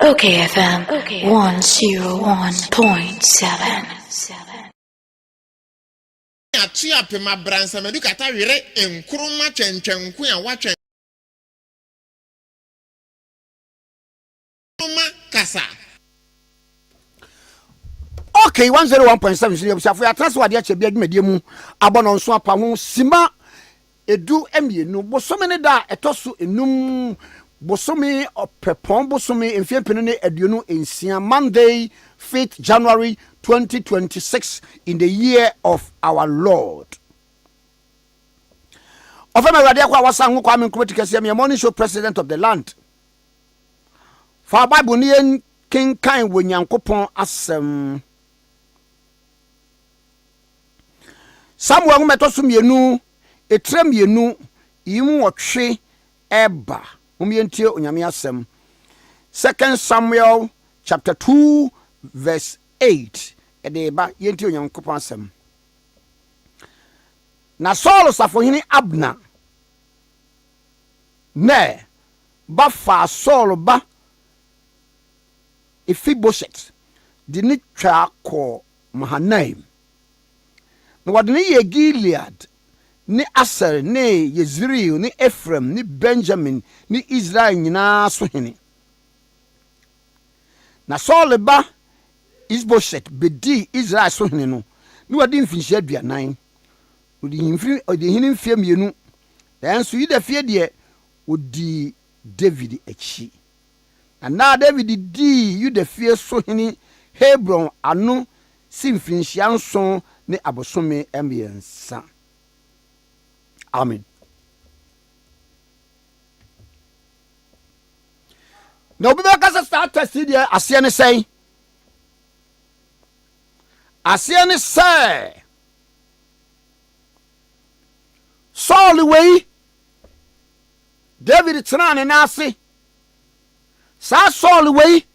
OKFM 101.7. Atua pema bransa meduka ta were enkuruma twentwenku a watwen kasa. Okay, 101.7 studio so for transfer de ache bia dwumade mu abono nso apa ho sima edu emienu bosome ne da etoso enum bosome opepon bosome emfiempene ne aduonu ensia Monday 5th January 2026 in the year of our Lord. Ofema radio kwa wasangu kwa menkotikase me morning show president of the land. For Bible ni king kan wonyankopon asem. Samuel metoso mienu etre mienu yimu otwe eba omientie onyame asem. 2 Samuel chapter 2 verse 8 edeba yenti onyankopon asem. Na Saul safohini Abner ne ba fa Saul ba Mephibosheth di ni twa ko Mahanaim na wadne ye Gilead ni Aser ni Yezreel ni Ephraim ni Benjamin ni Israel nyina so hene na Saul ba Isbosheth bedi Israel so hene no ni wadi mfinhia aduanan odi hene mfie mienu nanso yida fie de odi David achi na David di yuda fie so hene Hebron anu simfinhia nson ne abosome emiensa. Amen. No be because start test there asie ne say. Asie ne say. Saul way David tena na ase. Sa Saul way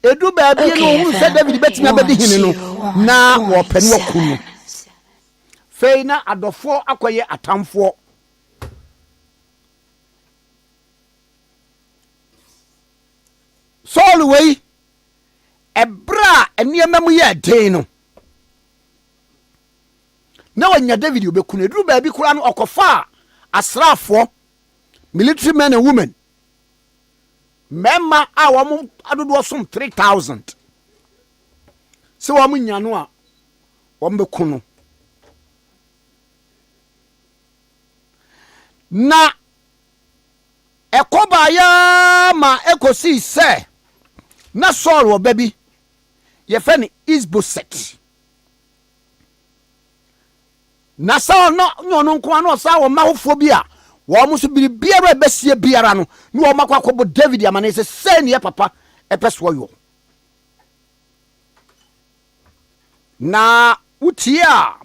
edu ba bia no hu se David betimi abedi hene no na wo panu akunu. Feina adofo akoye atamfo. Saul way ebra eniamam ye den no na wanya David obekunu eduru ba bi kura no okofa asrafo military men and women memma a wo adodo som 3000 se wo nya no a wo mbekunu na ekoba ya ma ekosi se na Saul wo baby ye fe ni Isboset na Saul no nyono nko ano sa wo mahofo bi a wo muso bi biara besie biara no ni wo makwa kobo David amane se ne papa epeso yo na utia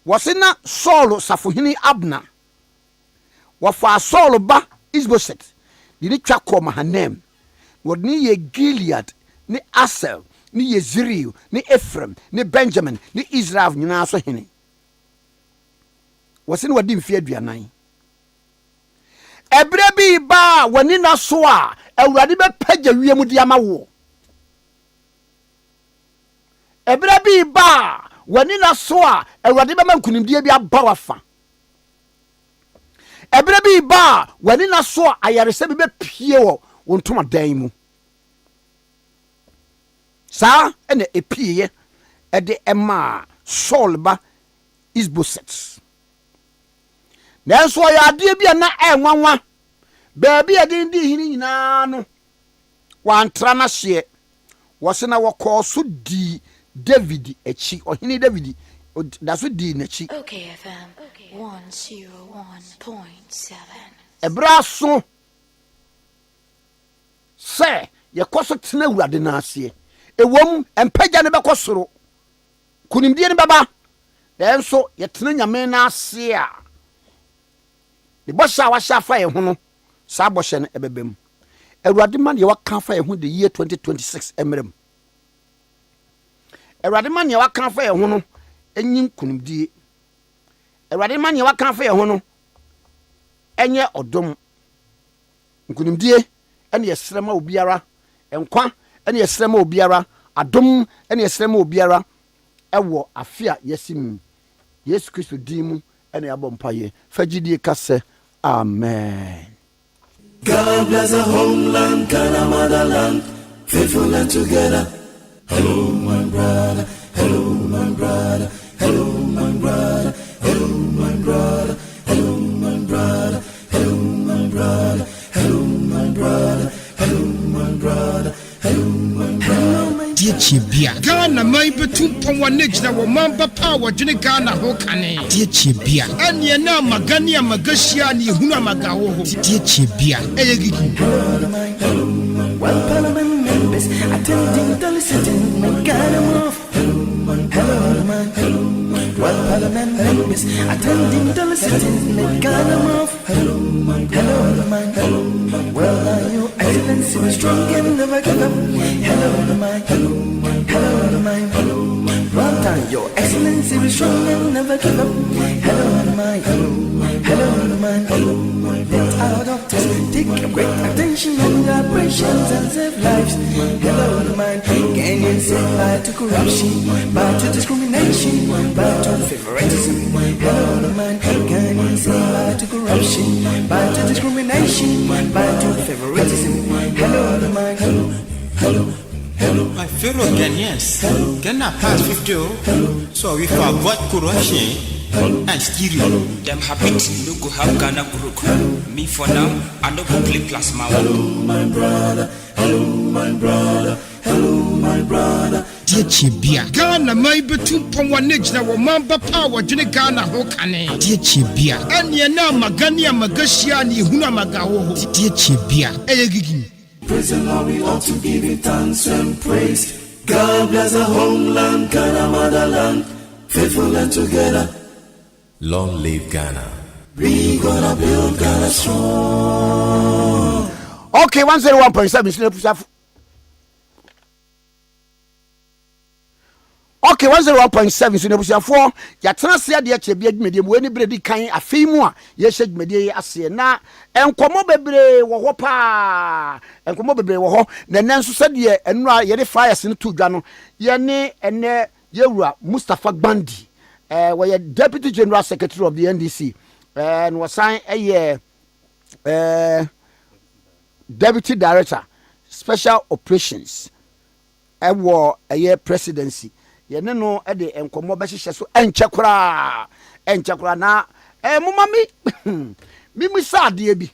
wasina Saul safohini Abner wafa Saul ba Isboset ni twa ko Mahanaim wodni ye Gilead ni Aser ni Yezreel ni Ephraim ni Benjamin ni Israel nyina so hene wasini wadi mfie aduanan ebre bi ba wani na so a awurade be pagya wiem di amawo ebre bi ba wani na so a awurade be mankunimdie bi aba wafa ebre bi ba wani na so a ayarese bi be pie wo wontoma dan mu sa ene epie ede ema Saul ba Isboset nanso ya ade bia na enwanwa baabi ade ndi hini nyina no wantra na hye wose na wokọ so di David echi ohini David da so di nachi. OKFM 101.7. Ebraso se ye koso tena awurade na ase ewom empagya ne bekosoro kunimdie ne baba nanso ye tena nyame na ase a the bosha wa shafa ye ho no sa boshe no ebebem awurade man ye waka fa ye ho the year 2026 emrem awurade man ye waka fa ye ho no enyim kunimdie awurade man ye waka fa ye ho no enye odom kunimdie ene ye srema obiara enkwa ene yesrema obiara adom ene yesrema obiara ewo afia yesim Yesu Kristo dimu ene abompaye fagidie kase amen. God bless our homeland, Ghana motherland, faithful and together. Hello my brother, hello my brother, hello my brother, hello my brother, hello my brother, hello my brother, hello my brother, hello my brother, hello my brother. Chibia Ghana mai betum pon negina wo mamba power dwene Ghana ho kane die chibia ene na magani amagashia ni hunu amagawo ho die chibia eyegigi Well, Parliament members attending the sitting, my Ghana move. Hello, man. Well, Parliament members attending the sitting, my Ghana move. Hello, man. Well, are you excellency strong and never give up? Hello, man. Hello, man. One time, your excellency is strong and never give up. Hello, man. Hello, man. Let our doctors take great attention on the operations and save lives. Hello, man. Can you say bye to corruption, bye to discrimination, bye to favoritism? Hello, man. Can you say bye to corruption, bye to discrimination, bye to favoritism? Hello, man. Hello. My fellow Ghanaians, Ghana past 50, so we forgot corruption and stealing. Them habits no go have Ghana broke. Me for now, I no go play plasma. Hello, my brother. Hello, my brother. Hello, my brother. die chibia Ghana mai betum pon negina wo mamba power dwene Ghana ho kane die chibia ene na magani amagashia ni hunu amagawo ho die chibia eyegigi. Praise the Lord, we ought to give Him thanks and praise. God bless our homeland, Ghana motherland, faithful and together. Long live Ghana. We gonna build Ghana strong. Okay, 101.7 Okay, 101.7 so nebusiafo ya transia de chebia dwumedie mu eni bredi kan afei mu a ye hye dwumedie ase na enkomo bebre wo ho pa enkomo bebre wo ho na nanso sede enu a ye de fires no to dwa no ye ne ene yewura Mustapha Gbandi we deputy general secretary of the NDC and was sign deputy director special operations ewo presidency yene no de enkomo be hihye so enche kura na moma mi misade bi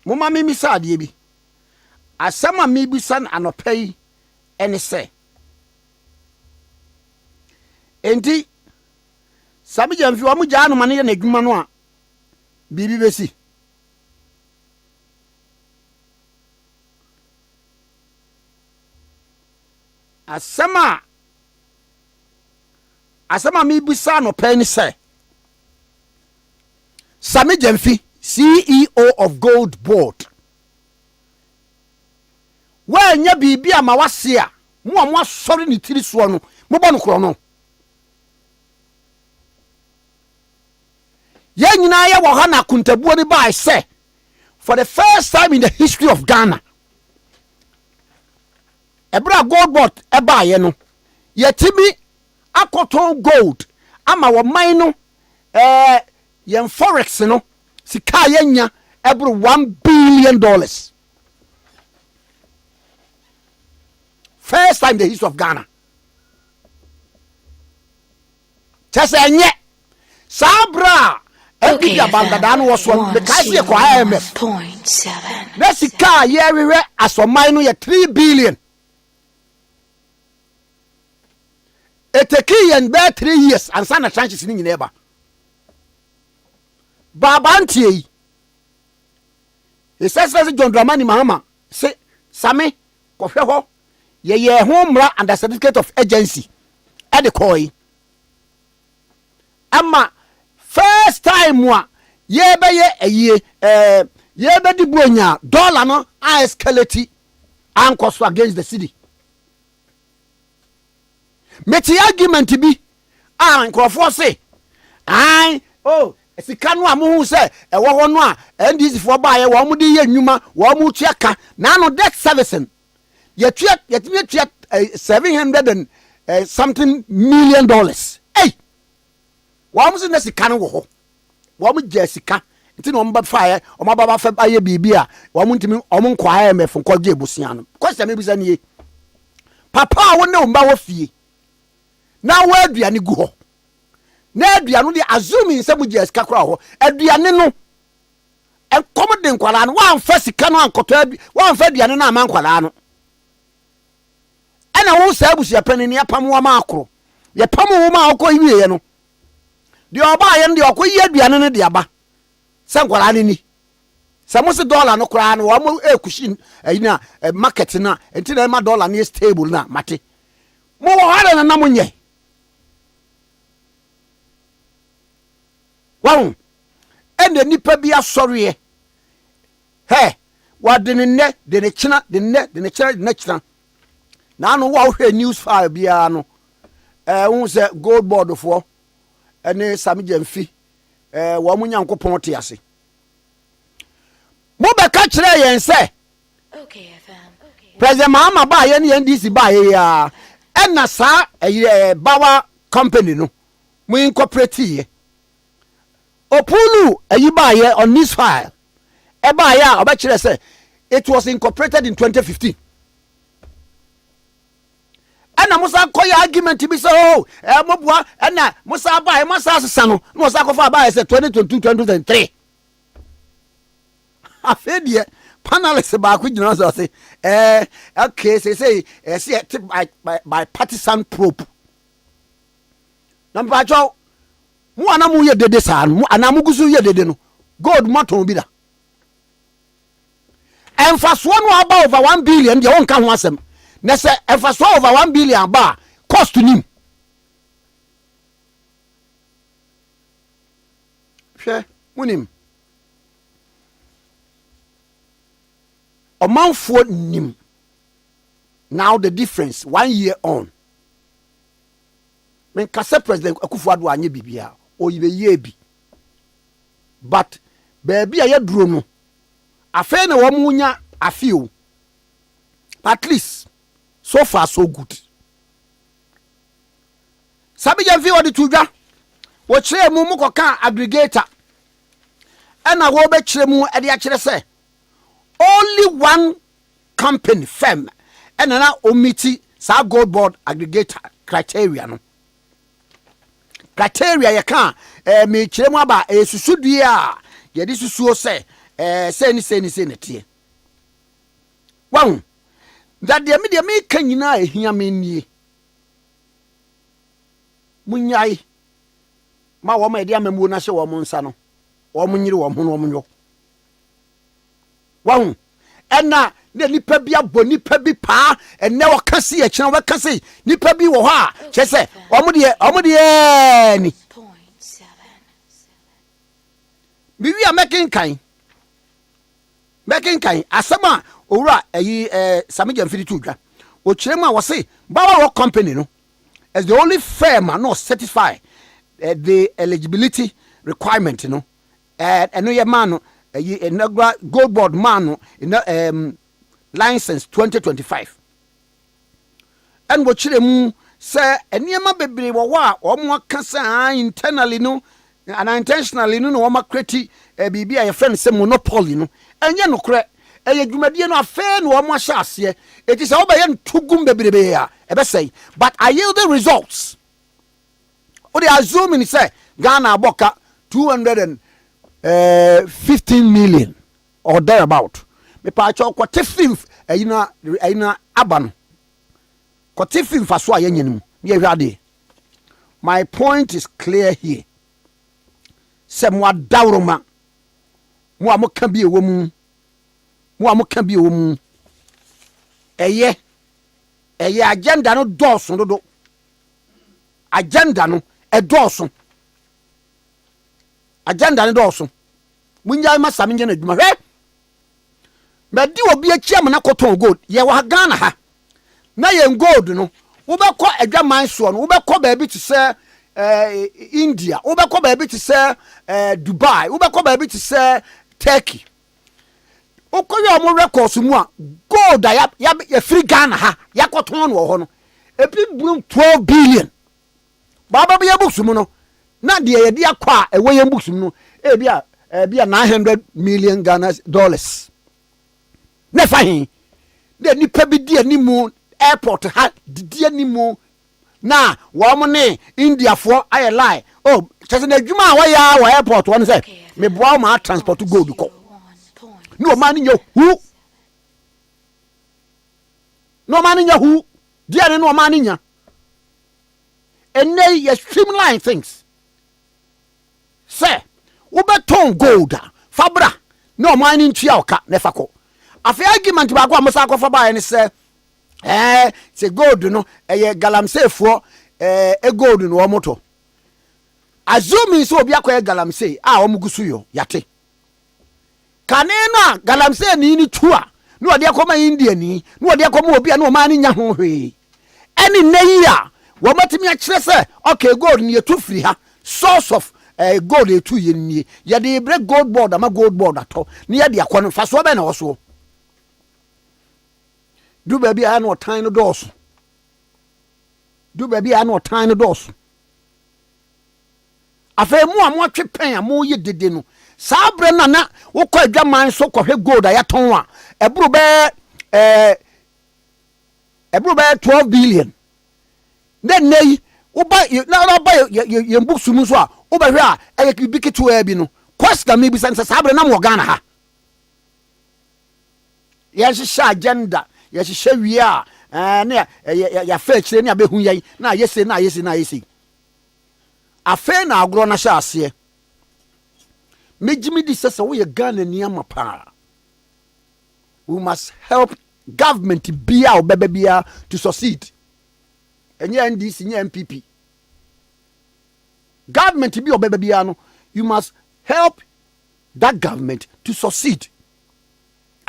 moma mi misade bi asama mi bisan anopai ene se enti sabi jamfi wa mu ja no mane na adwuma no a bibi besi asama mi bisa no pay ni say Sami Jamfi, CEO of Gold Board. Where nya bibi ama wase a mo amwa sori ni tiri so no mo ba no kro no ye nyina ye wo ha na kuntabuo ni ba say for the first time in the history of Ghana ebra Gold Board eba ye no ye tibi akoton gold ama wo man no ye forex no sika ye nya ebro $1 billion. First time in the history of Ghana. Just a nye sabra every abandon was one because you kwa IMF 0.7. That's car ye we as for mine ye 3 billion. It take and bear 3 years and sana chances in neighbor. Babanti. He says John Dramani Mahama say Sami Kofeho ye homra and the certificate of agency at the koi. Ama first time wa ye be ye ye be di buonya dollar no a escalate ankoso against the city. Meti argument bi nkrofo say sika no amu say e wo ho no a NDC for ba ye wo mu de ye nnuma wo mu tua ka na no debt servicing ye tua 700 and something million dollars. Hey, wo mu se sika no wo ho wo mu je sika nti no mba fa o ma baba fa aye bibia wo mu ntimi o mu nkwa me fo nkwa je busia no kwese me bisa ne papa wo ne o mba wo fie na wo aduane gu ho na aduane de assuming se mu je sika kra ho aduane no enkom de nkwala no wa mfa sika no ankoto wa mfa aduane no ama nkwala no ana wo sa abusia panini apam wa ma akoro ye pam wo ma akọ yiye no de oba ye no de akọ yi aduane no de aba se nkwala ni se mo se dollar no kra no wo mo ekushi ayina market na enti na ma dollar ni stable na mate mo wo hare na mo nye wow ende nipa bi asori he wa de ne de ne china de ne china na no wa hwe news file bia no won se gold board fo ene samjamfi wa mu nyankopon te ase mo be ka kire yen se okayfm Prez Mahama ba ye ne NDC ba ye ya ena sa bawa company no mu incorporate ye opulu ayi ba ye on this file e ba ya oba kire se it was incorporated in 2015. Ana musa koya argument bi so mobua ana musa ba e musa asesa no no musa kofa ba e se 2022 2023 afedie panelists ba ku gina so say okay say by partisan probe number jo mu ana mu ye dede sa no ana mu gusu ye dede no gold maton bi da emfaso no aba over 1 billion de won ka ho asem na se emfaso over 1 billion ba cost nim hwe munim omanfo nim now the difference 1 year on men kase president Akufo-Addo anye bibia oyibe ye bi but baby aye duro no afa na wo munya afio at least so far so good sabi je fi odi tudwa wo kire mu mu koka aggregator ena wo be kire mu e de a kire se only one company firm ena na omiti sa gold board aggregator criteria no criteria ye kan me kire mu aba susudue a ye di susuo se se ne tie wow that de me kan nyina ehia me nie munyai ma wo ma de amamu na hye wo mo nsa no wo mo nyiri wo ho no wo mo nyo wow ena ne nipa bi abo nipa bi pa ene wo kase ye kina wo kase nipa bi wo ho a che se wo mo de ni 0.7 bibi a making kan asema owura ayi samija mfiri tudwa o kiremu a wo se bawa company no as the only firm no certify the eligibility requirement no and no ye man no gold board man no license 2025 and wo kiremu se eniema bebre wo wa o mo kasa internally no and intentionally no wo ma create bibia ye friend se monopoly no enye no kre eye dwumadie no afa no wo ma hya ase eti se wo be ye ntugum bebrebe ya e be say but I yield the results o dey assuming say Ghana aboka 215 million or thereabout me pa cho kwatifim ayina abano kwatifim fa so ayenyenim ye hwade. My point is clear here. Se mo adawroma mo amoka bi ewo mu eye agenda no doso dodo agenda no doso agenda no doso munya ma samenye na dwuma hwe medi obi achi am na koton gold ye wa Ghana ha na ye gold no wo be ko adwaman so no wo be ko ba bi to say India, wobɛkɔ baabi te sɛ Dubai, wobɛkɔ baabi te sɛ Turkey. Okoyo mo records mu a gold ya free Ghana ha yakɔtɔn no wɔ hɔ no ebi brum 12 billion. Baba bi books mu no na de ye de akɔ a ɛwɔ yɛn books mu no ebi a $900 million Ghana dollars. Ne fa hin de nipa bi di animu airport ha di animu na wo mo ne India fo aye lie. Oh, kyese na adwuma a wɔyɛ wɔ airport wɔ no sɛ me boa ma transport gold kɔ. No man in your who? No man in your who? Dear no man in ya. And they you streamline things. Sir, Uberton gold, Fabra, no man in Chiaoka, Nefako. A fair argument about what Mustapha Gbandi and say, say gold, no, a galamsey for a gold in one motor. Assuming so be a galamsey, Omugusuyo, Yate. Kanena galamse ni tua no ade akoma India ni no ade akoma obi na o ma ni nya ho hwe eni neyi a wo matimi a kire se okay gold ni etu free ha source of gold etu ye ni ye de break gold board ama gold board ato ni ye de akono fa so be na wo du ba bia na otan no dooso du ba bia na otan no dooso afa mu a mo atwepen a mo ye dede no sabre na wokɔ adwaman so kɔhwe gold ayaton a eburu be 12 billion then nei uba na ba ye books mu so a uba hwe a bi ketu a bi no question me bi san sabre na mo Ghana ha ye hye agenda ye hye wie a na ya fa kire ne abehu yen na yesi afa na agro na hye ase Mejimi di sasa we Ghana niyama pa. We must help government bia or bia to succeed. Enye NDC, nye MPP. Government bi or bia no, you must help that government to succeed.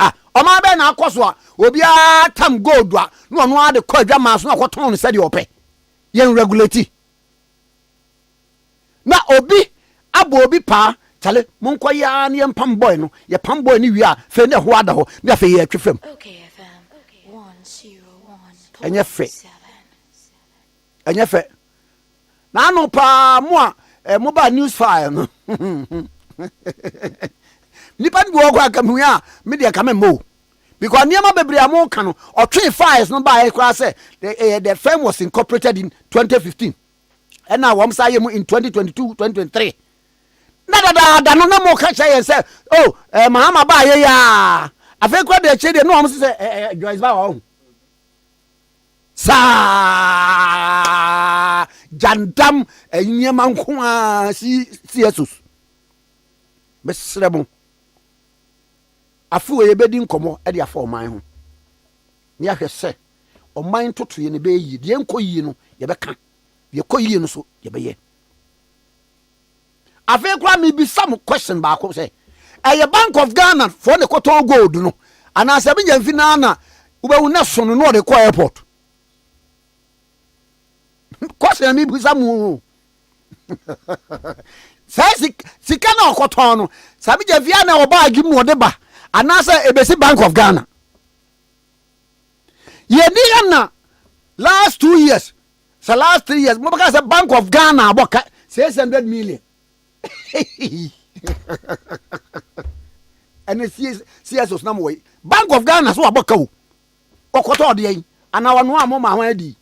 Oma be na akoso a obi a tam gold a no no ade kwa adwama so na akoton no sede ope. Yen regulate. Na obi abo obi pa Chale, monko ya ni pam boy no, ye pam boy ni wi a fe ne ho ada ho, na fe ye twefam. OKFM 101.7. Enye fe. Na no pa mo a mobile news file no. Nipa ni wo kwa kam a me de kam mo. Because niam bebre am kan no, o twe files no ba e kwa say the firm was incorporated in 2015. And now wam say mu in 2022, 2023. Da no na mo ka say say Mahama ba ye ya afa kwa de che de no am say Joyce ba ho sa jandam nyema nko a si Jesus besrebo afu ye bedi nkomo e de afa oman ho ni ahwe se oman toto ye ne be yi de enko yi no ye beka ye koyi no so ye be ye afa kwa me bi some question ba ko say a Bank of Ghana for the cotton gold no and as be jamfi na na ubewu na so no de call airport question me bi some say sika na cotton no sabi jamfi na oba agimu de ba and as ebesi Bank of Ghana ye ni na last 2 years so last 3 years mo because Bank of Ghana aboka 600 million and CS na mo Bank of Ghana so aboka o okoto de yin ana wano a mo ma ho adi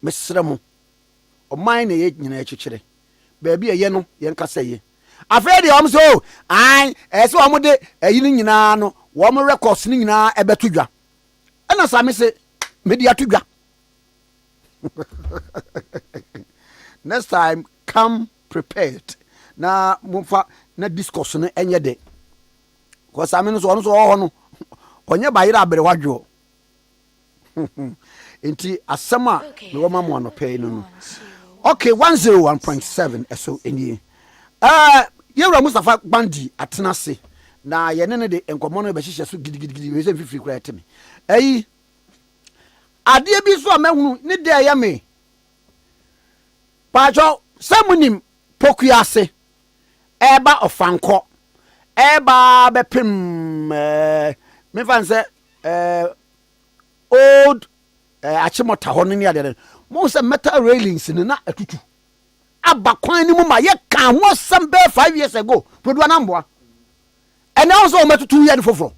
mesremo o man na ye nyina echichire ba bi ye no ye nka saye afredi om so ai so om de ayin nyina no wo mo records ni nyina ebetodwa ana sa me se media todwa next time come prepared na mumfa na discourse no enye de ko same so ho no onye bayira abere wadwo enti asema me wo mamu anope no okay 101.7 eso eni yewra Mustapha Gbandi atena se na ye ne de enkomo no be hihye so gidigidi we se fifiri kura eteme ayi ade bi so amahunu ne de ya me Pajo, Samunim, Pokiase, Eba of Fanko, Eba Bepim, me fancy, old Achimota Honey, most metal railings in a tutu. Abba Quine Mumma, yet can was some bear 5 years ago, put one number. And also met 2 years for.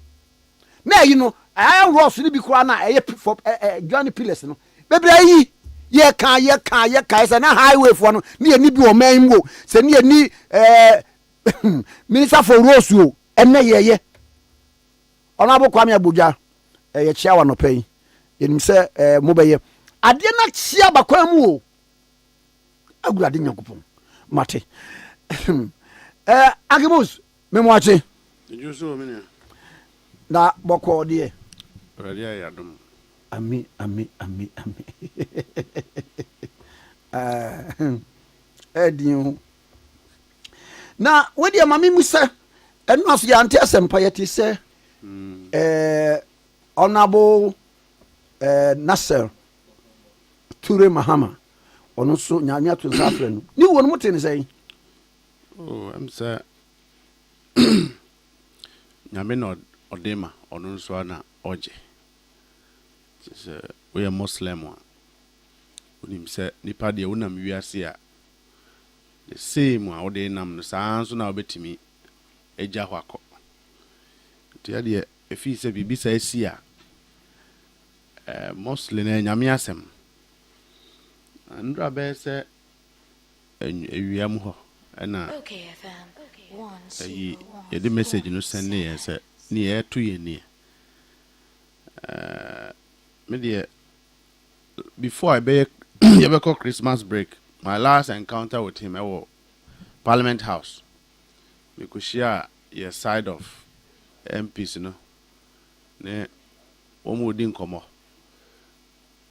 Now, you know, I am Ross, you be crying for Johnny Pillis. Baby, ye can, it's a highway for one near Nibu or Maimbo, send near ni Minister for Rose, and nay, Honorable Kwame Abuja, a chair no pay. In say, Mobile. I did not see Bakwamu. I would have done Mate. Agimus, Memoite. Did you so many? Na Boko dear. Ready, I am. Ami. Edio. Na, what dear mammy, Mister, and not the anti empire, say, Honorable Nasser Ture Mahama, or also Nyamia to Safran. You want what to say? Oh, I'm sir. Nyame Odema, or no swana, Oje. We are Muslim one. When him say, Nipa de unam viasia. The same one, Odenam, the sounds now bet me, a jahwako. Dear, if he say, Bibi say, Sia. Mostly Nyamiasem. And Rabbe say, Yamuho, and OKFM 101. the message you send near, say, near 2 years near. Media before I beg you call Christmas break, my last encounter with him at Parliament House. We could share your side of MPs, you know. Ne one didn't come up.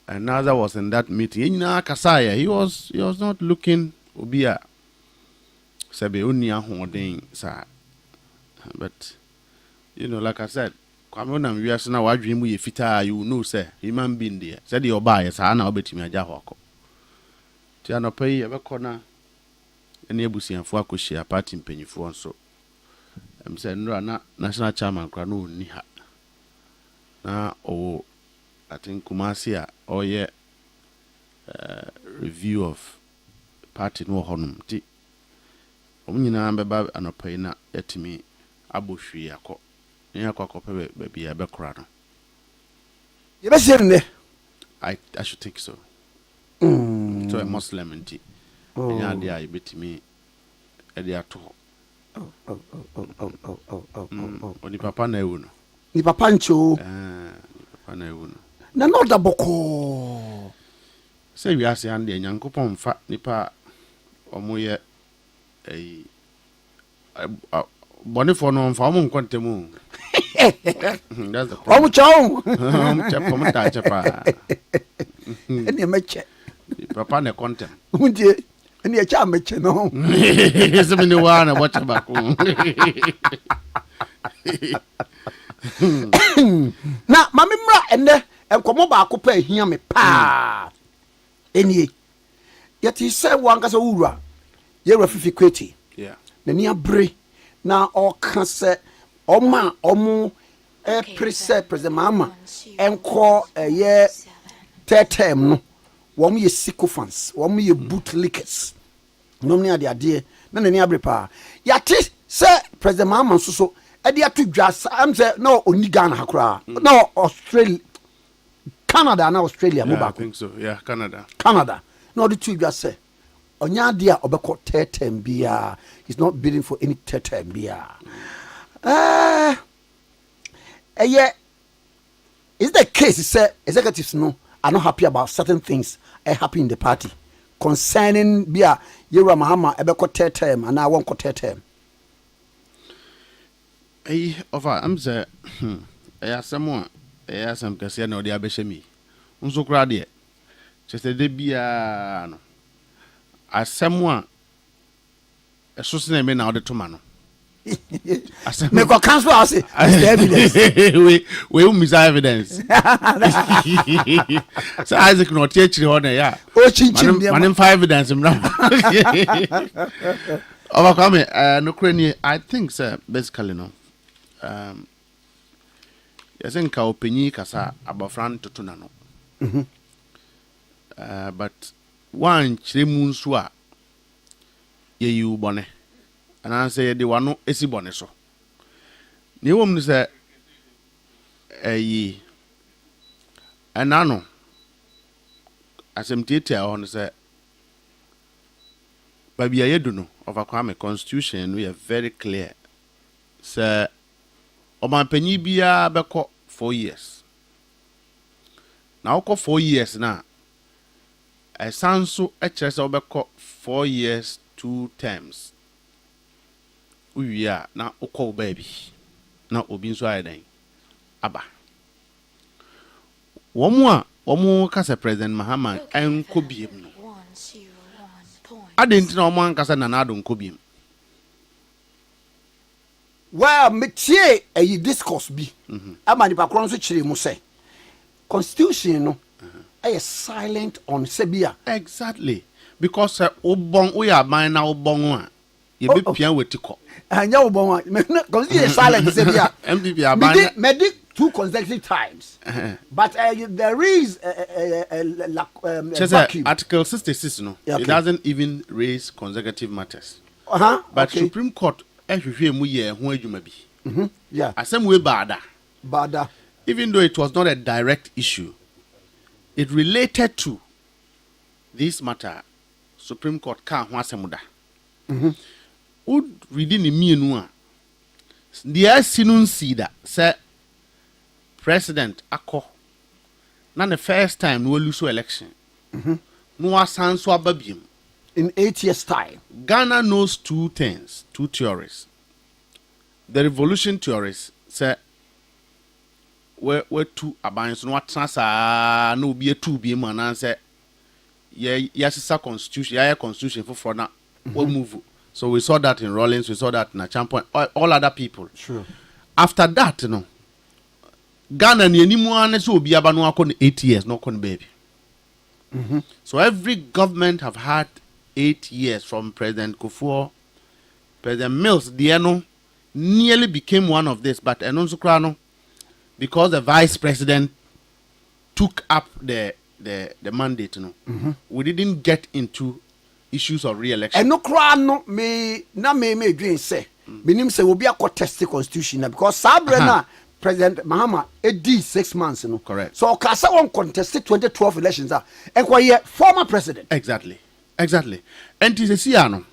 Another was in that meeting. In Kasaya, he was not looking Obia. Sabe unia holding sir. But you know, like I said, come on, we are now watching we fita, you know, sir. Human being there. Said your bias, I now bet me a jahoko. Tiano pay a corner. Any abusi and for share party in penny for so. I'm saying, no, national chairman, Crano, Niha. Now, oh, I think Kumasia, or yeah, review of party no honum. Tea. Omina beba anopena etimi abohwe yakọ. Nya kwakọ baby abekora no. You be saying there? I should think so. So a Muslim nti. Nya dia ibetimi e dia to. Oni papa na ewu no. Ni papa ncho. Ni papa na ewu no. Na no da boko. Say we ase ande Nyankopon fa nipa omoye Bonnie for no farm quantum. That's the problem. Chow. Chapa. And you make it. Papa, ne content. Would you? And your charm, no. Yes, I'm in the one. I watch about. Now, Mammy, and come over, I could pay him a pa. Any yet he said one gas a ura. You're a fifiquity. Yeah. The near bray. Now, all cancer, or ma, or more, a precept, Prez Mahama, and call a year 3rd term. No, 1 year sycophants, 1 year bootlickers. No near the idea, none any other power. Yet, sir, Prez Mahama, so, a dear to just, I'm saying, no, only Ghana, Hakra, no, Australia, Canada, and Australia, I think so, yeah, Canada. No, the two just say. Onya dia obeko 3rd term bia. He's not bidding for any 3rd term bia. Yeah. Is the case? He said executives no are not happy about certain things happen in the party concerning bia Yera Mahama ebeko 3rd term and now 3rd term. I'm say someone some kase na odi abehye nso kura de chese de bia no asɛm a ɛso se na me na ɔde to ma no Me go cancel us. Evidence. We miss evidence. So Isaac no teach you on yeah. Oh, chin. Man, 5 evidence. Overcome no crane. I think sir basically no. Yes, in ka openyi kasa abofran totuna no. But one chiremu nso a ye yu bone. And I say the one no esi bone so. Ni wom ni say yi anano asem tiete on say baby ayedu no of Kwame constitution we are very clear. Say Omanpanyi bia beko 4 years. Now ko 4 years na. I sanso echrese obeko 4 years 2 terms. Uya na ukọ baby. Na obi nso ayeden. Aba. Womu kasa President Mahama enko biem no. Adenti na omo ankasa na na adon ko biem. Well, metie a discourse bi. Ama nipa kron so chire mu say. Constitution no is silent on Sebia. Exactly. Because obon we are man na obon a ye be pian wetiko. Anya obon constitution is silent Sebia. MPP are medic 2 consecutive times. But there is a vacuum. Article 66 no. Okay. It doesn't even raise consecutive matters. But But Supreme Court ehwehwe mu ye ho adwuma bi. Yeah. Asem we bada. Bada. Even though it was not a direct issue, it related to this matter. Supreme Court ka ho asem da. Would reading the mienu a the sinun sida say president akọ na the first time no lose election. No asan so ababiem. In 8 years time. Ghana knows 2 things, 2 theories. The revolution theories say we're 2 abans no atrasa no be a 2 be man and say yes constitution, constitution for now we move. So we saw that in Rawlings, we saw that in a champion, all other people. Sure. After that, you know, Ghana ni enimu ane so obi aba no akọ 8 years no kon baby. So every government have had 8 years from President Kufuor, President Mills, Dieno nearly became one of this, but Enonso Krano, because the vice president took up the mandate, you know, we didn't get into issues of re-election. And no crano me dream say, meaning say will be a contest constitution because Sabrina President Mahama did 6 months, you know. Correct. So Kasa won contested 2012 elections and quite former president. Exactly. And it is here,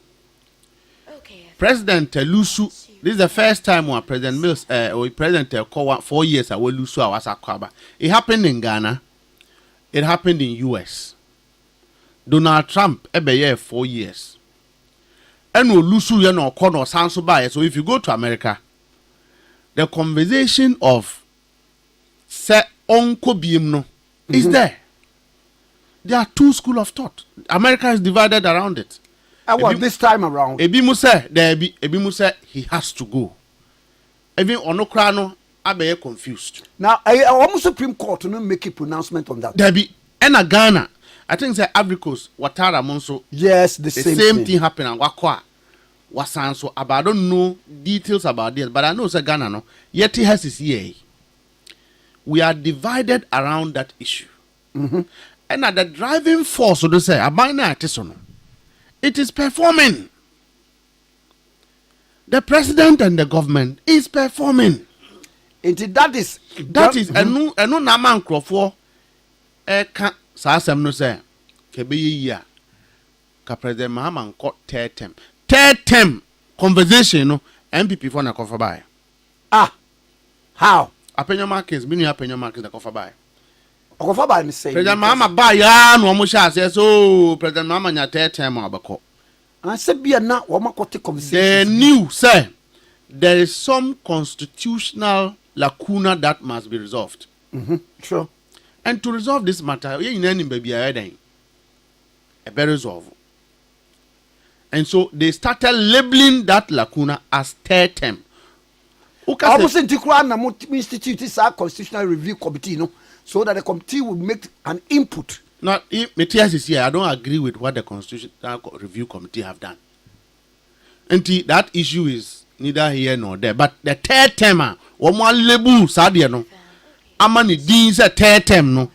President Lusu. This is the first time when President Mills or President 4 years ago Lusu was akwaba. It happened in Ghana. It happened in US. Donald Trump ebe 4 years. And no Lusu ya no corner sanso by. So if you go to America, the conversation of se onko biemno is there. There are 2 schools of thought. America is divided around it. And what this time around? Ebi mu say he has to go. Even onokra no abeye confused. Now, almost Supreme Court to make a pronouncement on that. There be ena Ghana. I think say Africos Watara Monso. Yes, the same thing happened and wakwa wasanso. I don't know details about this, but I know say Ghana no. Yet he has his year. We are divided around that issue. And at the driving force, so to say, it is performing. The president and the government is performing. That is enu na man krofo ka sa asem no say ke be yi ka President Mahama nko third term conversation no MPP for na kofa by. How? Apenyo markets binu apenyo markets na kofa by. Okofa by me say President Mahama ba ya no mo sha say so President Mahama nya third term abako. And say bia na wo makote conversation. They knew say there is some constitutional lacuna that must be resolved. Sure. And to resolve this matter, you need baby a better resolve. And so they started labeling that lacuna as third term. I was in Tikran institute is our constitutional review committee, no, so that the committee would make an input. Not if Matthias is here, I don't agree with what the constitutional review committee have done. And that issue is neither here nor there. But the third term, one more label, Sadia no, Amani Dean's a third term no.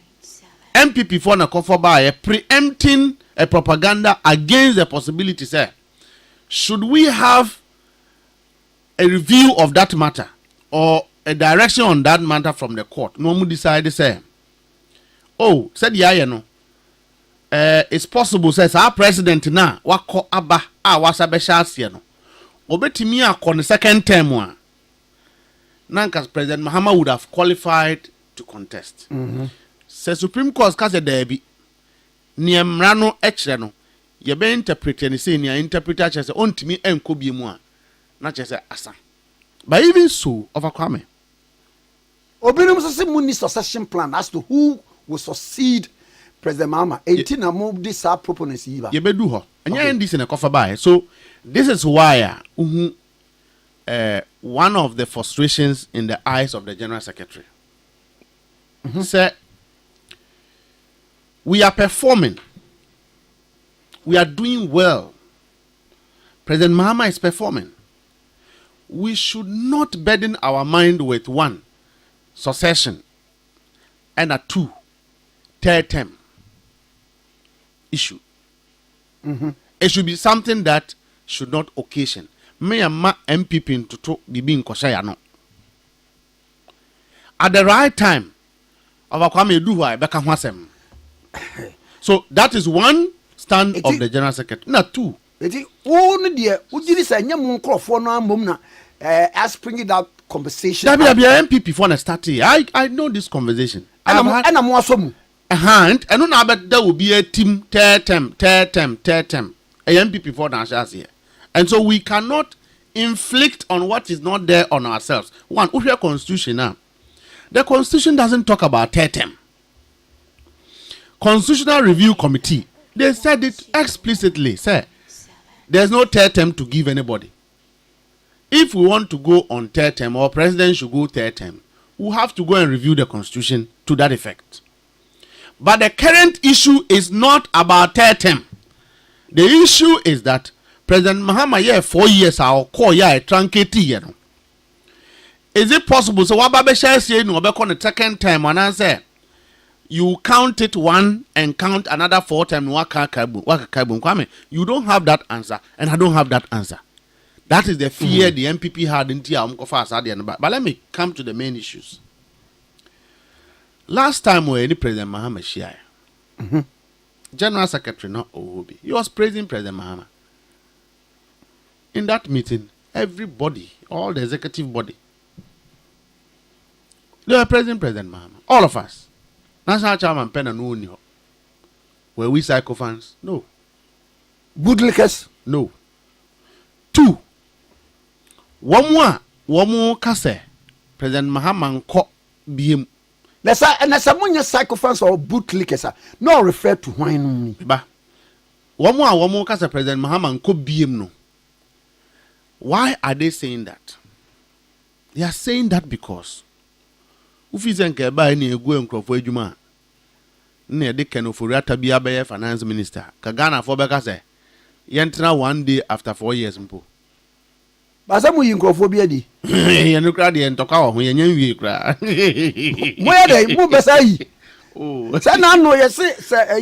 MPP for na cover by preempting a propaganda against the possibility, sir. Should we have a review of that matter or a direction on that matter from the court? No one decide say, oh, said yeah, no. It's possible, says our president now. Wako aba wasa besha no. Obetimi akon the second term one. Nankas President Mahama would have qualified to contest. Says Supreme Court kase debi. Niemrano echre no. Yebe interpreter ni say ni interpreter chese ontimi enko bi mu a. Na chese asa. But even so, overcome. Obinum say muni succession plan as to who will succeed President Mahama. 18 among this proponents yiba. Yebe do ho. Anya this in a cover by. So this is why one of the frustrations in the eyes of the General Secretary. Say we are performing. We are doing well. President Mahama is performing. We should not burden our mind with one, succession, and a two, third term issue. It should be something that should not occasion. Me and my MPP to be being koshaya no. At the right time, overcome do why beka hwasem. So that is one stand of the General Secretary. Not two. Eti won dear ujiri say nyam nkrofo no amom na as bring that conversation. That be MPP for na start here. I know this conversation. And mo asomu. And no na bet there will be a team third term. A MPP for na here. And so we cannot inflict on what is not there on ourselves. One, we hear constitution now. The constitution doesn't talk about third term. Constitutional Review Committee, they said it explicitly, sir. There's no third term to give anybody. If we want to go on third term or president should go third term, we'll have to go and review the constitution to that effect. But the current issue is not about third term. The issue is that President Mahama 4 years I'll call a truncate. Is it possible? So what Baba shall say no back on the second time and answer you count it one and count another 4 times you don't have that answer and I don't have that answer. That is the fear the MPP had in Tia. But let me come to the main issues. Last time when any President Mahama Shia, General Secretary not Ohobi, he was praising President Mahama. In that meeting, everybody, all the executive body, they were praising President Mahama. All of us. National Chairman Penna no ni. Were we sycophants? No. Bootlickers? No. 2. One more kase. President Mahama nko biem. Let's say and someone sycophants or bootlickers. No refer to wine. Ba. One more kase President Mahama nko biem no. Why are they saying that? They are saying that because ufizenke ba ni egu enkrofo adwuma na de kenoforiata bia be finance minister ka Ghana for beka say yentra one day after 4 years mpo basa mu yinkrofo bia di ye no kra de entoka ho ye nyan wie kra mo ya dey mo besa yi oh say na no ye say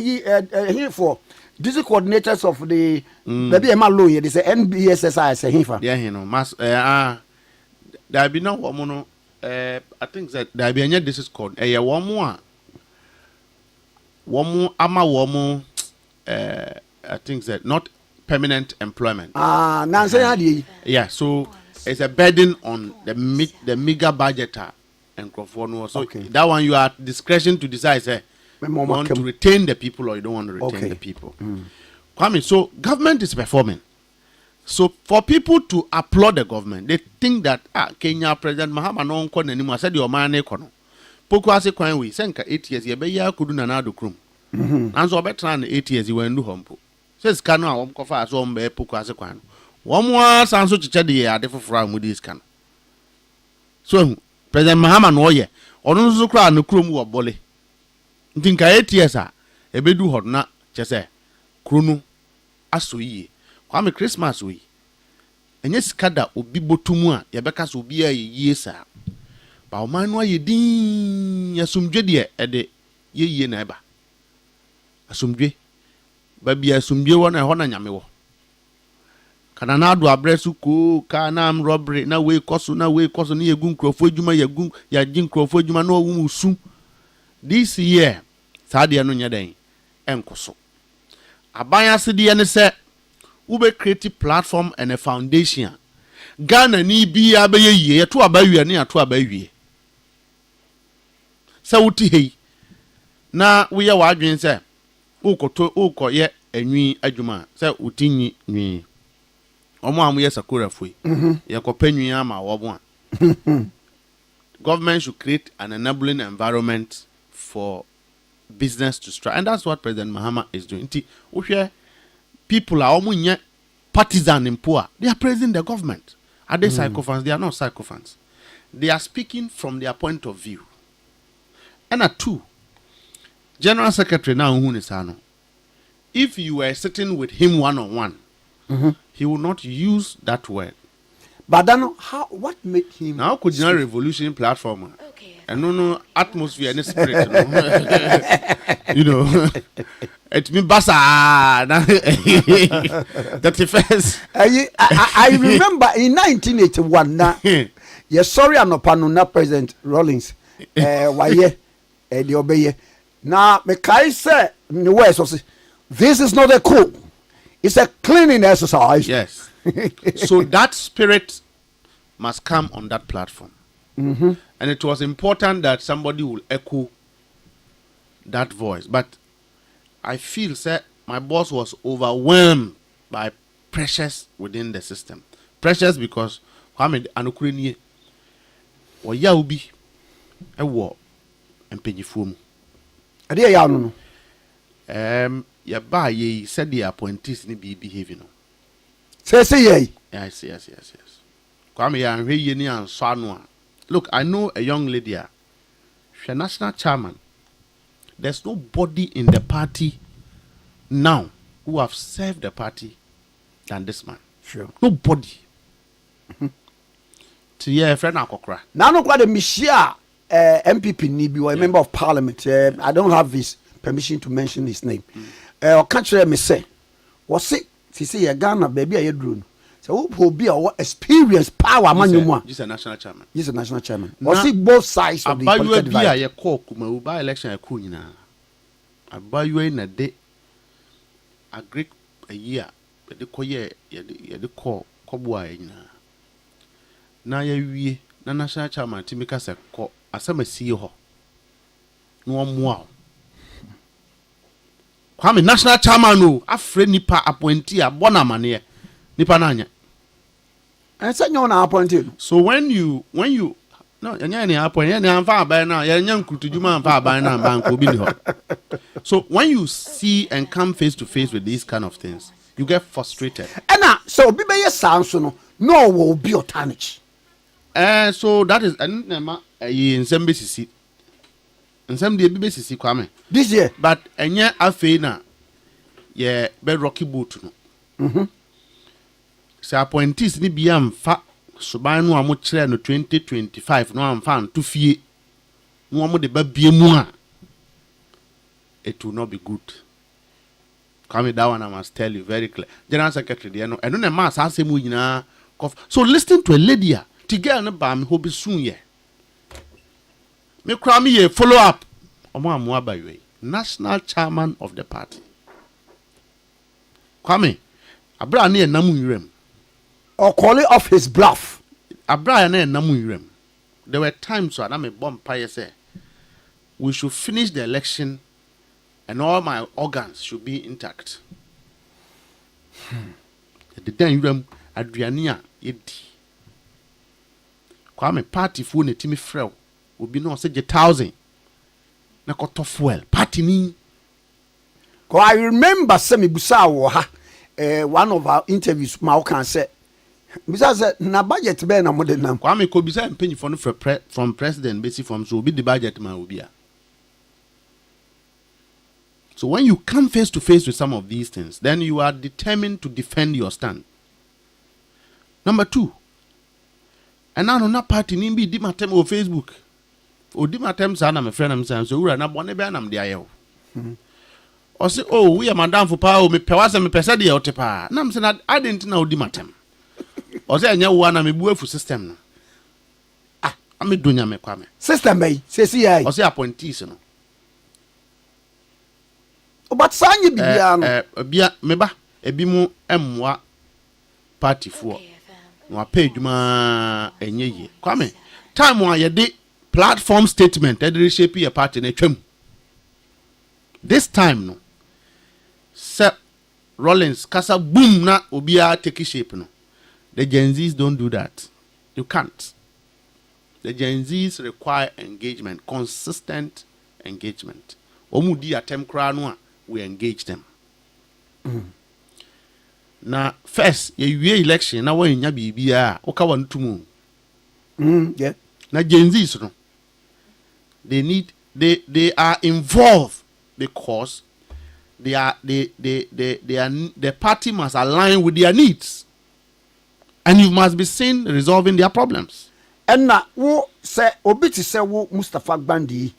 here for district coordinators of the baby ema law ye say NBSSI say here for yeah he no mas there be no woman no I think that there be any this is called a woman ama I think that not permanent employment. Yeah, so it's a burden on the mega budgeter and Crawford. So okay. That one you are at discretion to decide say you want to retain the people or you don't want to retain the people. Kwame, so government is performing. So for people to applaud the government, they think that Kenya President Mahama no nko anymore. Said your man ekono. Poku ase kwan we senka 8 years ye be ya kudu na na do krum. Nanso obetra na 8 years we ndu hompo. says can no kofa so mbe poku ase kwan wo mo san so chiche de ade foforo amu dis kan so President Mahama no ye onu nso kra no krom wo bole ntinka ATS a ebedu hod na chese kronu aso yie kwame Christmas we enye skada obi botumu a yebeka so obi a yie sa ba o man no ye din asumdwe de ede yeye na eba asumdwe ba bia asumdwe wona ho na nyame wo kana na ado abresu ko ka na am robbery na we koso na ye gun krofo adwuma ya gin krofo adwuma na wo musu this year saade no nya den enkoso aban asede ne se ube create platform and a foundation Ghana ni bia be ye to abawie ne ato abawie sa wuti hei na wo ye wadwen se ukoye anwi adwuma se utinyi nwi omo amuye sakura foi ye kopanwi ama wo bo government should create an enabling environment for business to strive, and that's what President Mahama is doing. People are almost partisan in poor. They are praising the government. Are they sycophants? They are not sycophants. They are speaking from their point of view. And at two, General Secretary now Hunisano, if you were sitting with him one-on-one, he will not use that word. But then, what made him? Now, could you revolution platform? And no atmosphere and spirit. You know, it's me basa. That the first. I remember in 1981. Now, yes, sorry, I'm not panuna President Rawlings. Why the obey. Now, me kai say the West. This is not a coup. It's a cleaning exercise. Yes. So that spirit must come on that platform. And it was important that somebody will echo that voice. But I feel, sir, my boss was overwhelmed by pressures within the system. Pressures because Kwame Anukureni or Yaubi a war and Penifum. Ade ya no. Ya ba ye said the appointees ni be behaving. Say ye. Yes. Kwame ya nhwe ye ni anso anu. Look, I know a young lady, she's a national chairman. There's nobody in the party now who have served the party than this man. Sure. Nobody. To hear a friend Akokra. Now, no, quite a Mishia MPP Nibi or a member of parliament. I don't have his permission to mention his name. Or catch me say, what's it? She say, a Ghana baby, a drone. So who will be our experience power man you want? He's a national chairman. He's a national chairman. Or see both sides of the political divide. A call kuma by election a kuina. I buy you in a day. A Greek a year. The koye the call kobwa ina. Na ye wie na national chairman timika se call asema see ho. No more. Kwame national chairman no afre nipa appointee abona mane nipa na anya. And said you na appointed. So when you no any appoint any amfa aban na ya nya nkutujuma amfa aban na bank obi ni ho. So when you see and come face to face with these kind of things, you get frustrated. And so be be sound so no will be your tarnish. So that is nema in sembesisi. In some dey be sisi Kwame. This year. But enye afi na ye be rocky boot no. Se appointees ni bia mfa suban no amo kire no 2025 no amfa nto fie no amo de ba bie mu a it will not be good. Come that one I must tell you very clear. General Secretary there no eno na ma sa asemu nyina. So listen to a lady a tigel no ba me ho be soon ye. Me kra me ye follow up. Omo amu abawe. National chairman of the party. Kwame abra na enam nwirem. Or call it off his bluff. Abra na enam nwirem. There were times when I me bomb pie say we should finish the election and all my organs should be intact. The then nwirem aduane a yedi. Kwame party fu na timi frɛw obi no say 1,000 na koto fuel party ni Cause I remember Semi Busa one of our interviews ma can say Mr. said na budget be na modern nam. Kwame ko bisa mpenyi for no from president basic from so be the budget man obi a. So when you come face to face with some of these things, then you are determined to defend your stand. Number 2, and now no party ni bi di matem o Facebook. O di matem sa na me friend am say so wura na bone be anam de ayew. O say oh we are madam for pa o me pewase me pese de o te pa. Na me say na I didn't na o di matem. O say anya wo na me bu afu system no. Ah, am dunya me kwa me. System bay, say O say appointees no. But Sanya Bibiano. Bia meba ebi mu emwa party for no pay dwuma enye ye kwame time wa ye de platform statement e de shape your party na twam this time no se Rollins kasa boom na obia take shape no the Gen Zs don't do that. You can't. The Gen Zs require engagement, consistent engagement. Omudi atem kra no a we engage them. Na first ye election na wan nya bibia o ka wan tumu. Yeah. Na Gen Zs no they are involved because the party must align with their needs, and you must be seen resolving their problems. And now wo say obiti say wo Mustapha Gbandi,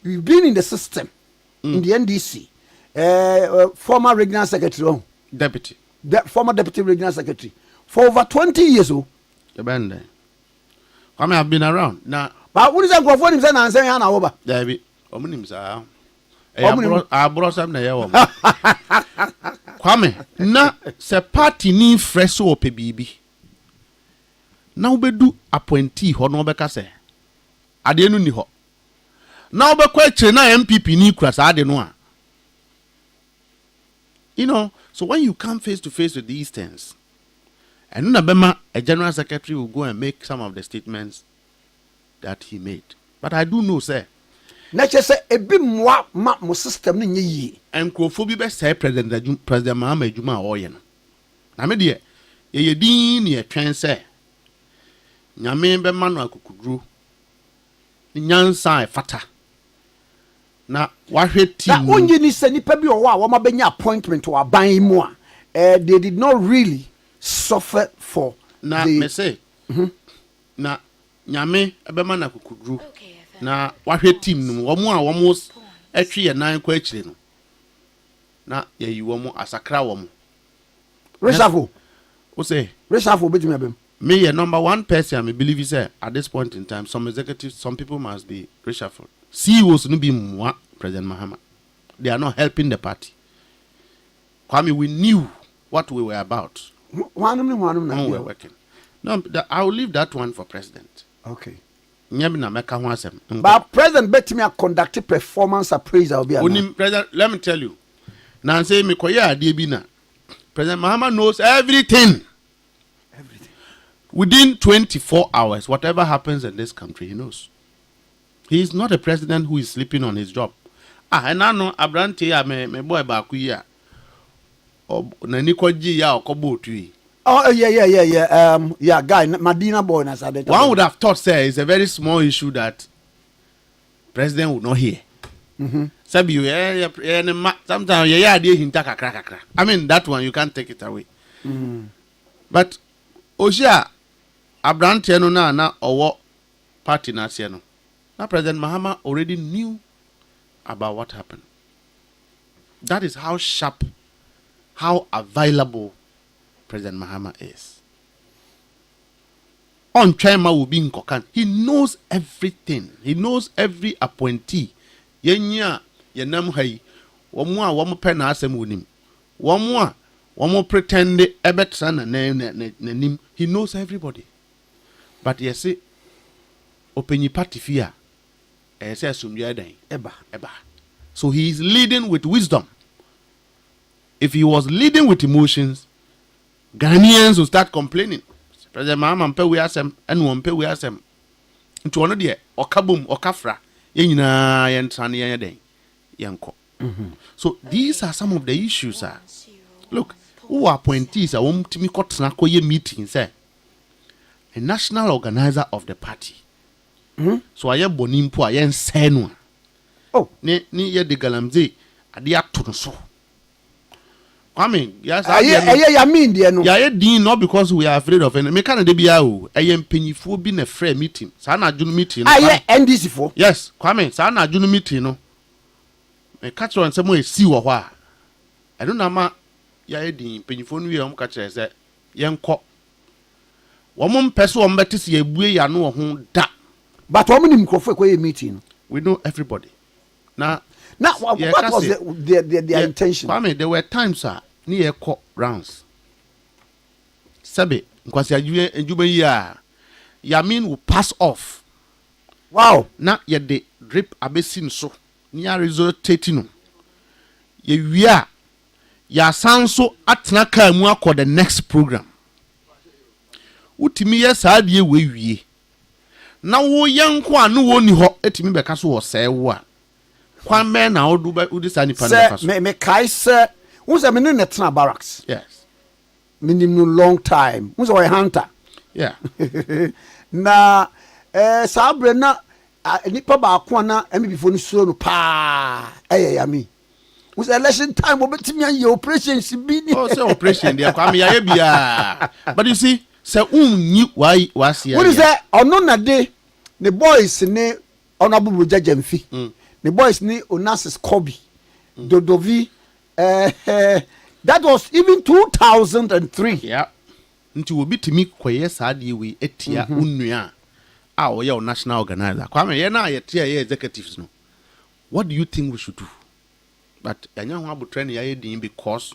you've been in the system in the NDC. Former regional secretary, Deputy. Former deputy regional secretary for over 20 years. The band. I mean, I've been around now. But what is that go for him and say Hana over? David, Omunim sa. I brought some na yawo. Kwame, na se party ni fresh o pe bibi. Na obedu appointee ho no beka se. Ade nu ni ho. Na obekwa kire na MPP ni kura sa ade no a. You know, so when you come face to face with these things, and Nabema, a general secretary will go and make some of the statements that he made. But I do know, sir. Nature say a bit more map system in ye. And Crophobia say President Mahama Juma Oyen. I mean, dear, ye dean ye trans say. Nyame Manu Kukudru. Nyansa fata. Na wahwe team. Na onye ni se nipa bi owa wa mabenya appointment to aban mu a they did not really suffer for na the me say na nyame ebema na kukudru na wahwe team no wo mu a wo mu atwe ye nan kwa akire no na ye yi wo mu asakra wo mu Reshuffle. O say Reshuffle betimi abem. Me ye number 1 person I believe is at this point in time some executives, some people must be reshuffled. CEOs no be moi President Mahama. They are not helping the party. Kwame, we knew what we were about. One we were working. No, I will leave that one for president. Okay. But President betimi conducted performance appraisal be President, let me tell you. Now say me koya adie President Mahama knows everything. Within 24 hours, whatever happens in this country, he knows. He is not a president who is sleeping on his job. And I know Abrante, me boy Bakuya. Oh, Nanikoji ya okobo tui. Oh yeah, guy, Medina boy na said. One would have thought, sir, it's a very small issue that president would not hear. Sabi you sometimes hinta kakra. I mean that one you can't take it away. But Oshia Abrante no na owo party na se no. Now President Mahama already knew about what happened. That is how sharp, how available President Mahama is. On Chema will be in Kokan. He knows everything. He knows every appointee. Yenya yenam hai. Wamwa wamu pena asem unim. Wamwa wamu pretende ebetra na nim. He knows everybody. But you see, openyi party fear. Eba. So he is leading with wisdom. If he was leading with emotions, Ghanaians will start complaining. President Mahama mpe we asem, enu mpe we asem. Nti ono de okabum okafra, yenina yentrane yen den. Yenko. So these are some of the issues. Look, who are appointees? I want to me meeting. Say, a national organizer of the party. So I am bonimpo. I am senwa. Oh, Ni ye de galamze. Adi atu so. Kwame, yes, I mean, dear, no. Yeah, dean not because we are afraid of any. Me can't be out. I am penny for being a free meeting. Sana June meeting. I NDC for. Yes, Kwame. Sana June meeting. No. Me catch on somewhere see what. I don't know ma. Yeah, dean penny for we catch say young cock. Woman person better see a boy ya no home da. But how many microphone meeting? We know everybody. Now what was their intention? Kwame, there were times near court rounds. Sabe, because Yamin will pass off. Wow. Now ye de drip abesin so near result tatino. Ye ya sound so atnaka mu the next program. Utimi yes adie we. Now wo yanko anu woni ho etimi beka so wo say wo a. Kwan men na udi sani panel. Sir, me kai sir. Who's a minute netna barracks? Yes. Minimum long time. Who's a hunter? Yeah. Na sabre na nipa ba ko na emi before no so no pa. Yami. Who's election time obetimi an your operation bi ni. Oh, say operation there kwame ya bia. But you see, say unyi why was here. What is that? Ono na dey the boys ne honorable jajemfi. The boys ni Onassis Kobe, Dodovi. That was even 2003. Yeah. Until we beat me quiet sadi we etia unya. Our your national organizer. Kwame ye na ye tia executives no. What do you think we should do? But anya ho abutrend ye din because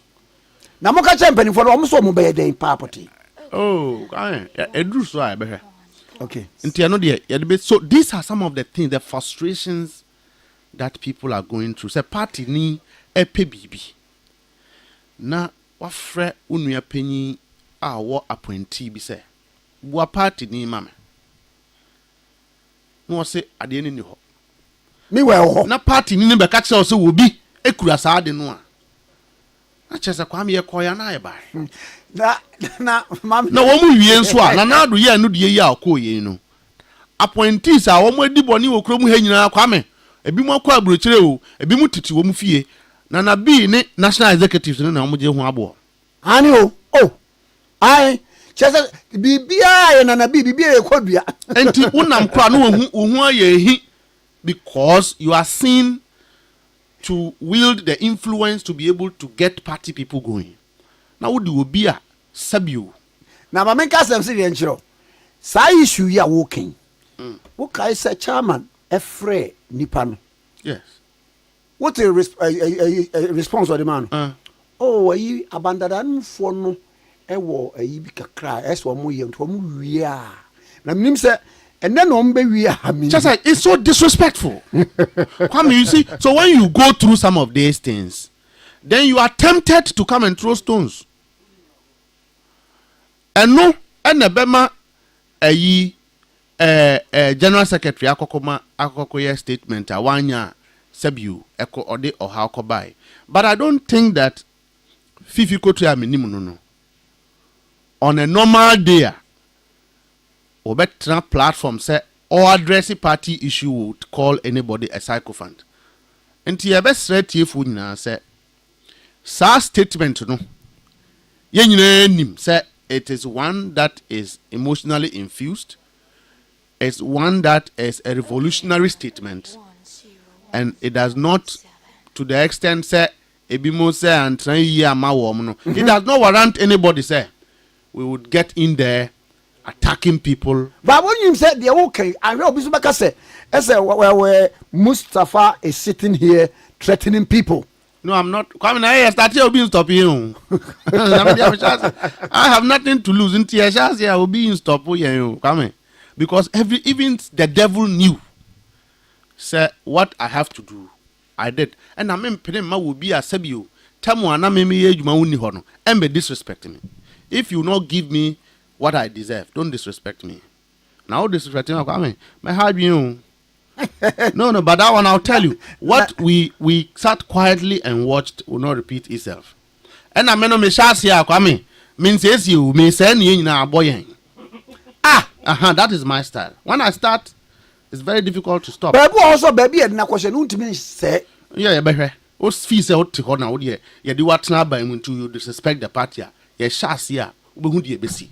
na mo ka champion for almost so mo be den property. Oh, kwame edru so I be. Okay. Until no dey ye so these are some of the things, the frustrations that people are going through. Say party ni epe bibi. Na wafre unua penyi a wo appointee bi say. Bo party ni mame. No say ade ni ho. Me well. Na party ni be ka che say obi ekura sa ade no a. Na che say kwame ye koya na ye ba. Na mam na wo mu wie nso a na do ye no de ye a koye no. Appointees a wo mu edi boni wo kro mu ha nyina kwame. Ebi mu akwa abrochire o, ebi mu titi wo mu fie. Na bi ne national executives no na wo je ho abo. Ani o. Oh. Ai, chese bibia ye na bibia ye kwadua. Enti unam kra no wo aye hi because you are seen to wield the influence to be able to get party people going. Now would you be a sabio? Na ma menka sem se de nchiro. Sa issue ya working. Wo kai say chairman efre nipa no. Yes. What a response of the man? Oh, ayi abandadan for no ewo ayi bi kakra eso mo ye nto mo wia. Na minim say and then on be wia ha mi. Just like it's so disrespectful. Come you see, so when you go through some of these things, then you are tempted to come and throw stones. And no, and the bema ayi General Secretary akokoye statement awanya sebu eko ode or how ko buy. But I don't think that Fifi Kotu minimum no. On a normal day, or better platform say or address party issue would call anybody a sycophant. And the best threat if we na say sa statement no. Yen say it is one that is emotionally infused. It's one that is a revolutionary statement, and it does not, to the extent say ebimo say and try year ma no. It does not warrant anybody say we would get in there attacking people. But when you said they're okay, I know Bisubaka say, where Mustapha is sitting here threatening people. No, I'm not. Coming here, started being stop you. I have nothing to lose. In Tiashas, I will be in stop you. Come. Because even the devil knew, say what I have to do, I did, and I mean, Penema will be a Sebio. Tamu anamemi age mauni hono, and be disrespecting me. If you not give me what I deserve, don't disrespect me. Now disrespecting me, my heart you. No, but that one I'll tell you. What we sat quietly and watched will not repeat itself. And I mean, me shas here, Kwame. Means yes, you may send you na boy. That is my style. When I start, it's very difficult to stop. Baby also baby and na question untimi say. Yeah, better. Os fees out to corner. You do what now by to you disrespect the party. You shas here. We be busy.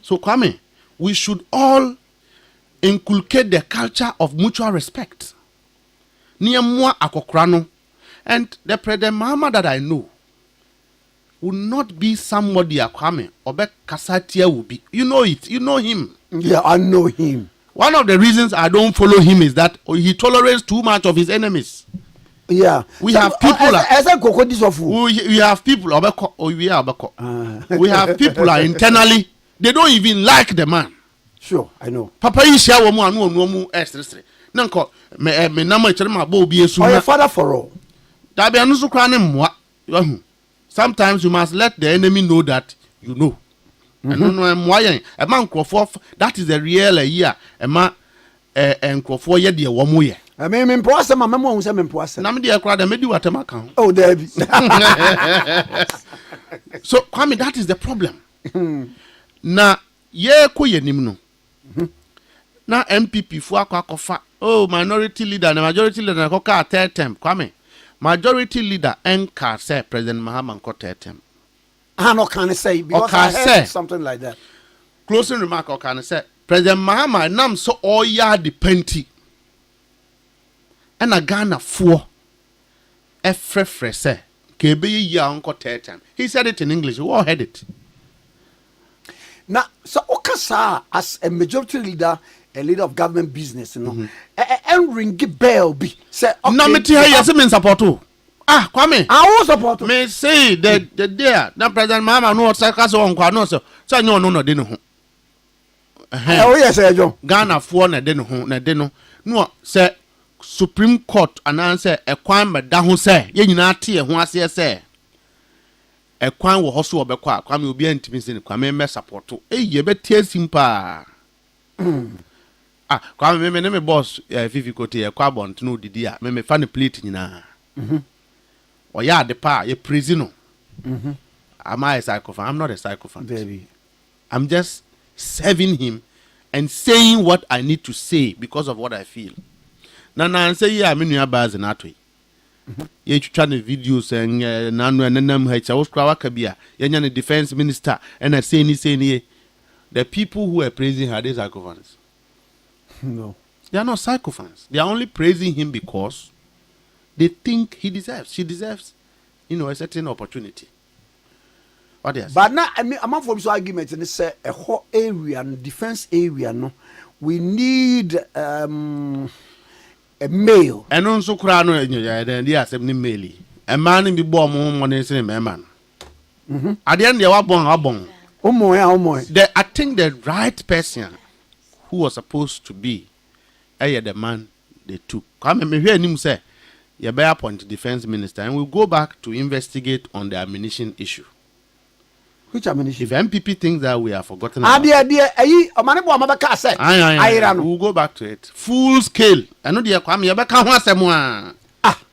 So Kwame, we should all inculcate the culture of mutual respect. Near moi akokrano, and the Prez Mahama that I know will not be somebody Kwame or be Kasatia will be. You know it. You know him. Yeah, I know him. One of the reasons I don't follow him is that he tolerates too much of his enemies. Yeah, we have people. As a cocoa this of we have people. We have people are internally. They don't even like the man. Sure, I know. Papa is share woman no extra. Nanko me nama chere ma bo bi esu. Oh, your father for all. That be anu so kra ne mmoa. Sometimes you must let the enemy know that you know. And no mmoa yen. E ma nkrofo that is the real year. E ma nkrofo ye de wo mo ye. I mean, me mpoase ma memo hu se me mpoase. Na me de kra da me di watema kan. Oh, there be. So, Kwame, that is the problem. Na ye ko ye nim no. Na MPP fu akwakofa. Oh, minority leader na majority leader na koka third term. Kwame, majority leader enka say President Mahama ko third term. No can say because I heard something like that. Closing remark o can say President Mahama nam so oya the penti. And a Ghana for efrefre say kebe ye unko third term. He said it in English. We all heard it. Now, so Okasa as a majority leader, a leader of government business, you know, and ring bell be say. No, me tell you, say me support you. Kwame. I will support you. Me say the there that President Mahama no say so on kwa no so no de no ho. Oh yes, John. Ghana for na de no ho na de no. No say Supreme Court announce e kwan me da ho say ye nyina te e ho ase say e kwan wo hoso obekwa Kwame obi antimi se ne Kwame me support ye betie simpa. Kwame me boss Fifi Kote e kwa bont no didi a me fa ne plate nyina. O ya de pa ye prison. Am I a psychophant? I'm not a psychophant. Baby. I'm just serving him and saying what I need to say because of what I feel. Na say yeah me nua baz na atoi. Ye twitwa ne videos nanu enenam ha cha woskra waka bia ye nya ne defense minister and I say ni the people who are praising her, they are psychophants. No. They are not psychophants. They are only praising him because they think she deserves, a certain opportunity. What else? But now, I mean, among folks' arguments, and say a whole area, defense area, no, we need a male. And also, Krano, then they are sending mail. A man in the bomb, one is a man. At the end, they were born. I think the right person who was supposed to be the man they took. Come and hear him say, you better appoint defense minister, and we'll go back to investigate on the ammunition issue. Which ammunition? If MPP thinks that we have forgotten we'll go back to it. Full scale. I know the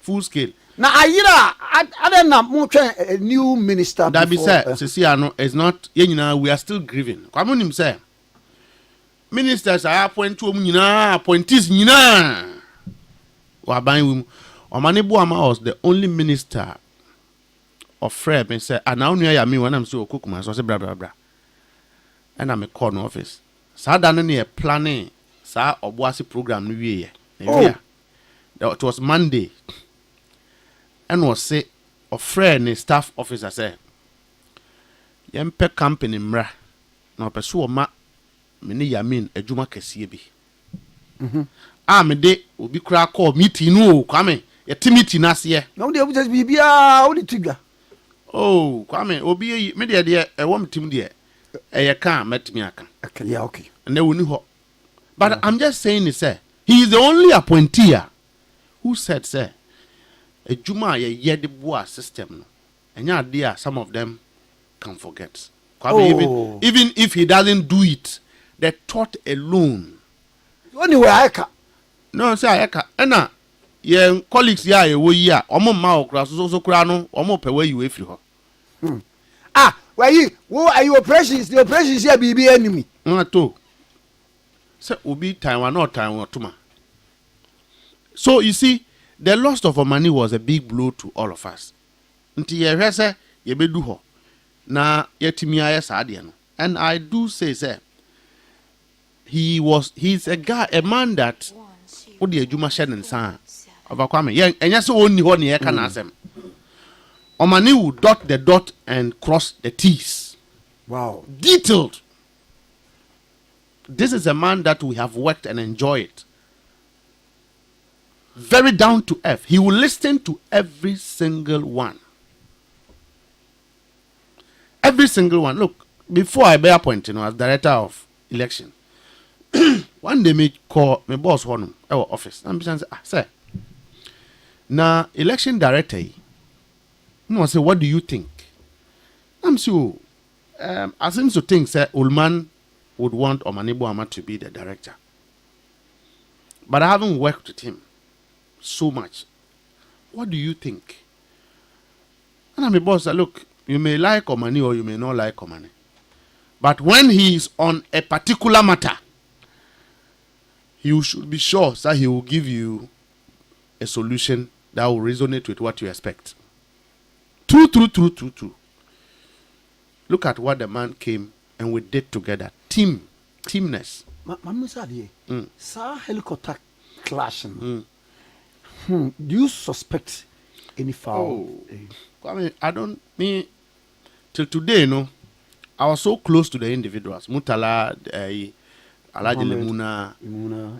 full scale. Now, I don't know a new minister. That be said, it's not, we are still grieving. Come on, him say, ministers are appointed to appointees. Omani Buama was the only minister of Fred and said, and now near me when I'm so cook man, so I say, blah, blah, blah. And I'm a corner office. So I done planning, sir, or Boasi program new year. That was Monday. And was say, a friend and staff officer said, Yempe company mra, no pursue ma, many yamin, a juma kesibi. Me de, will be crack or meeting, no, come. A timidity nas ye. No, they will just be only trigger. Oh, Kwame, obi media dear, a woman team dear. A car met me. Okay. And they will know. But I'm just saying, sir, he is the only appointee who said, sir, a Juma ye de bois system. And yeah, dear, some of them can forget. Kwame, even if he doesn't do it, the thought alone. Anyway, I can. No, say I can. Ena ye colleagues ya ye wo yi a omo ma okra so kura no omo pe we you efiri ho. Ah, why you? Who are your operations? The operations here be enemy. To. Say obi time not time tuma. So you see, the loss of our money was a big blow to all of us. Nti ye hwe say ye bedu ho. Na yetimi aye saade no. And I do say he's a man that odi adwuma hye ne nsa abakwame ye enya se onni ho ne ye kana asem omani will dot the dot and cross the t's. Wow, detailed. This is a man that we have worked and enjoyed. Very down to earth. He will listen to every single one. Every single one. Look, before I bear appointed as director of election, one day me call my boss one our office. I'm saying, sir, now election director, no, say, what do you think? I'm sure, I seem to think, sir, Ulman would want Omani Boama to be the director. But I haven't worked with him so much. What do you think? And I'm a boss, look, you may like Omani or you may not like Omani. But when he is on a particular matter, you should be sure that he will give you a solution that will resonate with what you expect. True. Look at what the man came and we did together. Teamness. Mama said, sir, helicopter clashing. Do you suspect any foul? I mean, I don't mean till today, no. I was so close to the individuals. Mutala, Alaji Lemuna.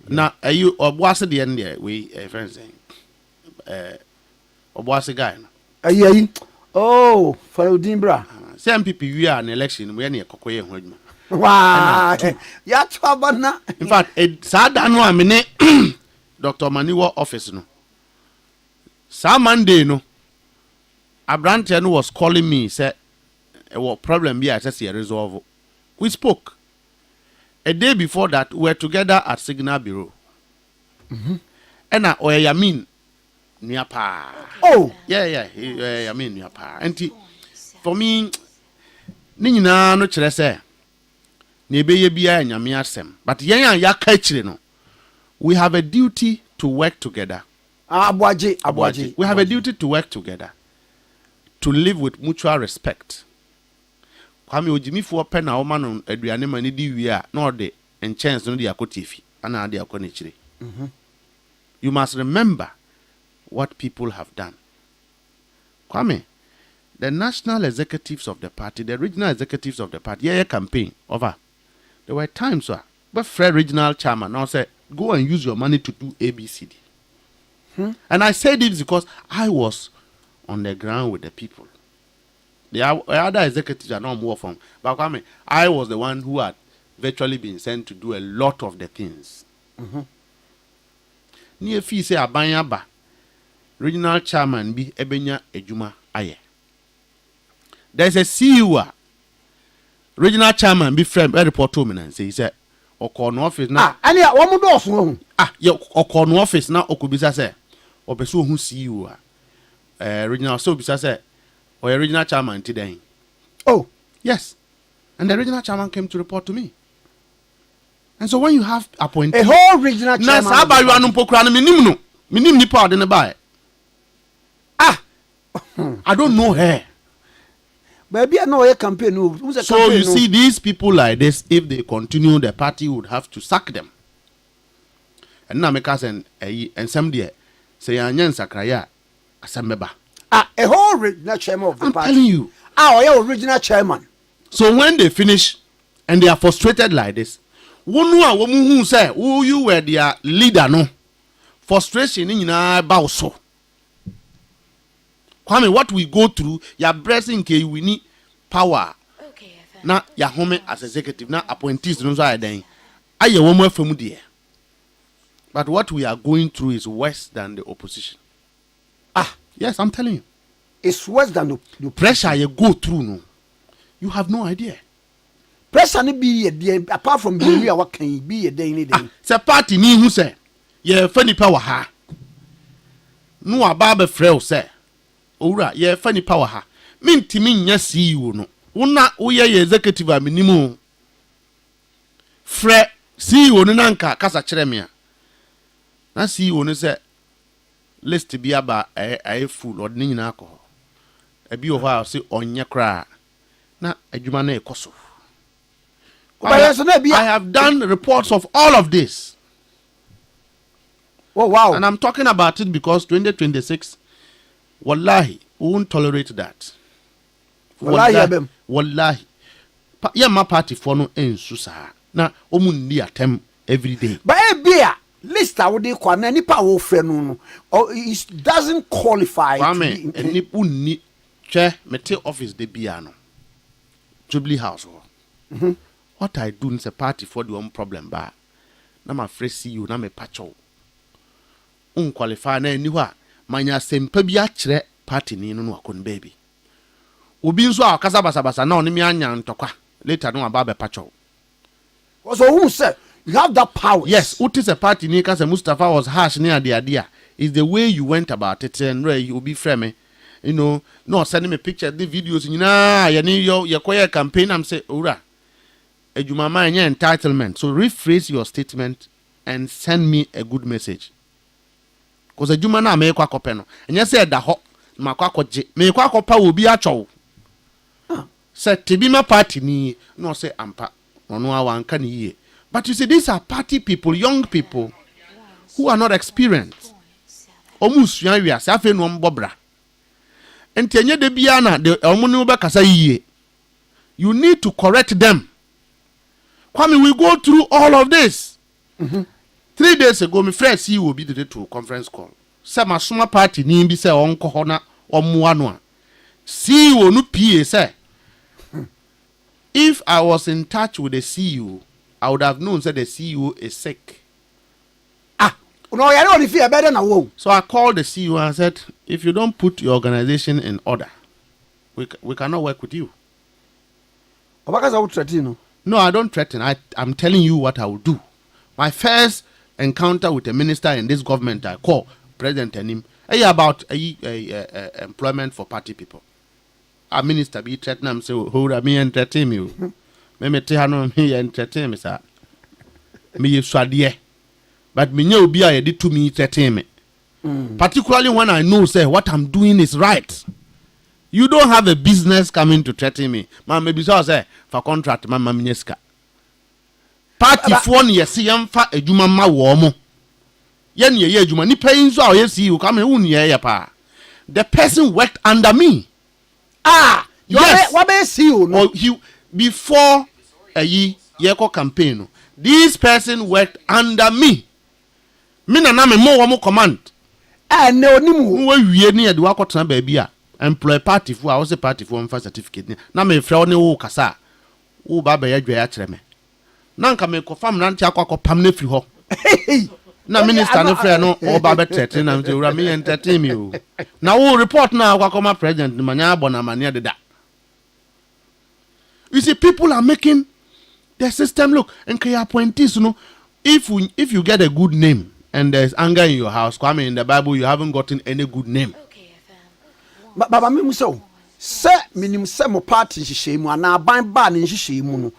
Now, you Obwase the end there? We friends saying, Obwase guy. Oh, Farudin bra. Some people we are an election. We are near Kokoye Hodma. Wow, ya trouble. In fact, it sad annual minute. Dr. Maniwa office no. Some Monday no. Abrantian was calling me. Said, "What problem be? I said, resolve." We spoke. A day before that, we were together at Signal Bureau. And I Yamin near pa. Oh, yeah. Yamin near pa. And for me, Nina no chere Nebe ye bia nyame asem. But yan ya ka chire no. We have a duty to work together. Abwaji. We have a duty to work together. To live with mutual respect. Kwame ojimi fo pe na oma no aduane mani di wi a na ode enchance no di akotifi ana ade akone chire. You must remember what people have done. Kwame, the national executives of the party, the regional executives of the party, campaign over. There were times where, but Fred regional chairman now said, go and use your money to do ABCD. And I said this because I was on the ground with the people. The other executives are not more from. But I was the one who had virtually been sent to do a lot of the things. Near fee say Abanyaba, regional chairman be Ebenya Ejuma Aye. There's a CEO, regional chairman be friend report to me and say, he said, Okon office now. And yeah, one more door. Okon office now, Okubisa say, or pursue who CEO, regional so bisa say, or a regional chairman today. Oh, yes. And the regional chairman came to report to me. And so when you have appointed a whole regional chairman, I don't know her. Baby, I know a campaign. So you see, these people like this, if they continue, the party would have to sack them. And now make us and somebody say Anyan Sakraya Asameba. A whole regional chairman of the I'm party. telling you. Our original chairman. So when they finish and they are frustrated like this, one woman who say, "Oh, you were their leader, no frustration in about so." Kwame, what we go through, your blessing, we need power. Now, your home as executive, now appointees, no so I then. I your woman from there. But what we are going through is worse than the opposition. Yes, I'm telling you. It's worse than the pressure you go through. No, you have no idea. pressure ni be ye apart from being a what can be a day ni day. Say party ni who say ye funny power ha. No aba frɛ say owura ye funny power ha. Mintimi nya CEO no. Una uye executive a minimum. Frɛ CEO no nanka kasa kyerɛ me a. Na CEO no say list bi aba ay full or ni nyina akɔ. Ebi o ha say onye kra. Na adwuma na ekoso. I have done reports of all of this. Oh wow. And I'm talking about it because 2026 wallahi we won't tolerate that. Wallahi. Yeah, my party for no ensu sa. Na omundi atem every day. But beer list I would call any power friend or it doesn't qualify. Any unni chair mete office de biano. Jubilee House. What I do is a party for the own problem ba. Na ma fresh see you na me pacho. Unqualify na niwa manya sempa bi akire party ni no akon baby. Obi nso a kasa basa na oni mi anya ntokwa. Later no aba be pacho. So who said you have that power? Yes, what is a party ni kasa Mustapha was harsh near the idea. Is the way you went about it and where you be frame. You know, no sending me picture the videos your choir campaign I'm say ura. Ejumama enya entitlement. So rephrase your statement and send me a good message. Cause ejuma na me kwa kope no. Enya say da ho ma kwa koje. Me kwa kopa obi acho. Say tibima party ni no say ampa. Ono awanka ni ye. But you see these are party people, young people who are not experienced. Omusua wi ase afi no mbobra. Enti enye de bia na de omuni oba kasa yiye. You need to correct them. Kwame, we go through all of this. 3 days ago, my friend CEO be the to conference call. Say my summer party ni bi say onko ho na omoa no a. CEO no PA say if I was in touch with the CEO, I would have known that the CEO is sick. No, I don't feel better now. So I called the CEO and said, if you don't put your organization in order, we cannot work with you. No, I don't threaten. I'm telling you what I will do. My first encounter with a minister in this government, I call President and him about employment for party people. A minister be threatening him, say, hold me entertain you. Me tell me entertain me, sir. Me swadie. But me know be I did to me entertain me. Particularly when I know, say, what I'm doing is right. You don't have a business coming to threaten me. Man, maybe so say for contract, man, minyeska. Party phone yes, fa ejuma ma wo mo. Yen ye ejuma ni pay so o yes you come who ye pa. The person worked under me. Yes. What be see you no? Before a ye campaign. This person worked under me. Me na me mo command. No ni mu. We wie ni e de wakotena ba bia. Employ party for I was a party for one certificate. Na me frɛ ne wo kasa. Wo ba ba ya dwa ya kyerɛ me. Na nka me confirm na ntia akɔpam na firi hɔ. Na minister no frɛ no o ba ba threaten na me ura me entertain me o. Na wo report na akɔkɔma president manya abona mania deda. You see people are making the system look and can appointees no if you get a good name and there's anger in your house, Kwame, in the Bible you haven't gotten any good name. Baba me muso se minim se mo party nhihye mu ana ban ba ne nhihye mu no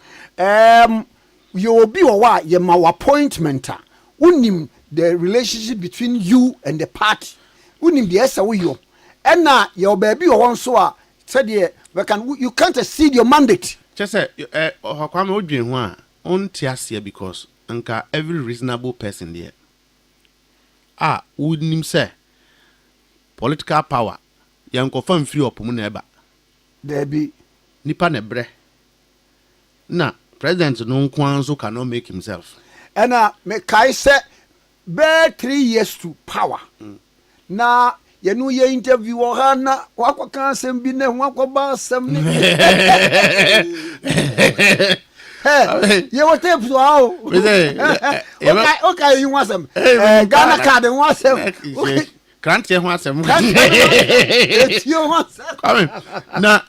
you obi wo wa ye ma appointment a unim the relationship between you and the party unim the esa wo yo ena ye obabi wo won so a said you can't exceed your mandate. Just say Kwame odwen ho a onti ase because nka every reasonable person there unim say political power yankofa mfiri opomu na eba there be nipa na bre na president no nkwanzo cannot make himself and me kai say be 3 years to power na ye no ye interview o ha na wakwa asem bi na wakwa ba asem ni ye what tape so how okay you want some Ghana card and want some Grant ye ho asem. Etio ho asem. Come na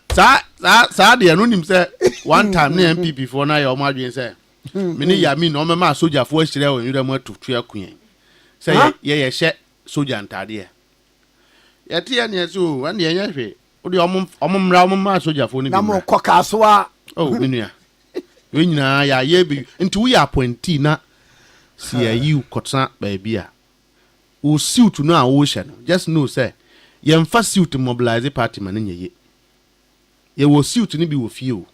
sa de no nim say one time na MPP for na ye o madwen say me ni ya mi no me ma soldier fo ahire o nwura mu atutu akun. Say ye hye soldier ntade ye. Ye te ye ne so an ye nya hwe. O de omumra ma soldier fo ni bi. Na mo koka so a. Oh, menua. We nyina ya ye bi nti we appointee na see you kotna ba bia. O suit no a wo hye no. Just know say ye mfa suit mobilize party man nyeye. Ye wo suit ni bi wo fie o.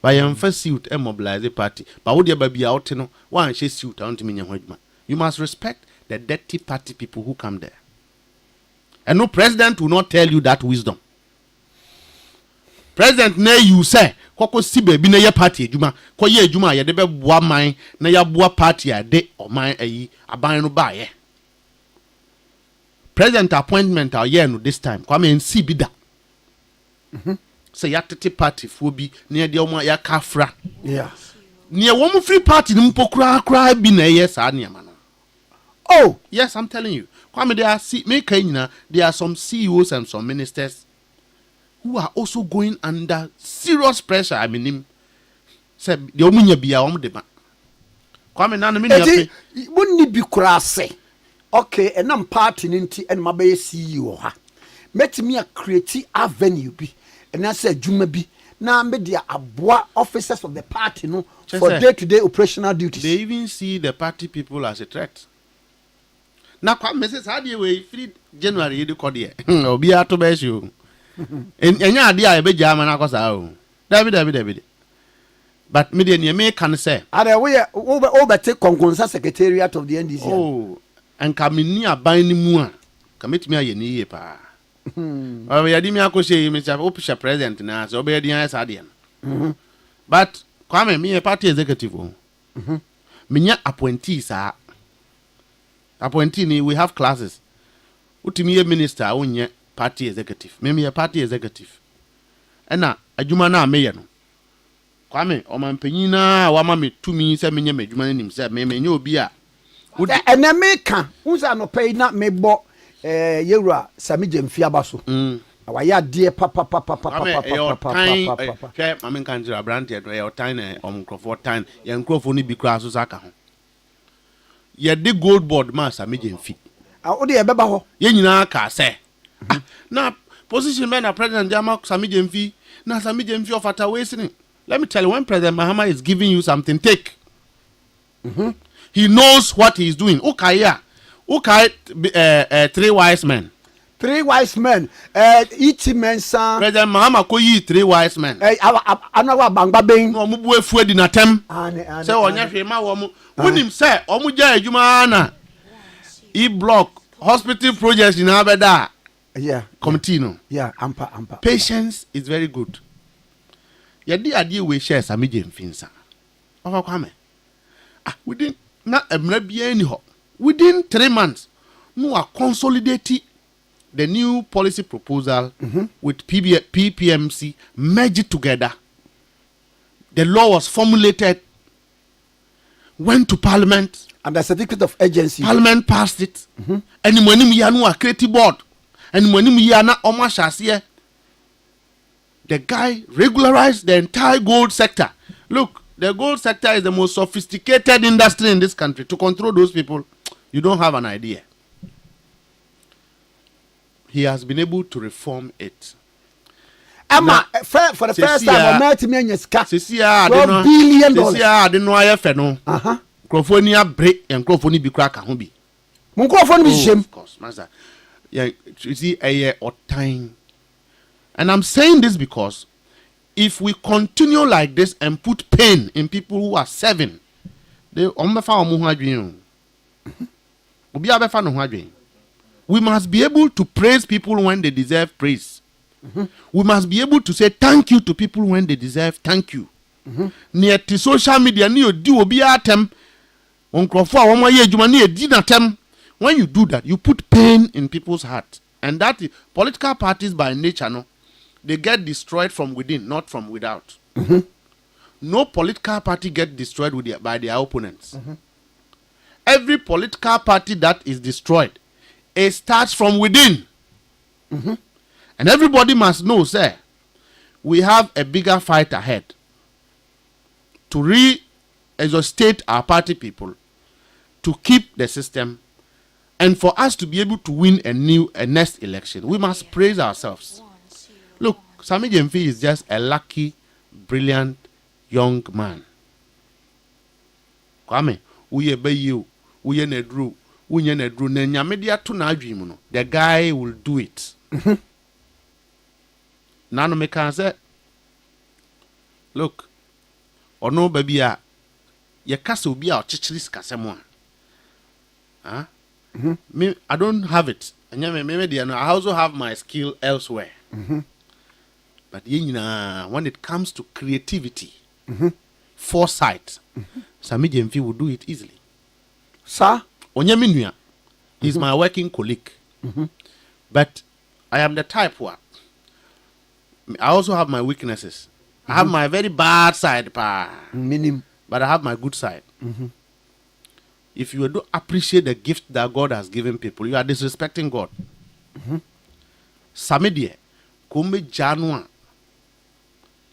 Ba ye mfa suit e mobilize party. Ba wo de ba bia wote no, wan hye suit a ntimi nya ho adwuma. You must respect the dirty party people who come there. And no president will not tell you that wisdom. President na you say koko si baby na ye party adwuma ko ye adwuma ye de be boa man na ya boa party ade o man ayi aban no ba ye president appointment a ye no this time kwame nsi bi da say ya tete party fo bi na de o ya kafra ne wo mu free party no mpokura bi na ye sa ne ma no. Oh yes, I'm telling you kwame there are some CEOs and some ministers who are also going under serious pressure. I mean him say the omunya bia de ba kwame na no me nyafe wonni bi kura se okay enam party nti en mabe CEO ha metimi a create avenue bi and say adwuma bi na me dia aboa officers of the party no for day-to-day operational duties. They even see the party people as a threat. Na kwame say how dey we free January dey call there obi ato be show enya ade a be jama na akosa o David but me dey me can say are we over take konkonsa secretariat of the NDC. Oh and kamini aban ni mu a kametimi aye ni ye pa o ya di mi akose me cha official president na so be di an sa de no but kwame me party executive o me nya appointees a appointee ni we have classes utimi ye minister onye party executive me party executive ena adwuma na me ye no kwame o man panyin na wa ma me tumi se menye madwuma nim se me menye obi a ena me ka unsa no pay na me bo yewura sami jemfi abaso wa ya de papa ke mame kan jira brand ye do ye otan na omkrofo tan ye nkrofo ni bi kra so saka ho ye de gold board ma sami jemfi o de ye beba ho ye nyina ka se na position man president jama sami jemfi na sami jemfi of atawesini. Let me tell you, when President Mahama is giving you something, take. He knows what he is doing. Okay, 3 wise men. 3 wise men. Iti mensa. President Mahama ko yi 3 wise men. Anawa bangba ben. No mu bu efu edi na tem. Say onya hwe ma wo mu. Wunim say omu ja adwuma na. E block hospital projects in Abeda. Yeah. Committee no. Yeah, ampa. Patience is very good. Yadi adi we share sami jemfinsa. Ofa kwame. Within na emra bia ni ho. Within 3 months, we are consolidating the new policy proposal with PPMC merged together. The law was formulated, went to Parliament, and the certificate of agency. Parliament passed it. And when we are no creative board, and when we are not omashasiye. The guy regularized the entire gold sector. Look, the gold sector is the most sophisticated industry in this country. To control those people, you don't have an idea. He has been able to reform it. Emma, for the first time, I met him in $12 billion. I didn't know I have no. Microphone break and microphone be crack and hobby. Microphone be shame. Of course, master. Yeah, you see a year or time. And I'm saying this because if we continue like this and put pain in people who are serving, we must be able to praise people when they deserve praise. We must be able to say thank you to people when they deserve thank you. Near to social media, near do be atem. When you do that, you put pain in people's heart. And that is, political parties by nature, no. They get destroyed from within, not from without. No political party get destroyed by their opponents. Every political party that is destroyed it starts from within. And everybody must know, sir, we have a bigger fight ahead to re-exhaustate our party people, to keep the system, and for us to be able to win a next election. We must praise ourselves. Look, Sami Jemfi is just a lucky, brilliant young man. Kwame, uye bayu, uye nedru, nenyamidia tu na adwimu. The guy will do it. Nano me can say, look, ono baby ye kase obi a chichiris kasemo. Me, I don't have it. I also have my skill elsewhere. But when it comes to creativity, foresight, Sami Jemfi will do it easily. Sir? Onyeminuya, he's my working colleague. But I am the type who I also have my weaknesses. I have my very bad side, but I have my good side. If you don't appreciate the gift that God has given people, you are disrespecting God. Samedie, kumbe Janua,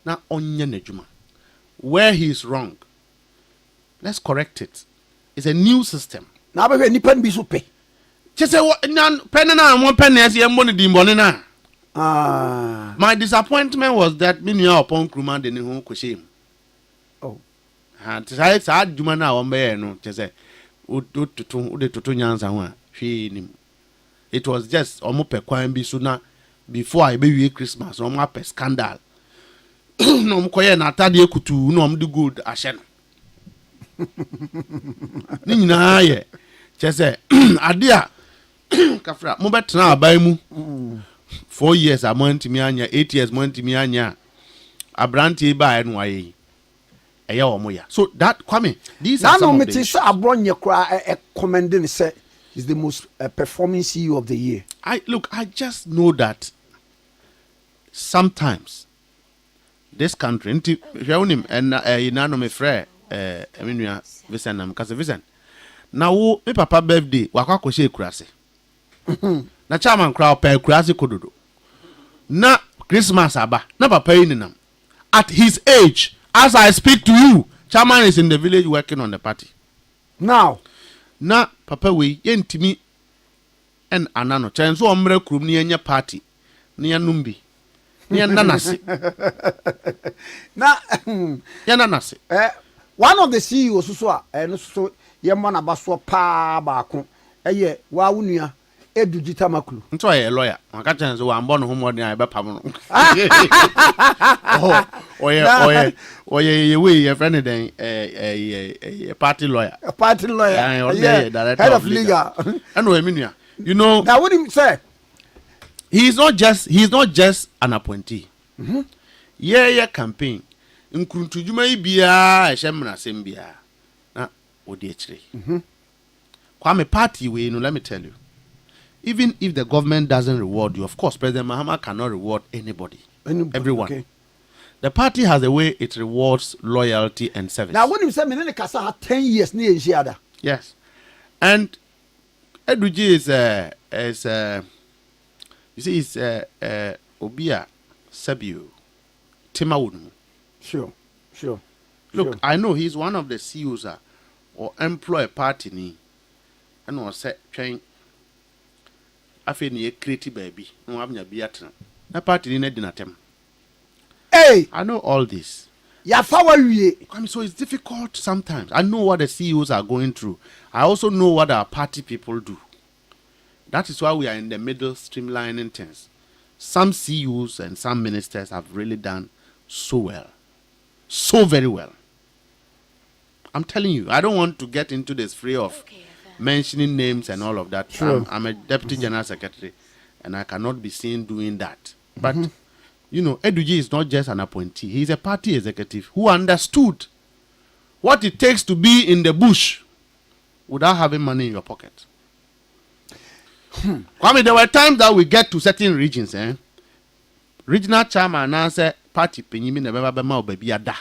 na onye nejuma. Where he is wrong, let's correct it. It's a new system. Na be ni pen bi so pe. Chese pen na mo pen na se mboni di mboni na. My disappointment was that me upon Kruma de ne ho kwehye. Oh. And say sa adwuma na wo mbe no chese ude nyanza ho a hwe nim. It was just omo pe kwan bi so na before I be Christmas omo pe scandal. No mo koye na atade ekutu no omo de good ahye no. Ni nyina ye chese ade a kafra mo betena aban mu 4 years a month mi anya 8 years month mi anya abranti ba enu ayi eye omo ya. So that Kwame, these are some of the issues. Abronye kra commending say is the most performing CEO of the year. I just know that sometimes this country nti hwewunim and inano me frɛ emenua Vincent nam kase Vincent na wo me papa birthday wakwa kwhye kurase na chairman crowd pay kurase kododo na Christmas aba na papa yi ninam at his age. As I speak to you, chairman is in the village working on the party now. Na papa we yentimi en anano chenso omre krum ni enya party ni yanumbi ni nanase na yananase one of the CEOs so no so ye mo na baso pa ba ko eye wa wunua edugita makulu nto ye lawyer aka chenso wa mbo no ho modern ai be pam no oye ye we ye friend den party lawyer head of legal anyway minua you know now what him say he's not just an appointee. Yeah campaign nkuruntujuma yi bia ehemna sem bia na odi ekire Kwame party we no, let me tell you, even if the government doesn't reward you, of course President Mahama cannot reward anybody. Everyone. Okay. The party has a way it rewards loyalty and service. Now when you say me kasa ha 10 years ni enjiada. Yes. And Eduji is you see it's Obia Sabio Timawunu. Sure. Look, I know he's one of the CEOs or employ party ni and was set train afi ni creative baby no abnya biatna na party ni na dinatem. Hey, I know all this. Ya fawa wie. I mean, so it's difficult sometimes. I know what the CEOs are going through. I also know what our party people do. That is why we are in the middle streamlining things. Some CEOs and some ministers have really done so well. So very well. I'm telling you, I don't want to get into this fray of mentioning names and all of that. Sure. I'm a deputy general secretary and I cannot be seen doing that. But you know, Eduji is not just an appointee. He's a party executive who understood what it takes to be in the bush without having money in your pocket. I mean, there were times that we get to certain regions, regional chairman answer party penyimi na beba bema obabi ada.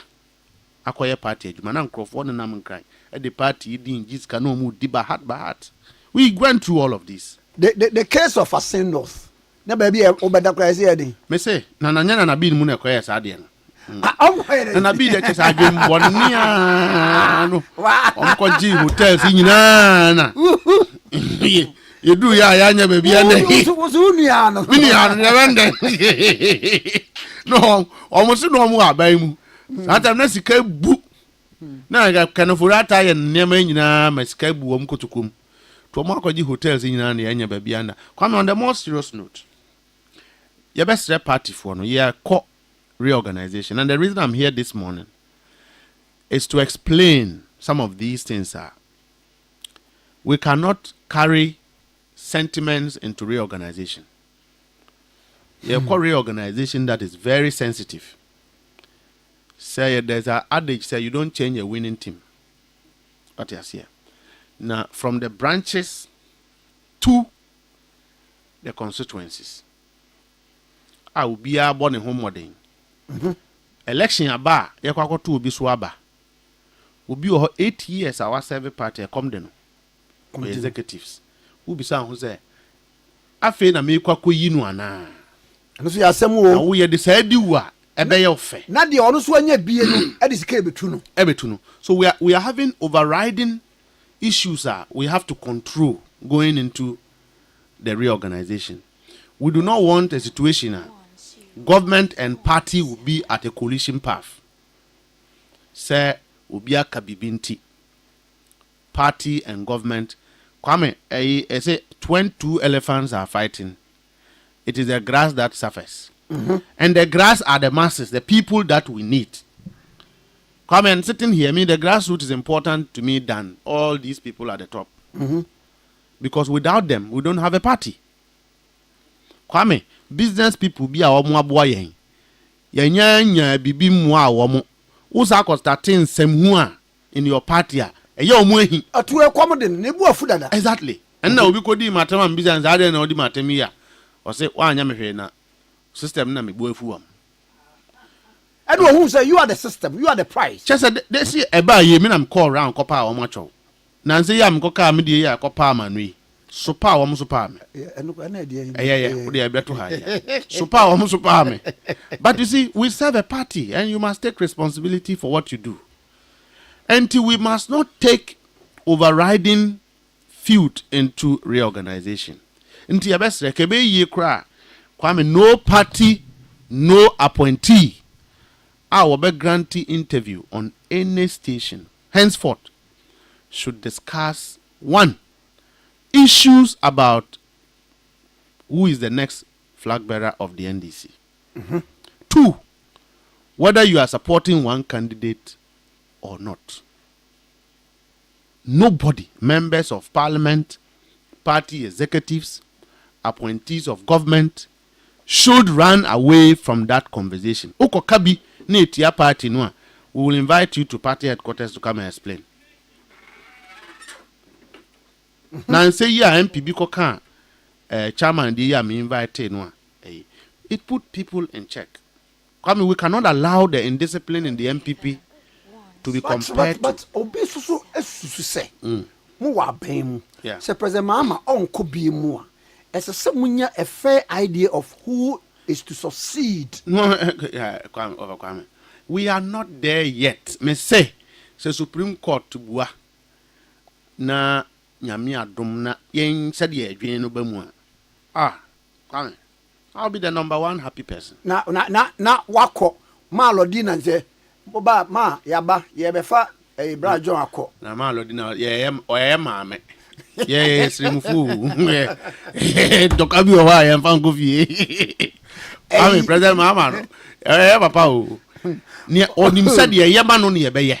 Akoye party ejuma na nkrofo na nam nkran. E the party din jis ka no mu di ba hat. We went through all of this. the case of Asin North. Na baby obeda kwa ese yedi. Me say na nya na bi mu na koye sa de no. Na bi de che sa adwem bonia no. Onko ji hotels nyina na. Yedu ya nya baby ya na. Wo nua no. Mini ya no wende. No, almost no mu aban mu. Satam na sika bu. Na ga kanofurata ye nneema nyina ma sika bu wom kotokom. To mo akwaji hotels nyina na nya baby anda. Come on the more serious note. Your best party for no yeah co reorganization, and the reason I'm here this morning is to explain some of these things. We cannot carry sentiments into reorganization. Yeah, co reorganization that is very sensitive. Say there's an adage say you don't change a winning team. What you see now from the branches to the constituencies. I will be born in home modern. Election aba, yakwako to be swaba. Will be 8 years our service party come then. Executives. Who be sound who say, I feel na me kwako yinu ana. No so yasem we decide you are a bay of fe. Na de ono so anya bie no e de sika ebetu no. So we are having overriding issues we have to control going into the reorganization. We do not want a situation government and party will be at a collision path. Say ubia kabibinti. Party and government. Kwame, I say 22 elephants are fighting. It is the grass that suffers. And the grass are the masses, the people that we need. Kwame, and sitting here, the grassroots is important to me than all these people at the top. Because without them, we don't have a party. Kwame, business people be our mwaboa yen. Yenya bibi mwa womo. Usa ko starting semhua in your party a ye omuehi. Atu ekwamden na ebu afu dada. Exactly. And na obi kodi matema business ade na odi matemi ya. O say wa anya mehwe na system na mebu afu am. And who say you are the system, you are the price. Just they see eba ye me na me call round kopa a omo cho. Na nse ya me koka me de ya kopa manui. Sopa wa musopa me. Sopa wa musopa me. But you see, we serve a party and you must take responsibility for what you do. Until we must not take overriding feud into reorganization. Until your best rekebe ye kra. Kwame no party, no appointee. Our grantee interview on any station henceforth should discuss one, issues about who is the next flag bearer of the NDC. 2, whether you are supporting one candidate or not. Nobody, members of parliament, party executives, appointees of government, should run away from that conversation. Okokabi need your party no. We will invite you to party headquarters to come and explain. Now say yeah MPB koka chairman the year me invite no. It put people in check. Come, we cannot allow the indiscipline in the MPP to be compared. But obi so say mo wa ban mu. Yeah. Say Prez Mahama onko bi mu a. It's a fair idea of who is to succeed. No, Kwame. We are not there yet. Me say Supreme Court to bua na nyame adom na yen said ye adwene no ba mu a. Kwame, I'll be the number 1 happy person. Na wako ma lodi na nze boba ma yaba ye befa bra John akọ. Na ma lodi na ye maame. Yeah, Srimufu. Dokabi owa ye mfa ngofie. Ami President Mahama no. Papa o. Ni onim said ye yema no ye beye.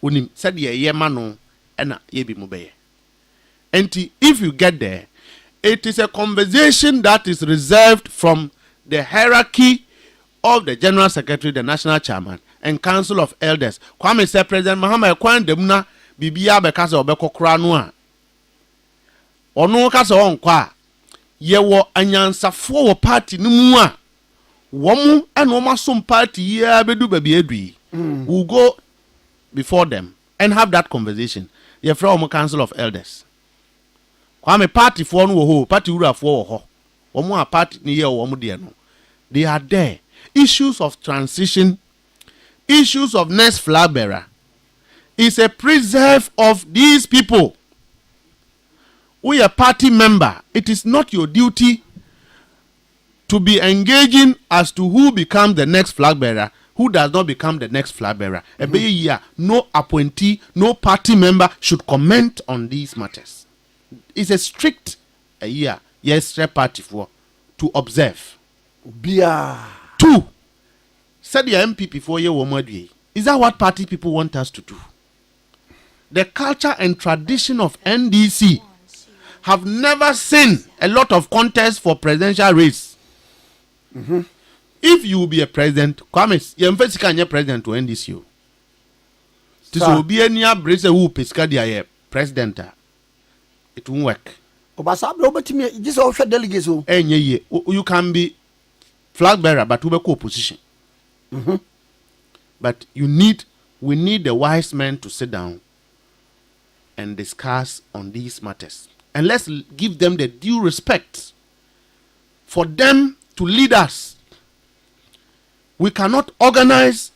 Onim said ye yema no na ye bi mu beye. And if you get there, it is a conversation that is reserved from the hierarchy of the General Secretary, the National Chairman, and Council of Elders. Kwame said President Mahama ekwan dem na bibia be kasa obekokra no a. Ono kasa on kwa ye wo anyansafo wo party no mu a womu and wo masom party ya bedu baby adui. We'll go before them and have that conversation. Ye from Council of Elders. Kwame party for no ho, party ura for ho. Omo a party ni ye omo de no. They are there. Issues of transition, issues of next flag bearer is a preserve of these people. We are party member. It is not your duty to be engaging as to who becomes the next flag bearer, who does not become the next flag bearer. No appointee, no party member should comment on these matters. It's a strict party for to observe. Two, said the MPP for your woman. Is that what party people want us to do? The culture and tradition of NDC have never seen a lot of contest for presidential race. If you will be a president, Kwame, you are president to NDC. This will be a near brace who pesca president. It won't work. You can be flag bearer, but you be opposition. But we need the wise men to sit down and discuss on these matters. And let's give them the due respect for them to lead us. We cannot organize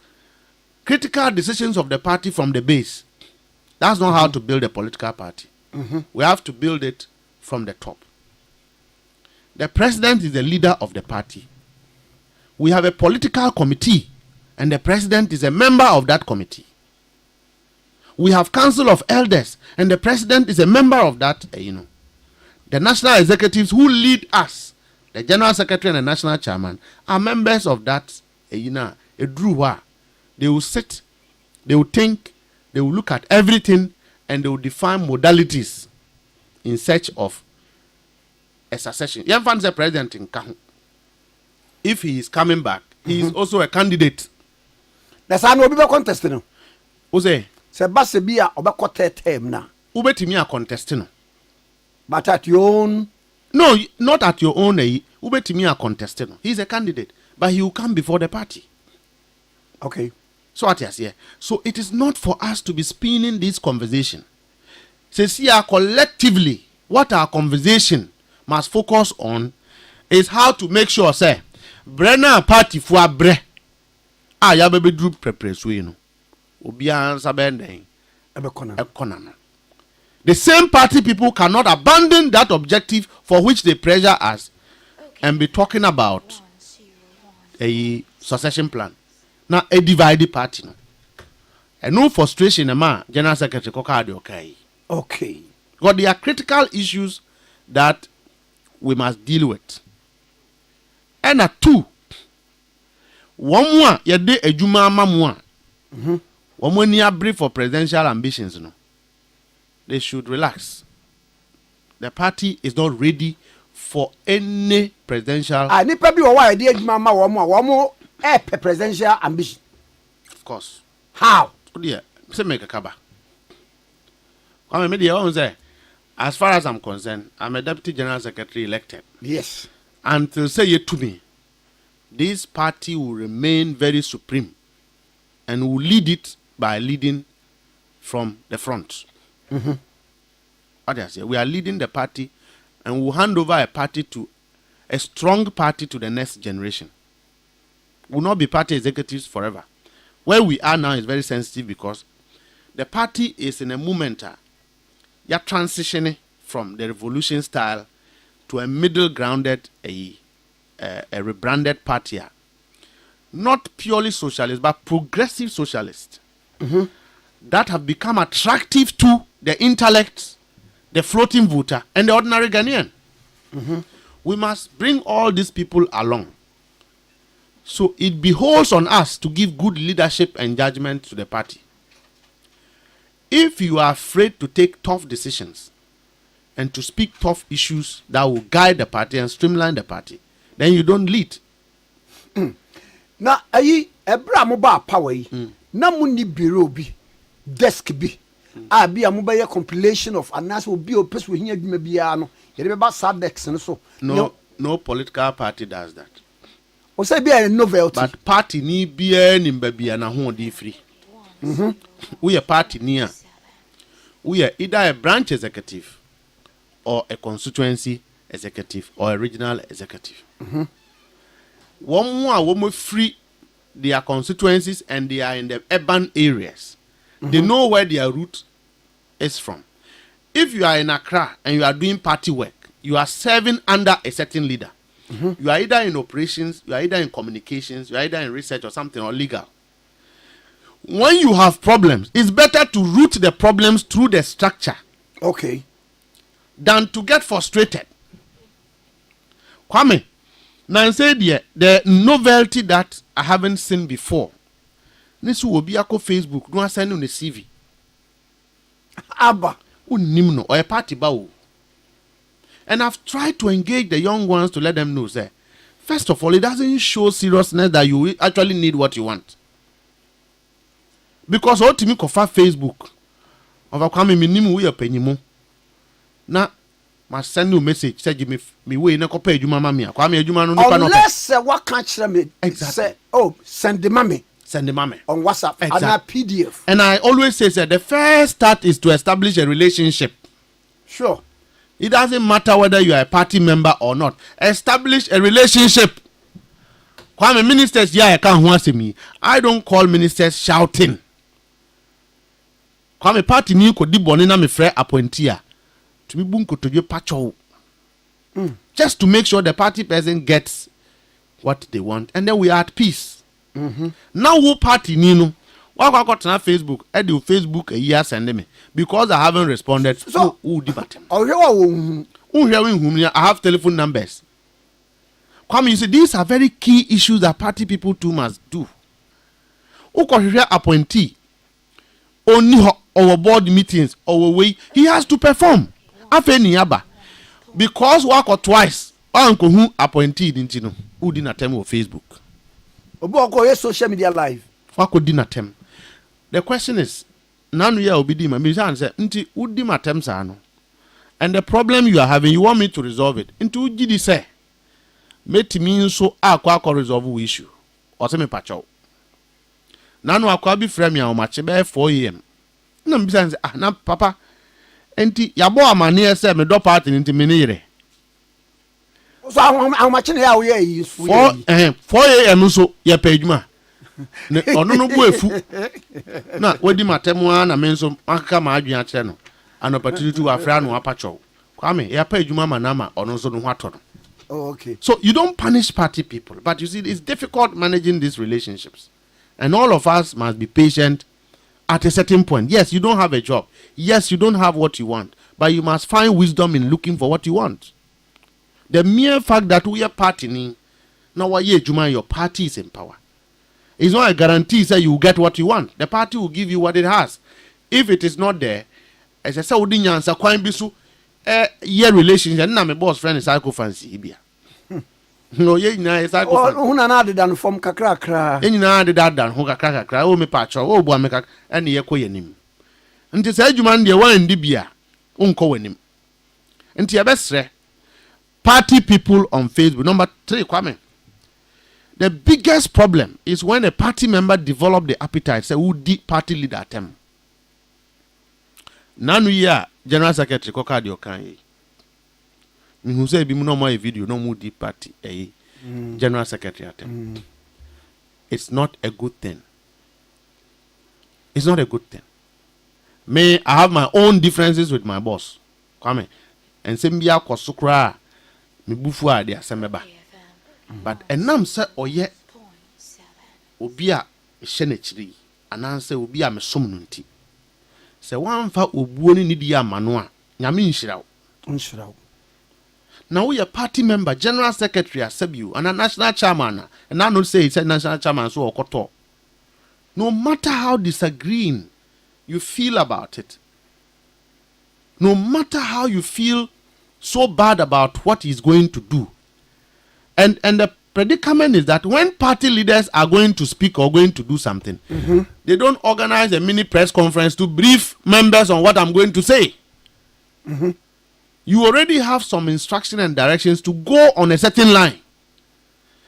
critical decisions of the party from the base. That's not how to build a political party. We have to build it from the top. The president is the leader of the party. We have a political committee, and the president is a member of that committee. We have council of elders, and the president is a member of that, The national executives who lead us, the general secretary and the national chairman, are members of that, They will sit, they will think, they will look at everything, and they will define modalities in search of a succession. Yemfan is a president in Kahu. If he is coming back, he is also a candidate. That's how no be contesting. Ose. Sebasebia obekote term na. Ubetimi a contesting. But at your own. No, not at your own. Ubetimi a contesting. He is a candidate, but he will come before the party. Okay. So what yes, yeah. So it is not for us to be spinning this conversation. Says here collectively, what our conversation must focus on is how to make sure, say, Brenna party for bre. Ya baby drew preparation. Obia sabende. Economy. The same party people cannot abandon that objective for which they pressure us and be talking about a succession plan. Now a divided party. And no frustration, General Secretary Kokadi okay. Okay. But there are critical issues that we must deal with. And a two. One more, yede ejuma mamwa. One more near brief for presidential ambitions, They should relax. The party is not ready for any presidential. I need probably why idea ejuma one more presidential ambition. Of course. How? Oh dear, say make a kaba. As far as I'm concerned, I'm a deputy general secretary elected. Yes. Until say it to me, this party will remain very supreme and will lead it by leading from the front. What I say, we are leading the party and we'll hand over a strong party to the next generation. Will not be party executives forever. Where we are now is very sensitive because the party is in a moment. You're transitioning from the revolution style to a middle grounded, a rebranded party. Not purely socialist, but progressive socialist. That have become attractive to the intellect, the floating voter, and the ordinary Ghanaian. We must bring all these people along. So it behoves on us to give good leadership and judgment to the party. If you are afraid to take tough decisions and to speak tough issues that will guide the party and streamline the party, then you don't lead. Na ayi ebra mo ba power yi na mo ni bureau bi desk bi abi mo ba ye compilation of anas obi o peso hinya adwuma bia no ye be ba sadex no so no political party does that. O say bia novelty but party ni bia ni bia na ho di free. We are party near. We are either a branch executive or a constituency executive or a regional executive. One more free their constituencies and they are in the urban areas. They know where their route is from. If you are in Accra and you are doing party work, you are serving under a certain leader. You are either in operations, you are either in communications, you are either in research or something or legal. When you have problems, it's better to root the problems through the structure. Okay. Than to get frustrated. Kwame, now say the novelty that I haven't seen before. This will be a Facebook. Do I send on the CV? Abba. Unimno or a party bow. And I've tried to engage the young ones to let them know, say, first of all, it doesn't show seriousness that you actually need what you want. Because ultimately, kofa Facebook, of a Kwame minimum we are paying. Now, my send you message. Say me way na kopa ejuma mami. Kwame ejuma no nipa no. Unless what can't me say, oh, send the mommy. Send the mommy on WhatsApp and a PDF. And I always say that the first start is to establish a relationship. Sure. It doesn't matter whether you are a party member or not. Establish a relationship. Kwame ministers, yeah, I can't want me. I don't call ministers shouting. Kwame party ni ko di boni na me frɛ appointee. To be bunko to you pacho. Just to make sure the party person gets what they want, and then we are at peace. Now who party nino? Why got on Facebook? I do Facebook a year send me because I haven't responded. So who debate? I have telephone numbers. Come, you see, these are very key issues that party people too must do. Who can hear appointee? Only our board meetings our way he has to perform. Because work or twice, uncle who appointed into no who didn't attempt on Facebook. Social media live. What could didn't attempt? The question is, none we are obedient. My musician said, "Inti udim attempts ano." And the problem you are having, you want me to resolve it. Into GD say, "Make me so aqua resolve the issue." Or say me pacho. Nanu aqua be frame ya omache be 4 a.m. Na mbisa say, "Ah, na papa, enti yabo amane say me do party inti menire." So how much na we is 4 a.m. so ye pejuma. Ne ono no bu efu na wadi matemu na me nso aka ma adwen a kire no an opportunity to afra no apacho kwame ya pa adwuma manama ono nso no ho ato no. Oh, okay. So you don't punish party people, but you see it's difficult managing these relationships, and all of us must be patient at a certain point. Yes, you don't have a job, yes, you don't have what you want, but you must find wisdom in looking for what you want. The mere fact that we are partying now why your party is in power. It's not a guarantee that you will get what you want. The party will give you what it has. If it is not there, as I said, we didn't answer quite bisu year relationship. Na my boss friend is psycho fancy here. No, ye na psycho. Oh, una na than from kakra kra. Ye na that than ho kakra kra. Oh me patcho. Oh bo ameka. Ene ye ko yenim. Nti say adwuma de wan ndi bia. Unko wanim. Nti ebesre party people on Facebook. Number 3, Kwame. The biggest problem is when a party member develop the appetite, say who the party leader at them. Nanu ya General Secretary koka di okan. Me who say be no more a video no more the party General Secretary at them. It's not a good thing. It's not a good thing. May I have my own differences with my boss. Come and say me akosukra me bufu ade asemeba. But enam say oye obi a hye na chiri ananse obi a mesom no nti se wanfa obuo ni di amano a nyame nhyiraw now we a party member, general secretary asabiu and a national chairman and I not say it's a national chairman so okoto. No matter how disagreeing you feel about it, no matter how you feel so bad about what he's going to do, and the predicament is that when party leaders are going to speak or going to do something, they don't organize a mini press conference to brief members on what I'm going to say. You already have some instruction and directions to go on a certain line.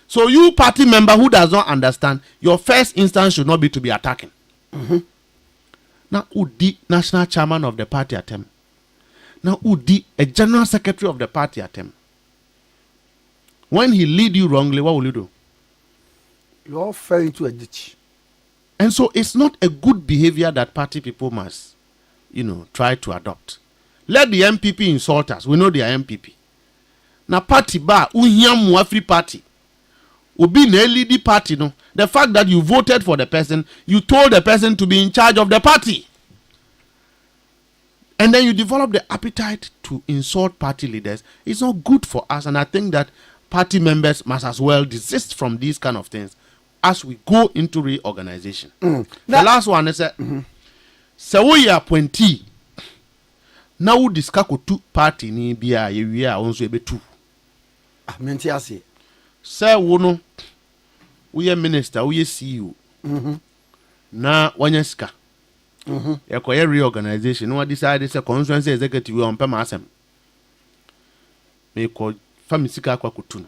So you party member who does not understand, your first instance should not be to be attacking. Now, who the national chairman of the party attempt? Now, Udi, a general secretary of the party at him. When he lead you wrongly, what will you do? You all fell into a ditch. And so it's not a good behavior that party people must, try to adopt. Let the MPP insult us. We know they are MPP. Now party bar, uhiam free party. Ubi ne lead party no. The fact that you voted for the person, you told the person to be in charge of the party. And then you develop the appetite to insult party leaders. It's not good for us. And I think that party members must as well desist from these kind of things as we go into reorganization. The last one is so we are appointee. Now we discuss two party ni bia we are also ebe two. Menti ase. Say wono we are minister, we are CEO. Na wanyeska. Ekoye reorganization. No decide say constituency executive we on pema asem. Me ko famisika kwa kutu.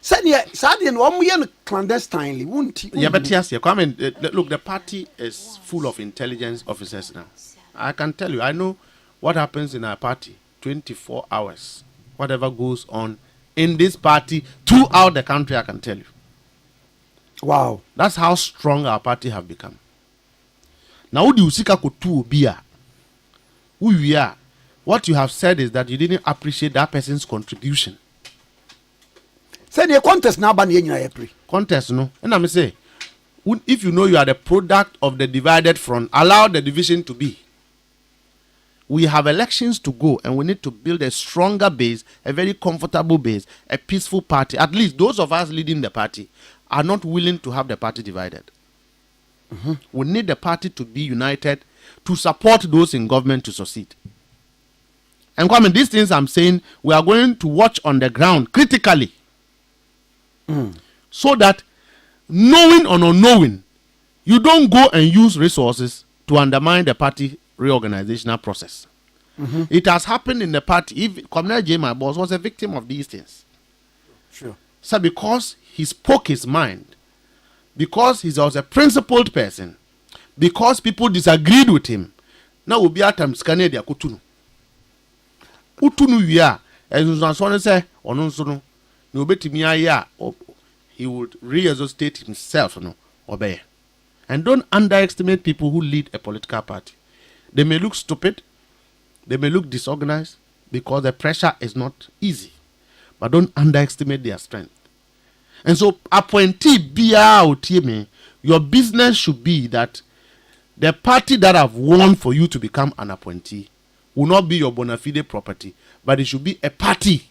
Sadie no omo ye no clandestinely won't. Yeah, but yes, look, the party is full of intelligence officers now. I can tell you, I know what happens in our party 24 hours. Whatever goes on in this party throughout the country, I can tell you. Wow. That's how strong our party have become. Now, who usika kutu bia? Who you are? What you have said is that you didn't appreciate that person's contribution. Say the contest now ban ye pre. Contest no. And I say, if you know you are the product of the divided front, allow the division to be. We have elections to go and we need to build a stronger base, a very comfortable base, a peaceful party. At least those of us leading the party are not willing to have the party divided. We need the party to be united to support those in government to succeed. And Kwame, these things I'm saying, we are going to watch on the ground critically. So that knowing or not knowing, you don't go and use resources to undermine the party reorganizational process. It has happened in the party. If Comrade J, my boss, was a victim of these things. Sure. So because he spoke his mind, because he was a principled person, because people disagreed with him, now we'll be at him scanning their kutunu. Utunu ya, and Susan say, or no, so no. He would reassociate himself, obey. And don't underestimate people who lead a political party. They may look stupid, they may look disorganized, because the pressure is not easy. But don't underestimate their strength. And so, appointee BR, your business should be that the party that have won for you to become an appointee will not be your bona fide property, but it should be a party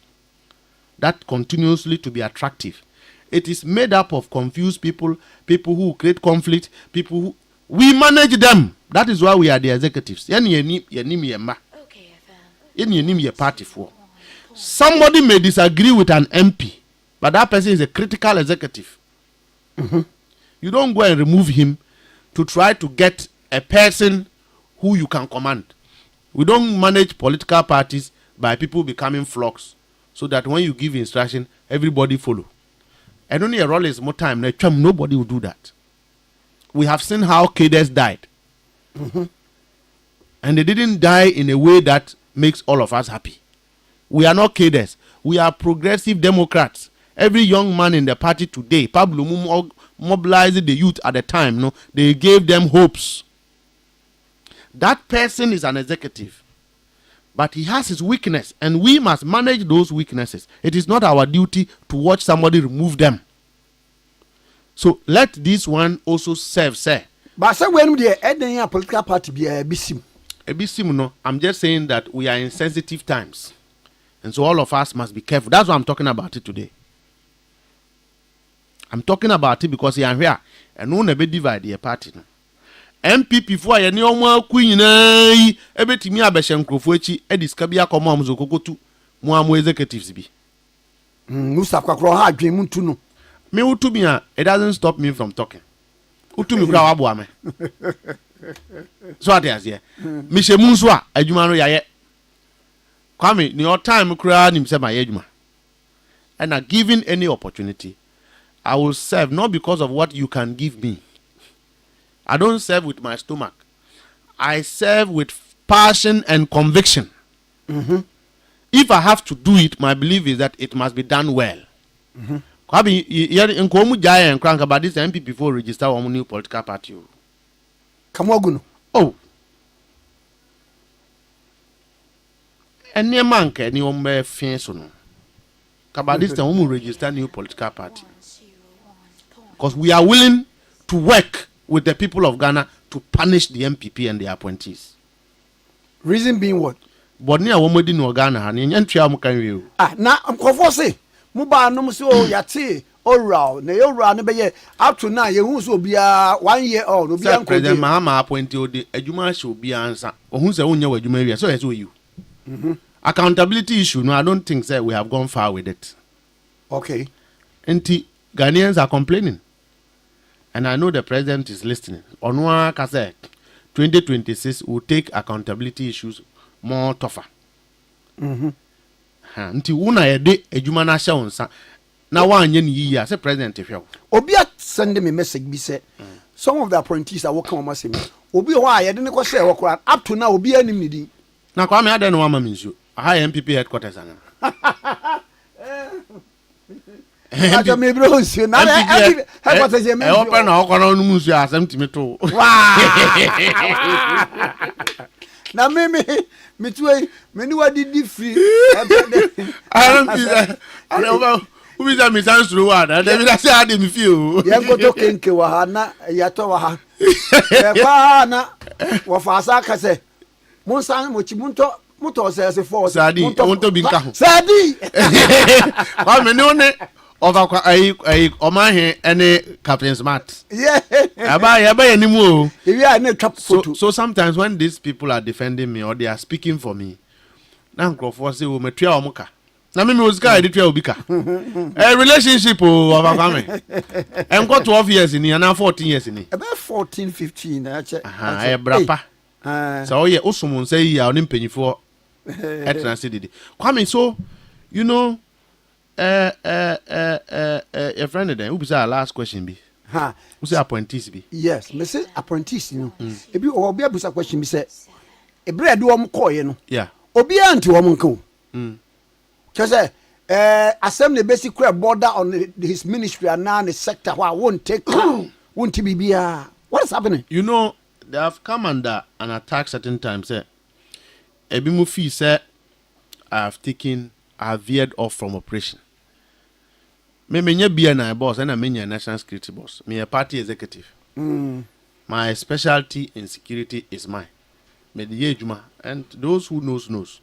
that continuously to be attractive. It is made up of confused people, people who create conflict, people who we manage them. That is why we are the executives. Party for. Somebody may disagree with an MP, but that person is a critical executive. You don't go and remove him to try to get a person who you can command. We don't manage political parties by people becoming flocks, so that when you give instruction, everybody follow. And only a role is more time. Nobody will do that. We have seen how cadres died. And they didn't die in a way that makes all of us happy. We are not cadres. We are progressive Democrats. Every young man in the party today, Pablo mobilized the youth at the time. They gave them hopes. That person is an executive. But he has his weakness, and we must manage those weaknesses. It is not our duty to watch somebody remove them. So let this one also serve, sir. But say when we are political party be a bisim. A bisim, no. I'm just saying that we are in sensitive times, and so all of us must be careful. That's why I'm talking about it today. I'm talking about it because you are here, and no never divide the party. No. MPP for any omo queen na ebetimi abehye nkrofo echi ediska bia komo amzo kokotu mu amo executives bi Mustapha Gbandi ha adwen mu tu no me utu bi a it doesn't stop me from talking utu mi kura wa bo ame so atias here me shemu nso a adwuma no yaye Kwame ni your time kura nim se ma ye adwuma and given any opportunity I will serve not because of what you can give me. I don't serve with my stomach. I serve with passion and conviction. If I have to do it, my belief is that it must be done well. Kwabi, in Komu Jaya and Crank about this MP before register one new political party. Kamoguno. Oh. And near Manka, any ombe fiensono. Kabadis the woman register new political party. Because we are willing to work with the people of Ghana to punish the MPP and the appointees. Reason being what? But near woman in Ghana, and in Yantriam can you. Now I'm confused. Muba no so yati oral na oral no be up to now you so be 1 year old no be an Prez Mahama appointee the adwuma show be answer ohun say wonya wadwuma wi so yes you. Accountability issue, no, I don't think that we have gone far with it. Okay. And Ghanaians are complaining. And I know the president is listening. Onwa Kase, 2026 will take accountability issues more tougher. Until una yede ejuma na sha onsa. Na wan ye ni yi say president ehwe. Obi send me message be say some of the appointees are working on my same. Obi ho a yede ne ko say work up to now obi anim ni din. Na kwa me ade no mama minsu. Aha MPP headquarters ana. Aja me bro nsu na headquarters ye me. Open na okono no munsu asem timito. Na me tuwe me ni wadi di free. I don't see that. I don't who is that me sans through one. I don't say I didn't feel. Yan ko to kenke wa ha na yato wa ha. E pa na wa fa sa ka se. Mon san mo chi muto se for Sadi won't be nka. Sadi. Wa me no ne over kwa ai omahe ene Captain Smart. Yeah. Aba ya nimu o. If you are in a trap photo. So sometimes when these people are defending me or they are speaking for me, na nkrofo say o metua omuka. Na me ozika editua obika. Relationship o overcome. Em got 12 years in and 14 years in. About 14 15 actually. Aha, brapa. So yeah, osumun say ya oni mpanyifo etna say didi. Kwame, so you know your friend then who be our last question be? Ha. Who say appointees be? Yes, me say appointees you know. Ebi obi abusa question be say e bread wo mo koye no. Yeah. Obi anti wo mo nko. Say asem the basic border on his ministry and now the sector why won't take won't be bia. What is happening? You know, they have come under an attack certain times. Ebi mu fi say I have veered off from operation. Me nye BNI boss and I mean national security boss. Me a party executive. My specialty in security is mine. Me the ejuma and those who knows.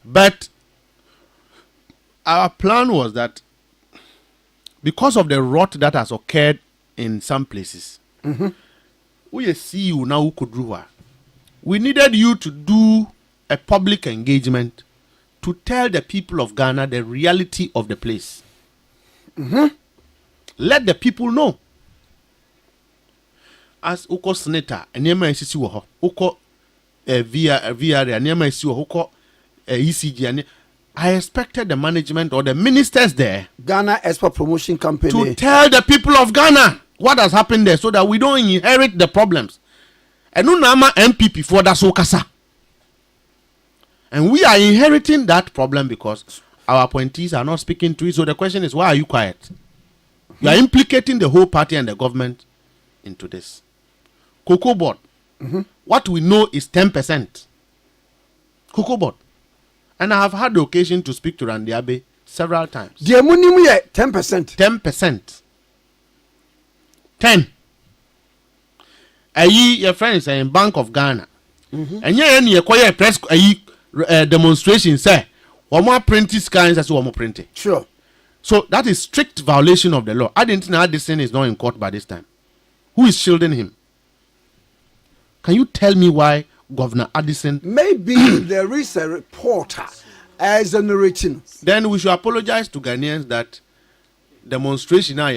But our plan was that because of the rot that has occurred in some places, we see you now who could do. We needed you to do a public engagement to tell the people of Ghana the reality of the place. Let the people know. As uko senator, enema esisi wo ho. Uko VR, enema esisi wo uko ECG. I expected the management or the ministers there, Ghana Export Promotion Company, to tell the people of Ghana what has happened there so that we don't inherit the problems. And unama MPP for that sokasa. And we are inheriting that problem because our appointees are not speaking to it. So the question is, why are you quiet? You are implicating the whole party and the government into this. Cocoa board. What we know is 10%. Cocoa board. And I have had the occasion to speak to Randy Abe several times. The money 10%. 10%. 10. Your friends are in Bank of Ghana. And you acquire press demonstration say one more printing scans as one more printing. Sure. So that is strict violation of the law. I didn't know this thing is not in court by this time. Who is shielding him? Can you tell me why Governor Addison? Maybe there is a reporter as a narrating. Then we should apologize to Ghanaians that demonstration no.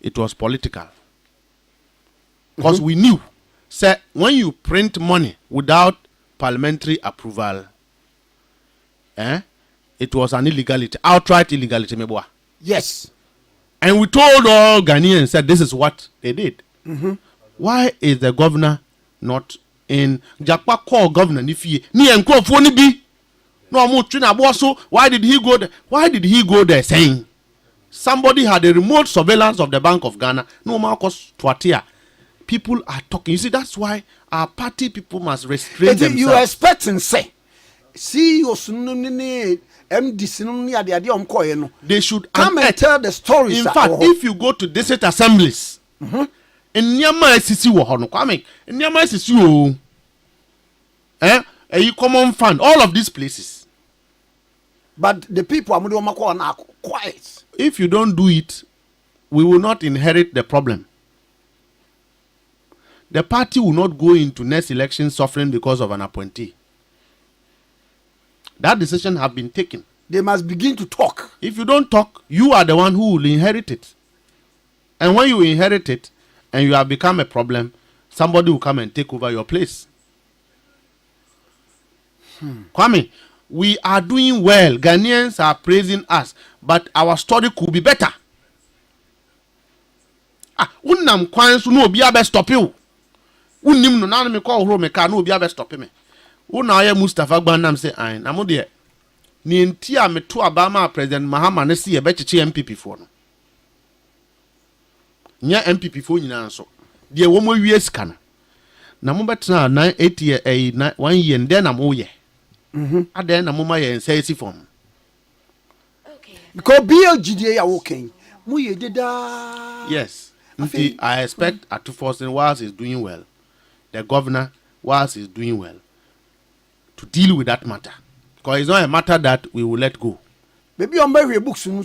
It was political. Because we knew, say, when you print money without parliamentary approval, it was an illegality, outright illegality. Yes. And we told all Ghanaians that this is what they did. Why is the governor not in Jakpa call governor Nifi, ni enkrofo ni bi. No mo twin aboso, why did he go there? Why did he go there saying somebody had a remote surveillance of the Bank of Ghana? No Marcos Twatia. People are talking. You see, that's why our party people must restrain themselves. You expecting say CEOs MD they should come and tell the stories. In fact, if you go to district assemblies, in Nyama SCC wo hono kwame, in Nyama SCC o a common fund, all of these places. But the people are quiet. If you don't do it, we will not inherit the problem. The party will not go into next election suffering because of an appointee. That decision have been taken. They must begin to talk. If you don't talk, you are the one who will inherit it. And when you inherit it and you have become a problem, somebody will come and take over your place. Kwame, we are doing well. Ghanaians are praising us, but our story could be better. Unam kwan so no obi abe stop you. Unnim no na me call horo me ka no obi abe stop me. Una ya Mustapha Gbandi say ayin na mo de ni enti a me to abama President Mahama ne se ye be cheche MPP fo no. Nya MPP fo nyina nso. De wo mo wie sika no. Na mo betena 8 year 1 year ndɛ na mo ye. Aden na mo ma ye nsa esi form. Because BLGDA are okay. Mo ye deda. Yes. I expect Atufosin whilst is doing well, the governor whilst is doing well, to deal with that matter. Because it's not a matter that we will let go. Maybe on my books, no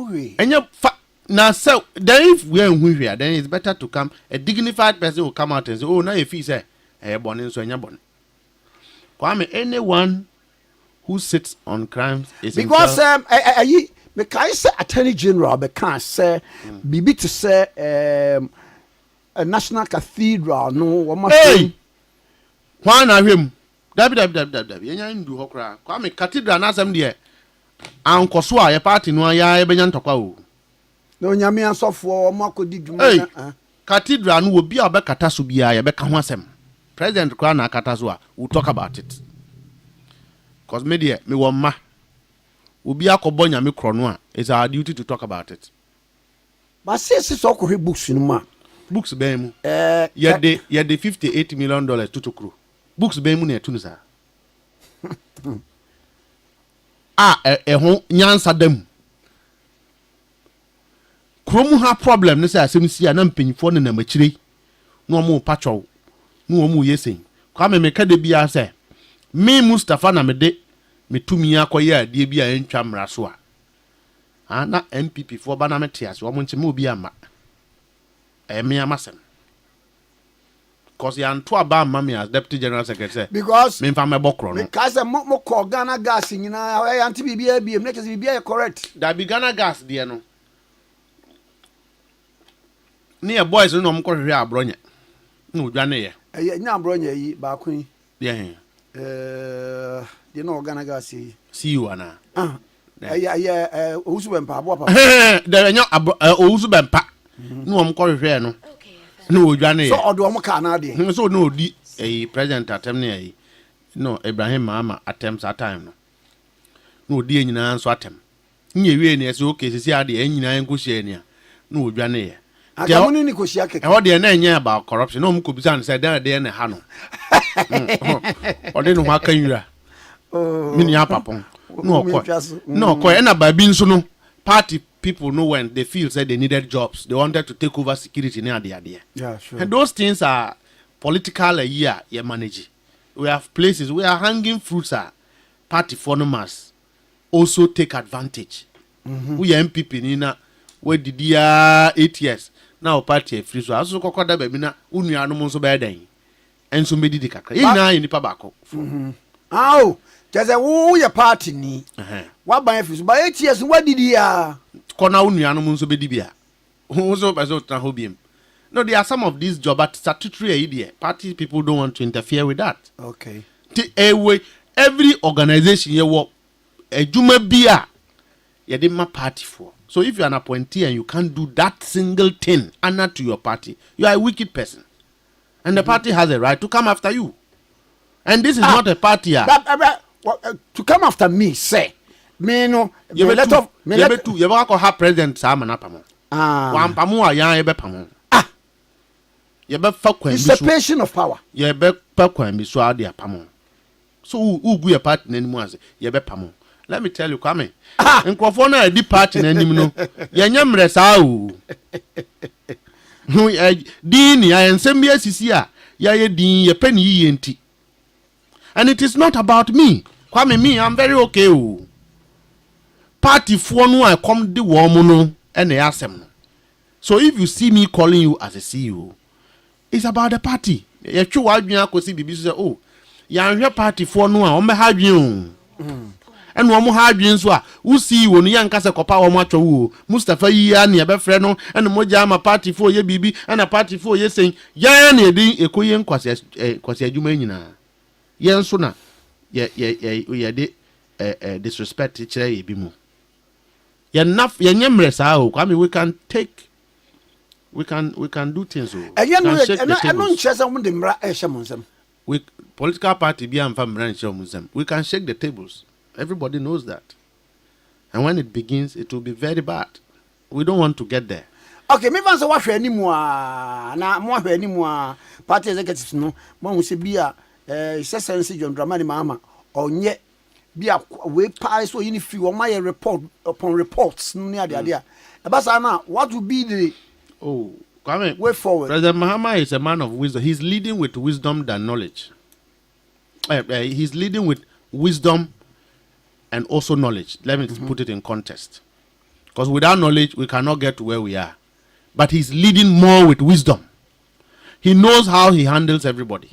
way. And now, so then if we are in here, then it's better to come. A dignified person will come out and say, "Oh, now if he say, hey, born so born." Kwame, anyone who sits on crimes is because me can say Attorney General, me can say bibi to say a national cathedral. No, what must hey, why na him? Dabi. Yenya ndu hokra. Kwame cathedral na asem de anko so a ye party no ya ye benya ntokwa o. No nyame asofo o makodi dwuma na. Cathedral no obi a be kata so bia ye be ka ho asem. President kwa na kata so a we talk about it. Cause media me wo ma Ubi akobo nyame krono a, it's our duty to talk about it. But say so ko books no ma. Books be mu. Ye de $58 million to crew. Books be mu na etu nsa. Ho nyansa dam. Krom ha problem ne say asem si a na mpanyifo ne na machire. No mo patcho. No mo yesen. Kwa me ka de bia say me Mustapha na me de metumi akoye adie bia entwa mra so a na MPP fo ba na metias wo monche me obi ama me amasem cause ya nto aba ama me as deputy general secretary because me mfa me bokro no because mo ko Ghana gas nyina ya anti bibia biem na kese bibia correct da bi Ghana gas de no ni e boys no mo ko hwe abronya na odwane ye nya abronya yi ba kun ye they no Ghana gas see you ana owusu bempa abo papa there nya owusu bempa no mo ko hwe no na odwane ye so odo mo ka na de so no di president atem ne no Ibrahim Mahama attempts at time no odi enyina nso atem nye wie ne se okay sisi ade enyina enkohie ne a no odwane ye akamuni ni koshia keke e ode na enye about corruption no mko bisa say there na ha no ode no haka nwira mini apapon no ko na babi nso no party people know when they feel said they needed jobs, they wanted to take over security near the idea. Yeah, sure. And those things are political you manage. We have places where hanging fruits are party foreigners also take advantage. We are MPP nina where did 8 years now party free so also kokoda baby na unua no so be dan and so medi kakra ina nipa bako aw jaza wo ya party ni wa ban free so by 8 years what did ya kona unua no so be di bia so be so tra hobiem. No, there are some of these jobs at statutory idea. Party people don't want to interfere with that. Okay. Every organization you work a juma bia you did my party for. So if you're an appointee and you can't do that single thing honor to your party, you are a wicked person. And the party has a right to come after you. And this is not a party. To come after me, say, me no. You have President Simon Apamo. One Pamua Yan Ebepamo. Usurpation of power. You be Pako and be swadi Pamo. So who go a party anymore? You be Pamo. Let me tell you, come in. And Crofona a deep party anymore. Yanyam Resau. Dean, I am Sembia Sisia. Ya Dean, ye penny enti. And it is not about me. Kwame me, I'm very okay. Party for no I come the woman and they ask them. So if you see me calling you as a CEO, it's about the party. If you want me to see the say, oh, you're party for no I have you. And one more hard beings who see when young Casa Copa or Macho, Mustapha Yan, your best friend, and the Mojama party for your baby, and a party for your saying, Yan, a ding a Koyan Quasia Jumana. Yan sooner, disrespect each other, bimu. Enough, I mean, we can do things. We political party be and family. We can shake the tables. Everybody knows that. And when it begins, it will be very bad. We don't want to get there. Okay, maybe answer what anymore. Now, more anymore. Party executives no. One will say be a sense John Dramani Mahama or yet be a way pie so in if you my report upon reports near the idea. But what would be the way forward? President Mahama is a man of wisdom. He's leading with wisdom than knowledge. He's leading with wisdom and also knowledge. Let me put it in context. Because without knowledge, we cannot get to where we are. But he's leading more with wisdom. He knows how he handles everybody.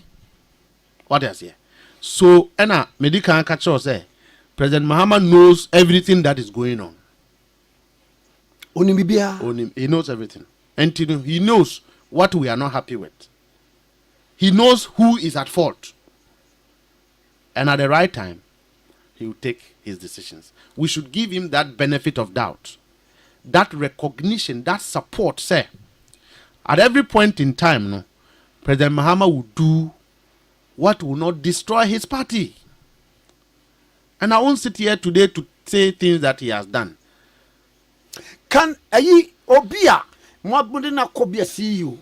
What else here? So, medical catcher say, President Mahama knows everything that is going on. He knows everything. And he knows what we are not happy with. He knows who is at fault. And at the right time, he will take his decisions. We should give him that benefit of doubt, that recognition, that support. Say, at every point in time, President Mahama will do what will not destroy his party. And I won't sit here today to say things that he has done. Can ayi obia mo abudina kobia CEO,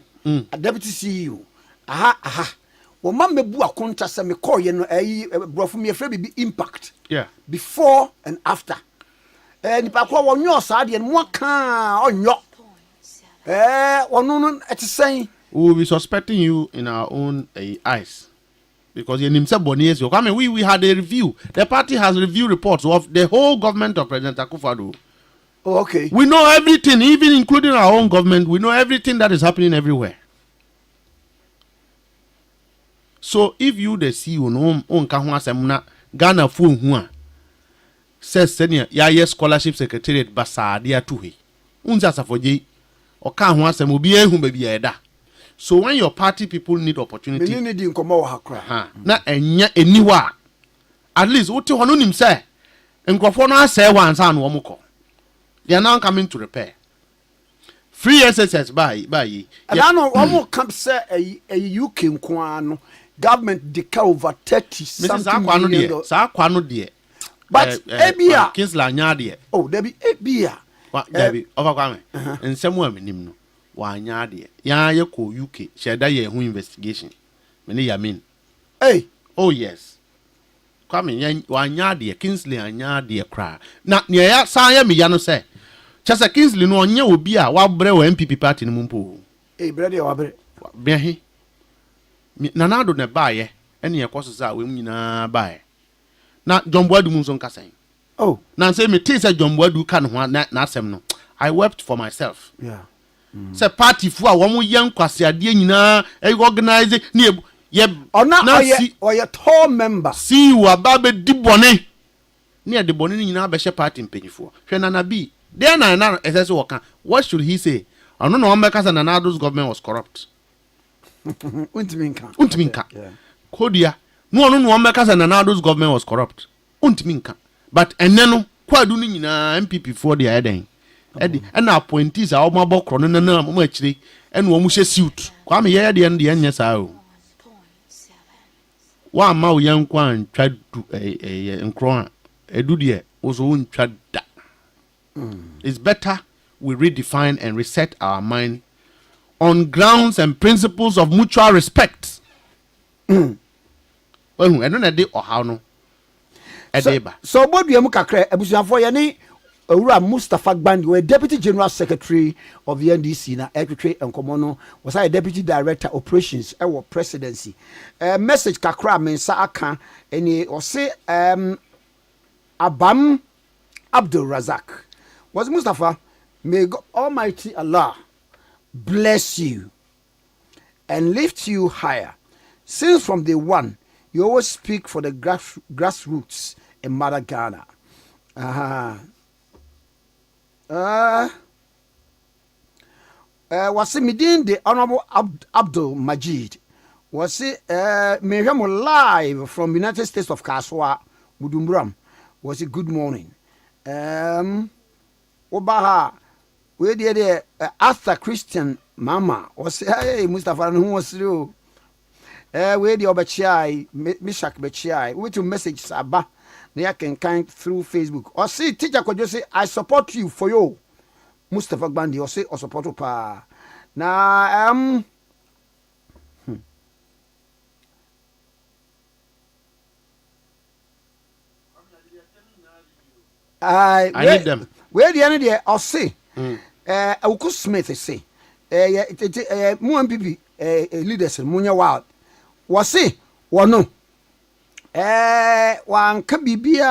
a deputy CEO. Aha. Wo ma mebu akonta se me call ye no ayi brofo me afre bi impact. Yeah. Before and after. Nipa ko wonyo sa de no kan onyo. Wonu no etisen. We will be suspecting you in our own eyes. Because in himself Bonies, you come we had a review. The party has review reports of the whole government of President Akufo-Addo. Oh, okay. We know everything, even including our own government. We know everything that is happening everywhere. So if you the CEO no on kahwa semna Ghana fu hu says senior ya scholarship secretariat basa dia tuhe. Unza safoje o ka ho asem obi ehu ba bia eda. So when your party people need opportunity, me need nkomo wa hakra. Na enya eniwa. At least wote hono nim say nkofo no asay wansa na wo mko. They are now coming to repair. Free SSS by yi. And I know one more come say a UK nkwano government declare over 30 something million. Sa kwano de. But ebia Kinsla nya de. Oh, there be ebia. Debi over kwame. Nsemu aminim no. Wa nya de. Ya ye ko UK. Sheda ye hu investigation. Me ne yamin. Hey. Oh yes. Kwame wa nya de Kinsley anya de kra. Na ne ya san ya me ya no say. Chasa Kinsley no onye obi a wa bre wa MPP party no mpo. Brother wa bre. Bia he. Nanado ne bae ene ye kwaso sa we nyina bae. Na John Boadu mu so nkasan. Oh. Na say me say John Boadu ka no na asem no. I wept for myself. Yeah. Say party fu a wo mo ye nkwase ade nyina organize ne ye na oye tall member. See you ababe di bone. Ne de bone nyina be she party mpanyifo. Hwe na bi. Then na SS worker. What should he say? I don't know because Nanado's government was corrupt. Untiminka. Yeah. Kodia. No because Nanado's government was corrupt. Untiminka. But eneno kwadu ni nyina MPP for the eden. And appointees are my bokro no na mo achire and wo mu hye suit. Kwa me ye de enya saa o. wa ma wo yankwa ntwa du nkron edu de also ntwa da. It's better we redefine and reset our mind on grounds and principles of mutual respect. Well, I don't know how no. So bodu emu kakra abusuafo ye ni Owura Mustapha Gbandi, we Deputy General Secretary of the NDC na Ekwe Enkomo no was a Deputy Director Operations ewo Presidency. Message kakra mensa aka eni o say Abam Abdul Razak was Mustapha, may God Almighty Allah bless you and lift you higher. Since from day one, you always speak for the grassroots in Mother Ghana. Was it Medin the Honorable Abdul Majid? Was it Miriam live from United States of Kaswa, Mudumburam? Was it good morning? Obaha, we did Arthur Christian Mama. Was hey Mustapha who was through? We the Obachai, Mishak Bechai, we to message Saba. They can kind through Facebook. Or see, teacher could just say, I support you for you. Mustapha Gbandi or say, or support you pa. Now, I need them. Where the end there, I'll say, Uku Smith say, Muan Bibi, leaders in Munya Wild. Was say, one no. Wan kabibia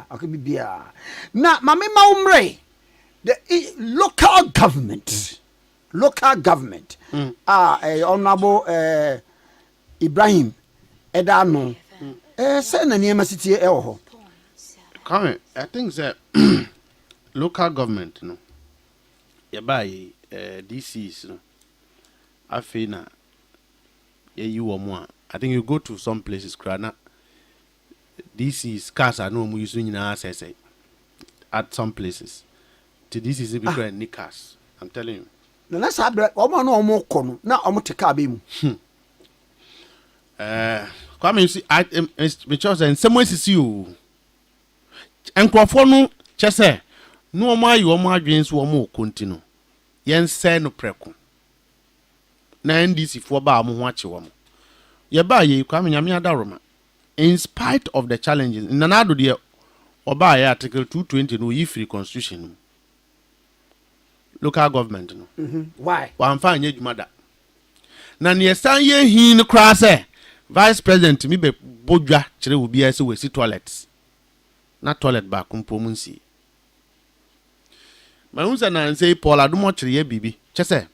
akabibia na mame maumre the local government honorable Ibrahim Edano say na niema sitie e wo ho come I think that local government no ya buy DCs no afina you wo I think you go to some places, Krana. DC's cars are no more using say at some places. To this is because any cars. I'm telling you. No, that's how no more kono. Now I'm to cabin. Come and see. Because in some ways it's you. And Crawford chese no more you more dreams more continue. Yen say no preco. Na NDC for ba mo watch one. Yeba ye kwame nyame adaroma in spite of the challenges nanado de oba ye article 220 no free constitution local government no why wan fa anya dwuma da na ne san ye hin kra se vice president mi be bodwa kire obi ase we si toilets na toilet ba kompom nsi ma unsa na say Paul adumo kire ye bibi chese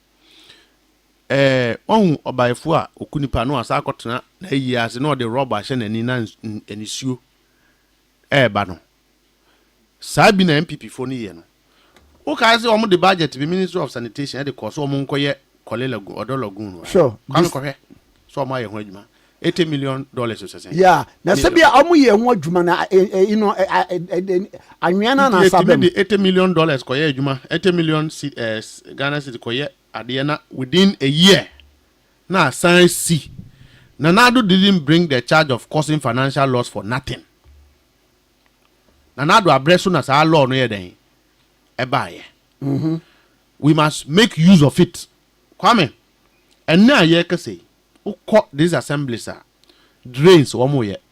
on obaifo a okunipa no asa akotena na yi ase no de rubber hye na ni na enisuo ba no sabi na MPP fo no ye no o ka se omo de budget be Ministry of Sanitation e de course omo nkoye kolelagu odologun sure kwame kohe so omo aye ho adwuma $80 million so say yeah na se bia omo ye ho adwuma na you know anwiana na sabem $80 million koye adwuma $80 million Ghana city koye Adiana within a year. Now, science C. Nanado didn't bring the charge of causing financial loss for nothing. Nanado addressing as our law no yeden. Ebaye. We must make use of it. Kwame. And now ye can say, who caught these assemblies are drains or more yet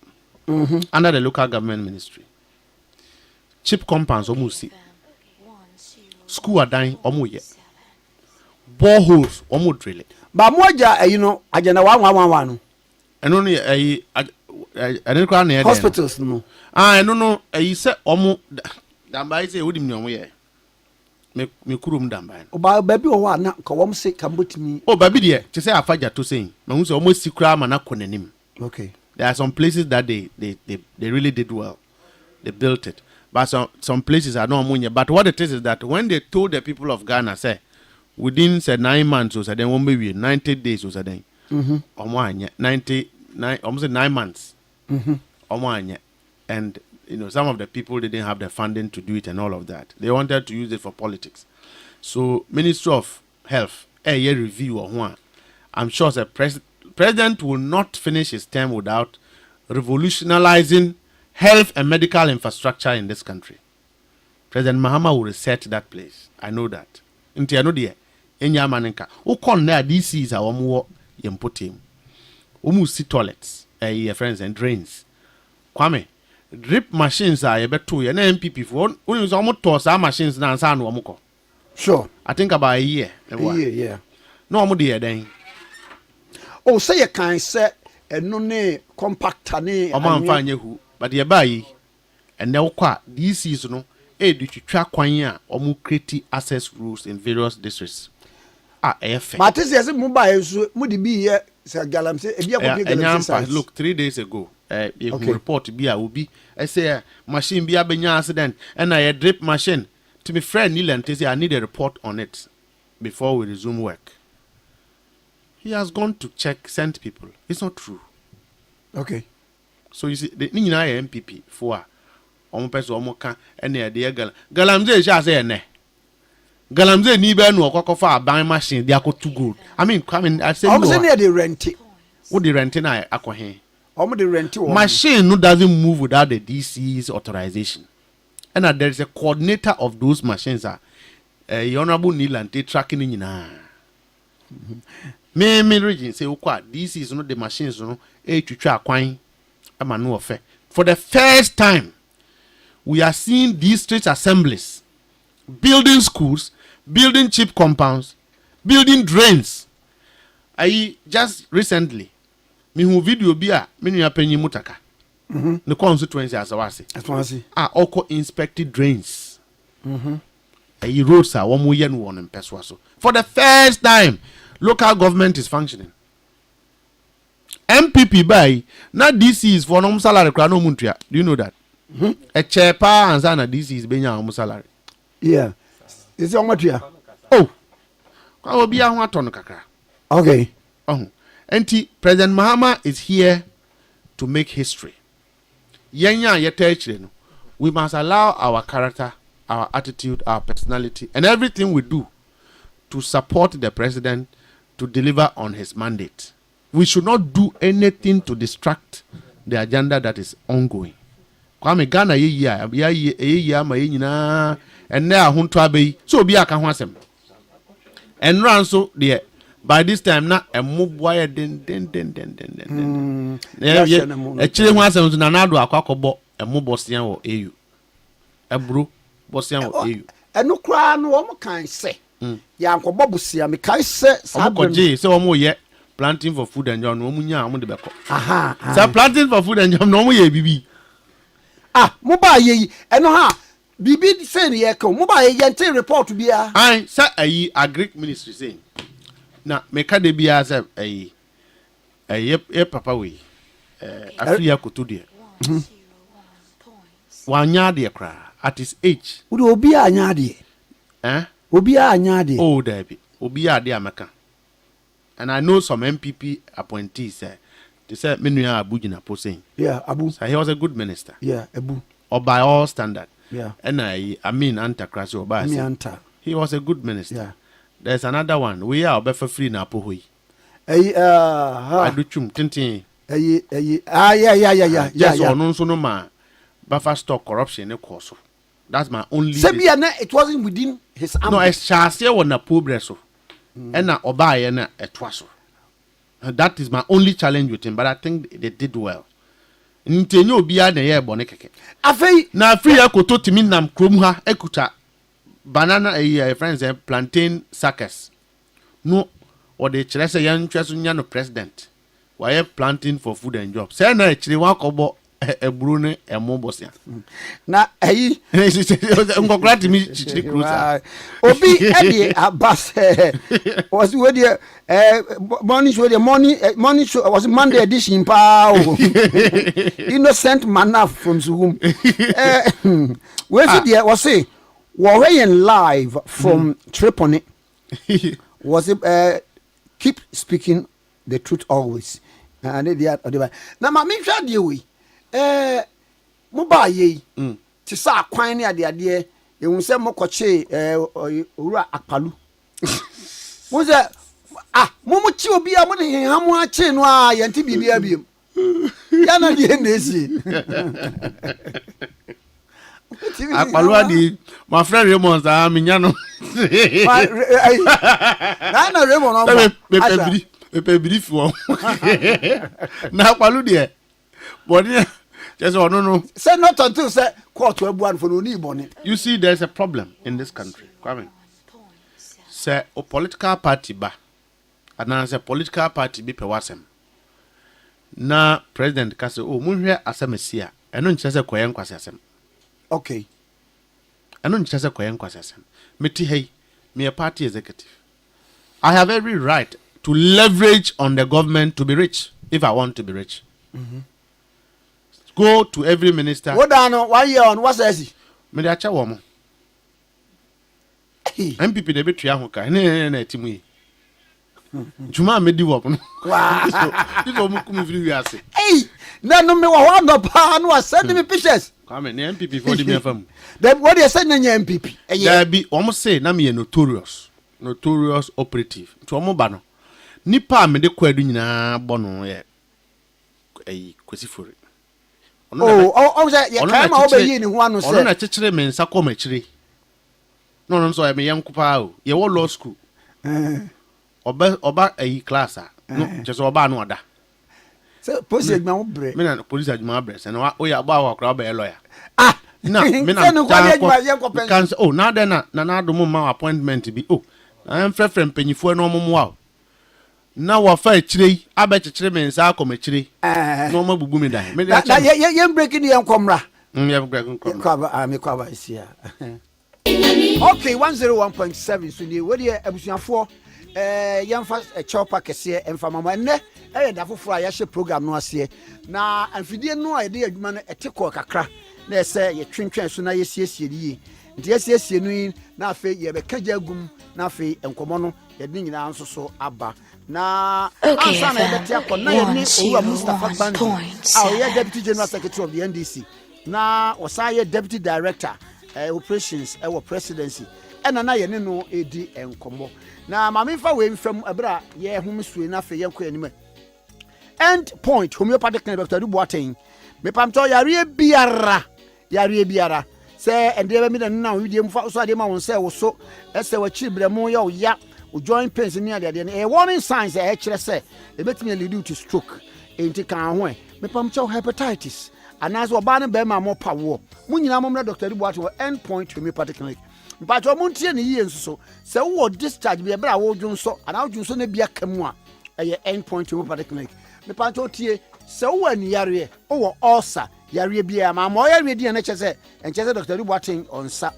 under the local government ministry. Cheap compounds almost see. School are dying almost yet. Boreholes almost drill it. But moja, you know, agenda 111. And only I didn't cry near hospitals. No, I don't know. I said almost damn say would him way. Me kurum damn. Oh, baby, or what? Now, come say, come with me. Oh, baby, dear, to say I fight to saying, Mamus almost see crime and him. Okay. There are some places that they really did well. They built it. But some places are not money. But what it is that when they told the people of Ghana, say, within say 9 months or so then won't be 90 days or so then almost 9 months and you know some of the people didn't have the funding to do it and all of that. They wanted to use it for politics. So Ministry of Health a year review or one I'm sure the president will not finish his term without revolutionizing health and medical infrastructure in this country. President Mahama will reset that place. I know that. Inti I know the enya maninka. O kon na DCs a omo yempotem. Omu si toilets, your friends and drains. Kwame, drip machines are beto ye na MPP for only some toss our machines na ansa no omo ko. Sure. I think about a year. Yeah. No omo dey then. Oh, say you can say no ne compactor ne Omo amfa anye hu, but ye buy and now kwa DCs no do twitwa kwan a omo create access rules in various districts. Efe. But this is mobile so mudi bi ye say galam say e bi akopie galam. Look, 3 days ago, report bi a obi say machine bi abenya accident and a drip machine. To be fair, Nilan say I need a report on it before we resume work. He has gone to check, sent people. It's not true. Okay. So you see, the Nina MPP for person omoka and the galamze sha say ne. Galamze ni be no okokofa aban machine they are too good. I mean, I say you. Say they rent it. What the rent na akohe. The rent machine no doesn't move without the DC's authorization. And there is a coordinator of those machines. Honorable Nilante tracking in me region say this is not the machines no for the first time we are seeing district assemblies building schools, building cheap compounds, building drains. I just recently me who video bia me nua panyi mutaka the constituency as awase oko inspected drains roads are one year no one person so for the first time local government is functioning. MPP by not DC is for no salary no muntua. Do you know that? A chair pa and sana DC is benya no salary. Yeah. Is your matia? Oh. I will be a waton kakra. Okay. Enti President Mahama is here to make history. Yenya yetechre no. We must allow our character, our attitude, our personality, and everything we do to support the president to deliver on his mandate. We should not do anything to distract the agenda that is ongoing. Kwame Ghana ye ma nyina enne ahonto abai so obi aka ho asem. Enran so de by this time na emmoboa ye den. E chire ho asem na na do akwakobo emmobosian wo EU. Ebro bosian wo EU. Eno kra no wo kan se. Ya nkobo bosia me kai se sabrem se wo mo ye planting for food and jam no mu nya am de beko. So planting for food and jam no mo ye bibi. Mo ba ye eno ha bibi say ne ye ka mo ba ye yente report bia. Say ayi agric ministry saying. Na me ka de bia say ayi papa we Afriya koto de. Wanya de kra at his age. Wo obi anya de. Obi anya de. Oh David. Obi ade ameka. And I know some MPP appointees they said Menuya Abu Jina Posing. Yeah, Abu. So he was a good minister. Yeah, Abu. Or by all standard. Yeah. And I mean Anta Krasio Basi. Anta. He was a good minister. Yeah. There's another one. We are for free na pohui. I do chum tintin. Yeah. Yes, or no so no ma buffer stock corruption course. That's my only. It wasn't within his ambit. No, I shall say on a poor bresso. And na oba na etwaso. That is my only challenge with him, but I think they did well. Ntenyo obia na ye bone keke. Afei na free akoto timi nam krom ha ekuta banana friends plantain suckers. No or they chere say yan twaso nya no president. Why planting for food and jobs. Say na chire wan kobo eburu ne emobosia. Na ngograti mi chire cruiser. Obi edi abas was with the morning show was Monday edition pa innocent manna from Zoom. Where there was say we're live from Tripoli. Was it keep speaking the truth always. And they are now my try deal we mobile ye ti sa kwan ne ade ade ehun se mokoche owura akpalu mo se Momo chi obi a mo de hamu ache no a yenti bibia biem. Ya na de nesi. Akpalwa di my friend Raymond sa minya no. Na Raymond no. Pebiri fo. Na akpalu de. Body just no. Say not until say court to ebuan for no ni bone. You see there's a problem in this country. Kwame. Say a political party ba. Announce a political party be pewasem. Na president ka say munhwe asem sia. Eno nche say koyen kwase asem. Okay. Eno nche say koyen kwase asem. Meti hey, me a party executive. I have every right to leverage on the government to be rich if I want to be rich. Go to every minister. What down 1 year on what says he? Me dey acha wo mo. MPP dey betua ho ka. Na timu yi. Juma me di work no. Wow. This one come free we ase. Hey, na no me wa no pa no send me pictures. Come na MPP for the me fam. Then what they send na MPP? There be omo say na me notorious operative. To omo ba no. Nipa me de kwadu nyina bo no ye. Kwesifori. Say ya kai ma obeyi ni ho anu say. Ono na chechire me nsa ko machire. No so ya me yankupa o. Ye wo law school. Oba class no just oba no oda. So police adwuma wo bre. Me na police adwuma bre. Se na o ya ba wa kra ba lawyer. Na me na can say oh now then na adom ma appointment bi oh na frefrem panyifo no momo wa na wa fa chire abechechire me nsa akomachire no ma bubu me dan me na ye breaking ye nkomra ye breaking nkomra me kwa ba isia. Okay, 101.7 so ni we dey abusuafo yemfa chopa kese emfa mama ne da foforo a ye program no ase na amfidie no a ye adwuma no eteko kakra na ese ye twentwen so na ye siesie yi nti ye siesie no na afa ye be kaja gum na afa enkomo no ye de nyina nso so aba na ansa na ye beti akona ye ni owa Mustapha Gbandi ye deputy general secretary of the NDC na osaye deputy director operations our presidency na ye ne no edi enkomo na mamemfa we mfam abra ye hom sue na afa ye nko anima end point homeopathic Dr. Duboaten me pamto yare biara say ende be me na widie mfa so ade ma won say wo so ese wa chibremu ya o join pains ni ade a warning signs e kire say e betimi lead to stroke enti kan ho me pamto hepatitis anaso oba ne be ma mo pawo munyina mo Dr. Duboaten end point homeopathic clinic mpacho muntie ne yie nso se wo discharge be bra wo dwunso ana dwunso na bia kamu a eye end point homeopathic clinic me pancho tie se wo ani yare wo ulcer yare bia ma mo yare di na chese enchese Dr. Duboaten onsa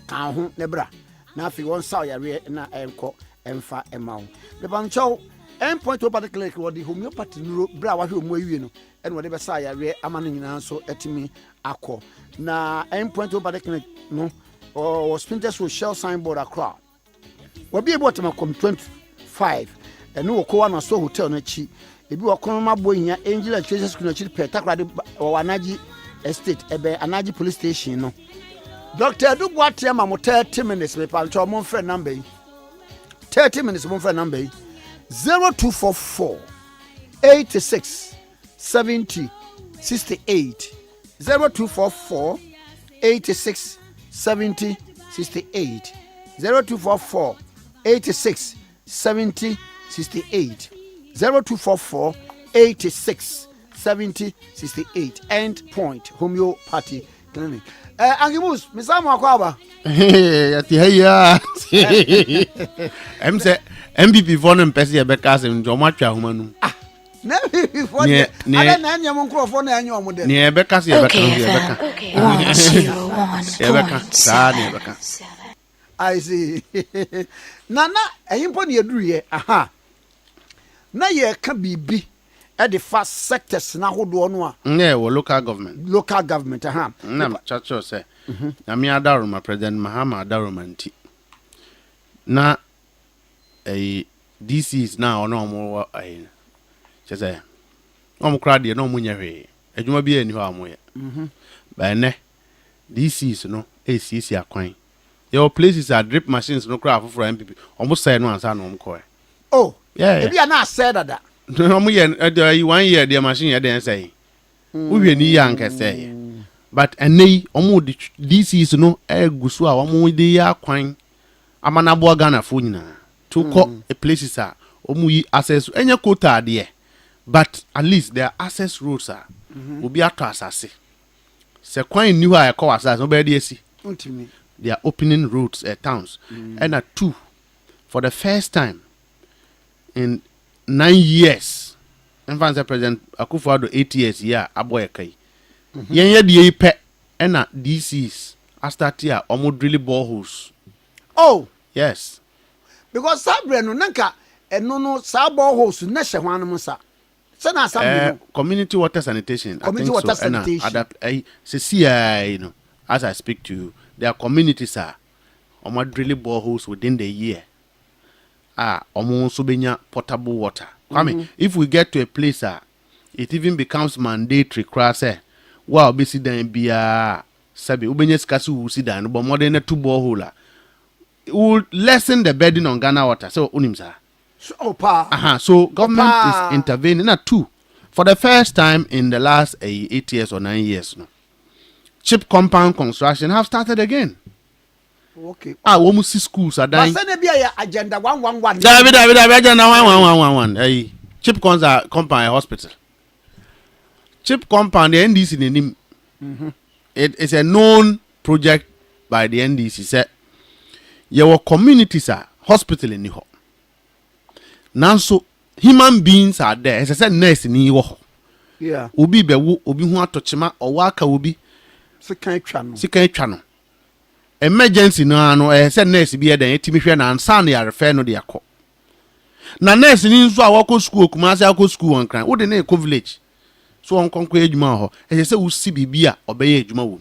kan ho ne bra na afi won sa yare na enko emfa emawo me pancho end point homeopathic clinic wo di homeopathy nuro bra wa hwe mu awie no ene wo de be sa yare ama no nyina so etimi akọ na end point homeopathic clinic no was printed with shell signboard across. We'll be able to make 25 and no ko na so hotel na chi e bi okonoma boy nya Angel Jesus School na chi petakrade o Anaji estate ebe Anaji police station no Dr. Duboaten ma mo 30 minutes me pa mo friend number 30 minutes mo friend number 0244 86 70 68 0244 86 70 68 0244 86 70 68 0244 86 70 68 end point homeopathy clinic Angimus misamo akwaba ati heya say MPP for no pese e beka se njomo atwa homanum na before ale na anya mo nkrofo na anya omo de ne e beka se e beka Okay, 101.7. I see. Nana, ehimpo ne eduru ye. Aha. Na ye ka bibi e the first sectors na hodo no a. Ne wo local government. Aha. Na chacho say. Na me adaroma President Mahama adaroma nti. Na DCs na ono mo chese. Omo kra de no mo nya hwe. Adwuma bi ani ho amoye. Ba ne DCs no ACC akwan. Your places are drip machines no cry for MPP. Almost say no answer no mko. Oh, Yeah. Ebi na said that. No ye 1 year the machine ya den say. Wo hwe ni ya nka say. But enei omo this is no egusu a omo de ya kwan amanabo Ghana fo nyina. To call a places a omo yi access enya quota de. But at least there are access roads are. Obi ato asase. Se kwan ni ha e call asase no be de esi. They are opening roads at towns. And at 2 for the first time in 9 years. In fact, the President Akufo-Addo 8 years yeah aboy kai. Yen ye de pe and at DCs I start here almost really boreholes. Oh, yes. Because Sabre no nanka no sa boreholes na hye hwan mo sa. Na some community water sanitation. Community water sanitation. You know, as I speak to you, there are communities are almost really boreholes within the year. Almost subenya potable water. I mean, if we get to a place it even becomes mandatory cross wow be sit down bia sabi ubenya skasu sit down but more than 2 borehole will lessen the burden on Ghana water. So unimsa. So government is intervening at 2 for the first time in the last 8 years or 9 years no. Cheap compound construction have started again. Okay. Almost schools are dying. But be agenda 111. David agenda 1111. Cheap compound hospital. Cheap compound the NDC in him. It is a known project by the NDC. Said your communities are hospital in Niho. Now so human beings are there. As I said, nurse in Niho. Yeah. Ubi be ubi hu atochima or waka ubi. Sikan channel. Emergency no said nurse be there etimi hwe na ansa na ya refer no de akọ. Na nurse ni nso a wako school Kumasi akọ school on kran. Wo de na ekọ village. So on konkọ adwuma ho. Say wo si bibia obeye adwuma wo.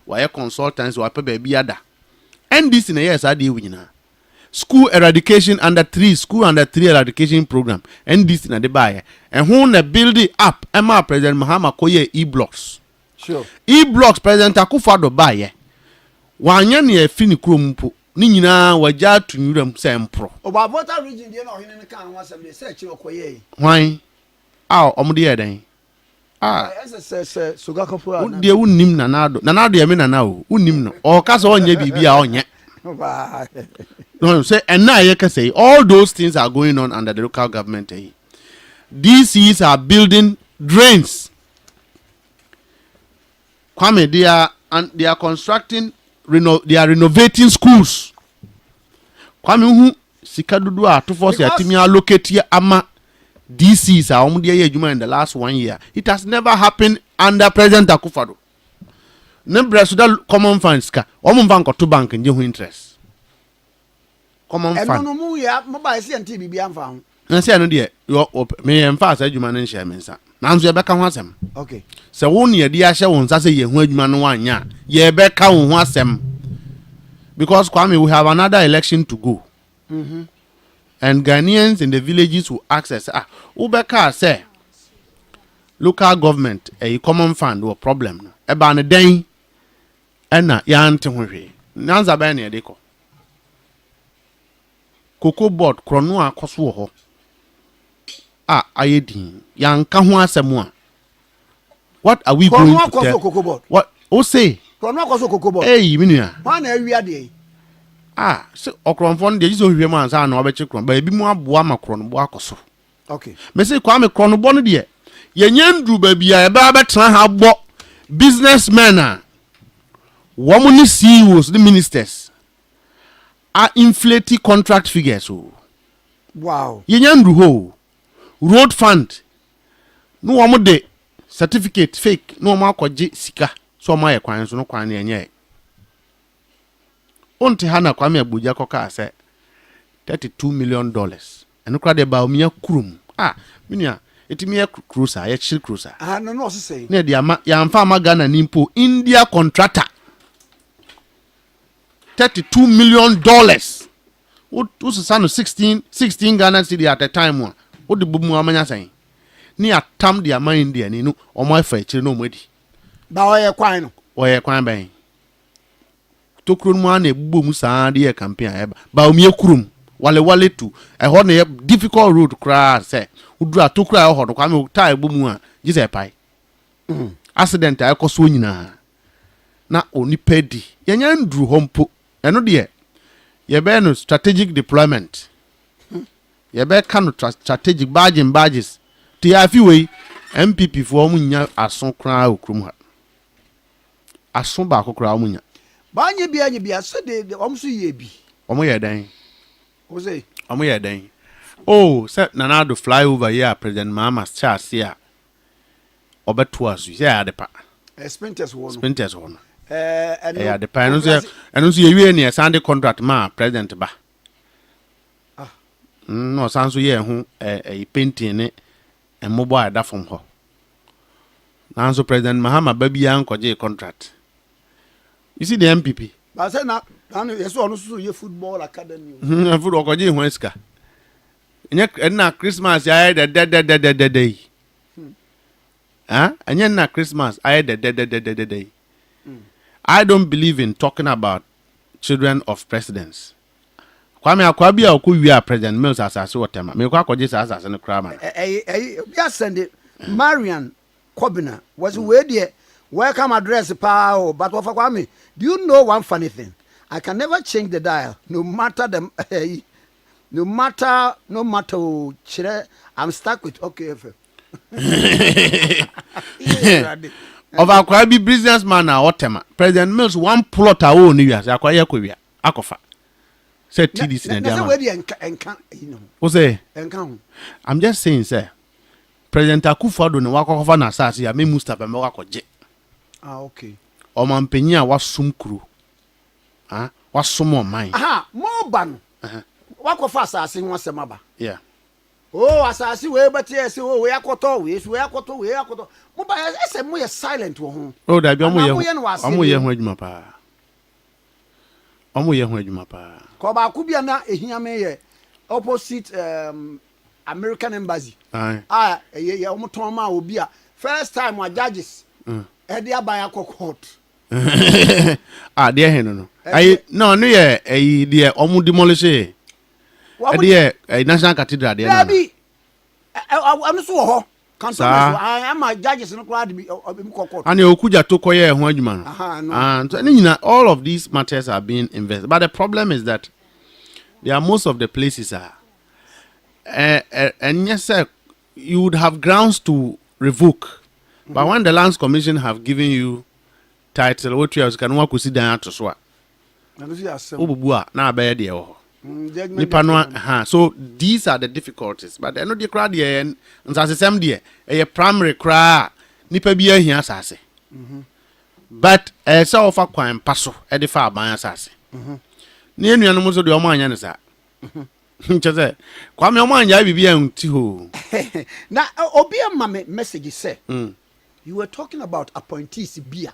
Wa ye consultants wa pe ba bia da. NDC na yes ade winyina. School eradication under 3 eradication program. NDC na de baye. And who na build it up Emma President Mahama koye e-blocks. Sure. E-blocks President Akufo-Addo baye. Wanya ne afini krom mpo ni nyina waja tunyuram se mpro oba voter region de na ohene kan wasem de search okoye hwan omde yeden sugar couple de unnim nanado ya me nana o unnim no o ka so onye bibia onye no say na ye ka say all those things are going on under the local government. DCs are building drains. Kwame they are constructing they are renovating schools. Kwame hu sika dudu a to force ya timi allocate ama DCs a omo de adwuma in the last 1 year. It has never happened under President Akufo-Addo. Nembre so that common funds ka omo mfa nkoto bank nje hu interest. Common fund. No mu ya mobile CNT bibia mfa ho. Na say no de me mfa asa adwuma no nhia mensa. Nanzo ye beka ho asem. Okay. So won ye di ahye won sa say ye hu adwuma no wanya ye beka won ho asem. Because Kwame, we have another election to go. And Ghanaians in the villages will access Ubeka say local government a common fund or problem. Eba ne den ena ya nte hwe. Nanza ba na edeko. Cocoa board krono akoso wo ho. Ayedin ya nka ho asem a. What are we going to tell? What o say? Krono akoso cocoa board. Minua. Why na awia de? So okronfon de jiso hwe man sa na obeche kron ba bi mu aboa makron bo akoso. Okay. Me say Kwame krono bo no de ye nyandru ba bia e ba betran ha bo businessmen a wo mu ni CEOs the ministers are inflating contract figures. Wow. Ye nyandru ho road fund no wo mu de certificate fake no mo akogye sika so mo ye kwan so no kwan na enye onti hana Kwame Abuja koka say $32 million eno kra de ba omia kurum minia etimi ya cruiser ya chill cruiser no so say na de ya amfa ma Ghana nimpo India contractor $32 million what san 16 Ghana cedi at a time one what the bumu amanya say ni atam de ama India ni no omo afa chire no modi ba oye kwan no oye kwan ben tokron mu na ebubo mu saa de campaign eba ba omie kurum wale to ɛhɔ na difficult road koraa sɛ woduru atokura ɛhɔ no kwame tie bɔ mu a gye pai accident a ɛkɔ so nyinaa na onipa di yɛnya nduru hɔ mpo ɛno deɛ yɛbɛyɛ no strategic deployment yɛbɛka no strategic badges te afi wei MPP for mu nya aso koraa okurum ha aso ba koraa mu nya ba nye bia so de so ye bi omo yɛ dan o say omo yɛ dan oh say nana do fly over here President Mahama chance here obeto asu ya adepa sprinters wo no ya adepa eno so ye wie ne sande contract ma president ba no sanso ye ho painting ne mobile ada from ho nanso President Mahama ba bia nkoje contract. You see the MPP. But say na yes so ye football academy. Football okoje ho eska. Enye na Christmas ya de day. Enye na Christmas I de day. I don't believe in talking about children of presidents. Kwame akwabi a okuwi a President Mills asase wotema. Me kwa koje asase no kra ma. Bi send Marian Kobina was we there welcome address pa but for Kwame, do you know one funny thing? I can never change the dial no matter the no matter I'm stuck with okayfm. Of akwabi businessman na wotema. President Mills one plot a wo ni wiase akwaye kwia akofa. Say TDC na dia ma. Who say? I'm just saying sir. President Akufo-Addo ne wakofa na asase ya me Mustapha me wakoje. Okay. O mampanyi a wasum kuru. Wasum o man. Mo ban. Wakofa asase ho asem aba. Yeah. Oh, asase we betie se we akoto we akoto. Mo ba ese mo ye silent wo ho. Oh, da bi omo ye ho adwuma pa. Omo ye ho adwuma pa. Ko ba ku bia na ehia me ye opposite American embassy. Ye omo ton ma obi a first time wa judges. Edi abaya court. There no. No ye there omo demolish e. There National Cathedral there no. Abi am so ho. I am my judges no crowd be court. And you okuja to koye ho adwuma no. And all of these matters are being invested. But the problem is that there are most of the places are and yes sir, you would have grounds to revoke. But when the Lands Commission have given you title, what you have can work with sit down to swear. So these are the difficulties. But I know the crowd here and as same day a primary cry nipa bia here sase. But so of a kwam paso e de fa ban sase. Ne nuanu mo so de omo anya ne sa. Nchese kwame omo anya bibia nti ho. Na obi am message say you were talking about appointees beer.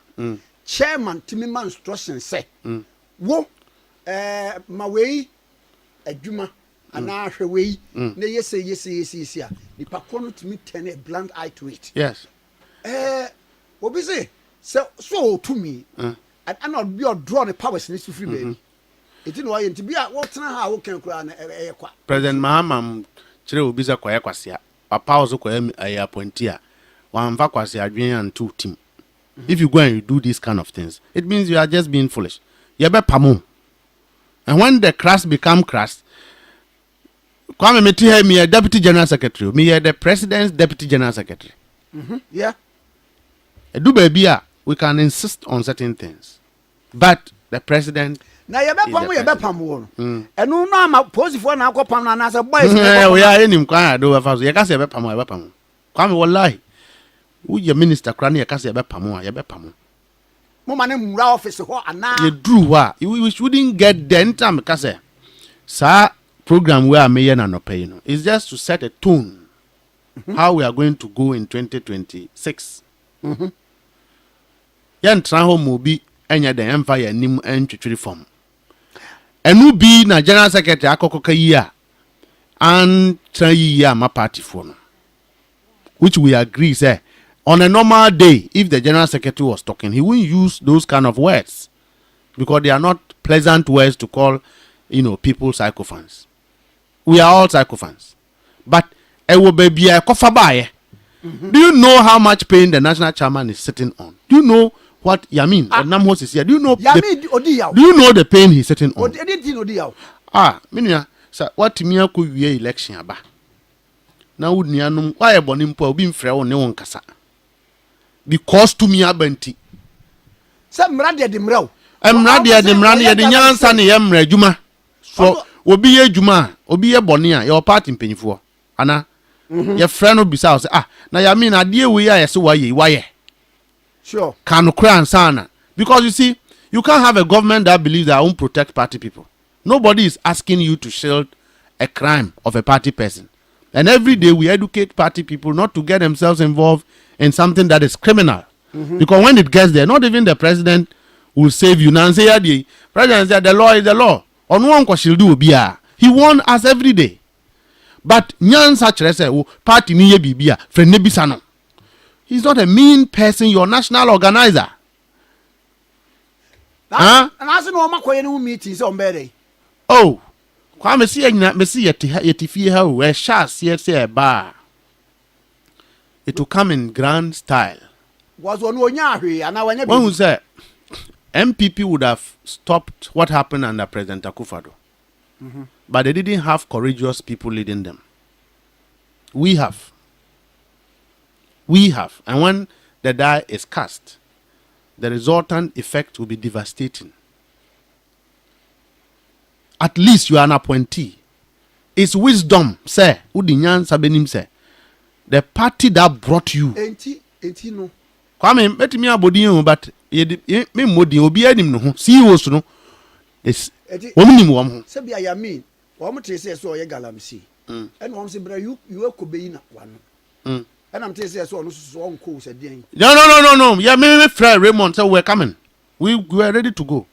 Chairman Timima instruction say wo mawei adwuma ana hwe wei na yes a nipa kono timi turn a blind eye to it. Yes. Obi say so to me and not be draw the powers in this free baby. It didn't want to be a what ha wo kan kura na kwa. President Mahama kire obi za kwa kwasea. Papa ozo kwa appointee a wamfa kwase adwen and two team. If you go and you do these kind of things, it means you are just being foolish. Yebe pamo. And when the crash become crash, Kwame Metihe me a deputy general secretary. Me the president's deputy general secretary. Yeah. Do baby, we can insist on certain things, but the president. Na yebe pamo. And no na pose for na akopam na say boys. We are enim kwa do afa so. Ye ka say yebe pamo. Kwame wallahi. Who your minister kra na ye ka say yebe pamo. Mo mane mura office ho ana. You drew wa. We shouldn't get the time ka say. Sir program where me na no pay no. It's just to set a tone. How we are going to go in 2026. Yan tran ho mo bi enya den emfa ya nim entwetwere form. Enu bi na general secretary akokoka yi a and tran yi a ma party for no. Which we agree say on a normal day, if the general secretary was talking, he wouldn't use those kind of words because they are not pleasant words to call, people sycophants. we are all psychophants. But I will be a kofabaye. Do you know how much pain the national chairman is sitting on? Do you know what Yamin Namhos is here? Do you know do you know the pain he's sitting on? Minia, sir, what Timia could be election aba? Now would Nianum why a bonimpo being frail on no kasa? Because to me abenti. Some radia dimro. Radia dimrania the Yan Sunny Emre Juma. So obi ye Juma, obi ye bonia, your part in Pennyfo. Anna, your friend will be south. Now you mean I deal with ya so why? Sure. Can cry and sana. Because you see, you can't have a government that believes that won't protect party people. Nobody is asking you to shield a crime of a party person. And every day we educate party people not to get themselves involved in something that is criminal. Because when it gets there, not even the president will save you. Now say the president said the law is the law. On one question do be he warns us every day. But nyan such say party ni bibia friend nebisano. He's not a mean person, your national organizer. And as no makoye meetings on bere. Oh, kwame see na me see yeti fie ha we sha say ba. It will come in grand style. Was one onya hwe ana wanya When we say MPP would have stopped what happened under President Akufo-Addo. But they didn't have courageous people leading them. We have. And when the die is cast, the resultant effect will be devastating. At least you are an appointee. It's wisdom, sir. Udinyan Sabenim, sir. The party that brought you. Enti no. Kwame, let me abodi but me modi obi anim no. CEOs no. Is woman wom. Say be I mean. Wo say so ye galamsi. And wo say bra you ekobe na wano. And I'm saying so on course again. No. Yeah, me friend Raymond said we're coming. We were ready to go.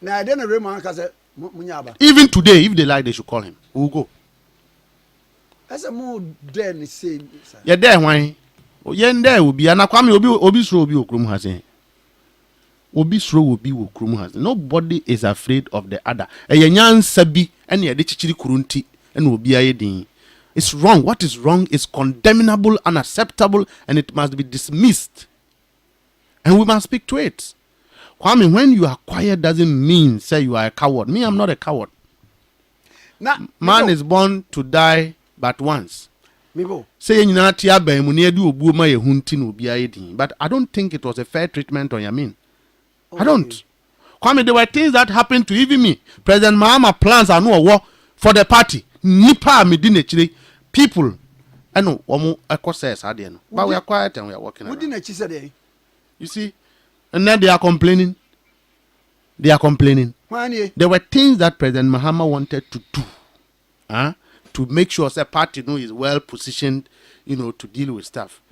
Now then Raymond said munyaba. Even today, if they like, they should call him. We'll go. As a more then say. Yeah, there why? Yen there will be an akwami obi sro obi okrum has. Obi sro obi okrum has. Nobody is afraid of the other. Eyanyan sabi and ye de chichiri kurunti and obi ayedin. It's wrong. What is wrong is condemnable, unacceptable, and it must be dismissed. And we must speak to it. Kwame, when you are quiet doesn't mean say you are a coward. Me, I'm not a coward. Man is born to die but once. Say but I don't think it was a fair treatment on Yamin. I don't. Kwame, there were things that happened to even me. President Mahama plans are no war for the party. Nipa medine chile people. I know but we are quiet and we are working around. You see, and then they are complaining. There were things that President Mahama wanted to do, to make sure the party is well positioned, to deal with stuff.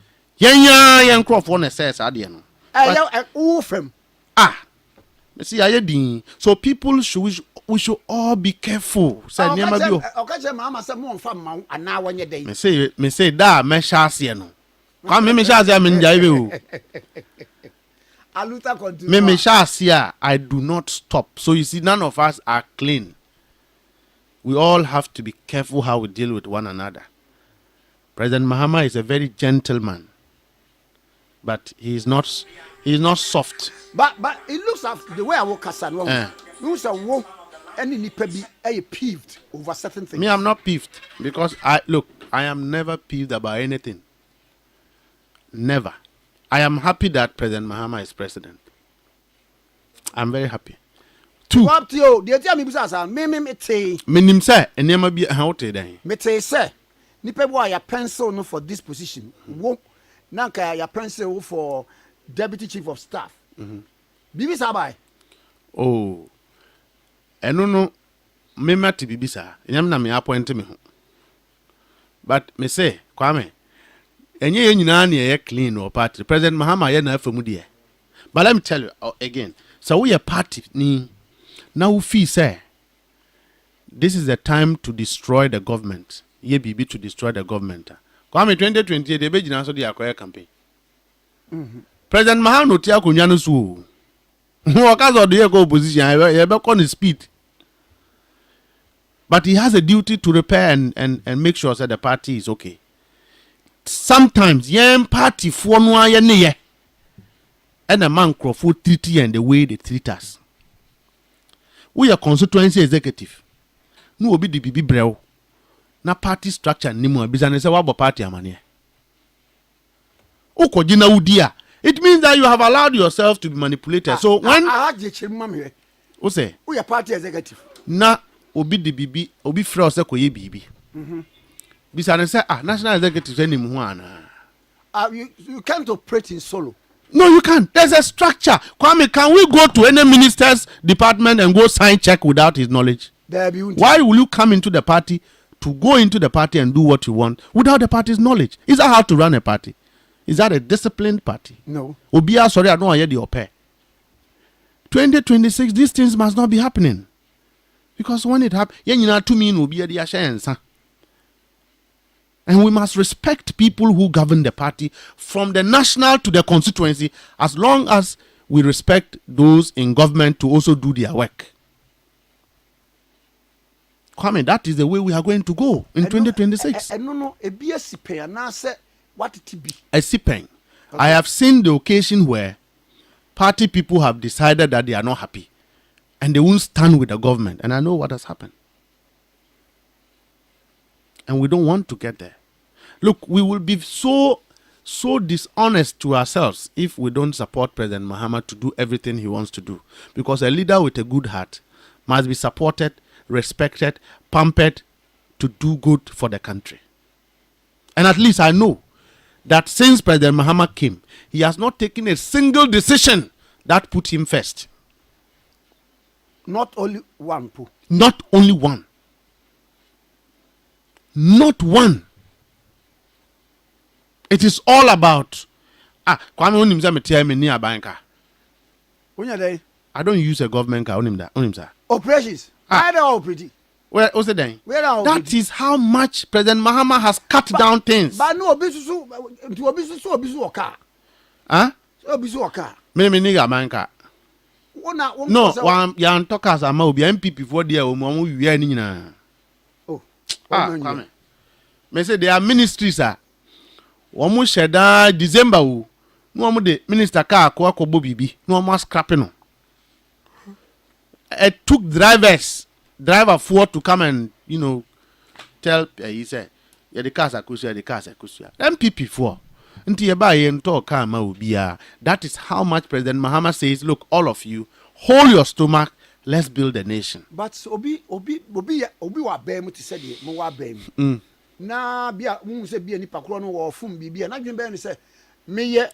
See, so people we should all be careful. Me say da me shasi no. Come me shasi am njaibe o. I do not stop. So you see, none of us are clean. We all have to be careful how we deal with one another. President Mahama is a very gentleman, but he is not soft. But it looks like the way I walk as any nipa be peeved over certain things. Me, I'm not peeved because I am never peeved about anything. Never. I am happy that President Mahama is president. I'm very happy. Two. What you? The tell me busa me say. Menim say enema bi how te dan. Me say nipa boy ya pencil no for this position. Wo na ka ya pencil for deputy chief of staff. Bibi sabai. Oh. Eno no me mati bibi sa. Enyam na me appoint me ho. But me say, Kwame, enye ye nyina na ye clean or party. President Mahama ye na afamu de. But let me tell you again. So we a party ni now we feel say this is the time to destroy the government. Ye bibi to destroy the government. Kwame 2020 they be jina so dey akoya campaign. President Mahama no tia konya no so. Wakazo do ye go opposition ye be call the speed. But he has a duty to repair and make sure that the party is okay. Sometimes, party for no and a man Crawford treat and the way they treat us. We are constituency executive. No will be the BB Brew. Na party structure ni mo business wabo party amane. Ukojina udia. It means that you have allowed yourself to be manipulated. So when I had the chimam o say we are party executive. Na obi the BB obi frɛ ose koye BB. Business say national executive say nim ho ana. You can't operate in solo. No, you can't. There's a structure. Kwame, can we go to any minister's department and go sign check without his knowledge? Why will you come into the party to go into the party and do what you want without the party's knowledge? Is that how to run a party? Is that a disciplined party? No. Obia, sorry, I don't hear the opera. 2026, these things must not be happening. Because when it happens, and we must respect people who govern the party from the national to the constituency as long as we respect those in government to also do their work. Kwame, that is the way we are going to go in 2026. No, a BSC and I said what it be. A sipen. Okay. I have seen the occasion where party people have decided that they are not happy and they won't stand with the government. And I know what has happened. And we don't want to get there. Look, we will be so dishonest to ourselves if we don't support President Mahama to do everything he wants to do. Because a leader with a good heart must be supported, respected, pampered to do good for the country. And at least I know that since President Mahama came, he has not taken a single decision that put him first. Not only one, Pooh. Not only one. Not one. It is all about Kwame onim za metia me ni abanka. Wonya dey? I don't use a government car onim za. Operations. Where they operate? Where was it then? That is how much President Mahama has cut down things. But no obi su oka. Huh? Obi su oka. Me ni abanka. No, one yan talkers ama obi MPP for there omo wiye ni nyina. Oh. Kwame. Me say there are ministries Omo sheda December o. No omo de minister car akobo bibi. No omo scrapping no. It took driver 4 to come and, tell he said, yeah, the cars are kusia. MPP 4. Until you buy and talk ma ubia. That is how much President Mahama says, look, all of you, hold your stomach, let's build a nation. But obi wa bem to say mo wa bem. Na bia mu se bia ni pakro no wo fum bibia na dwen be ni say me ye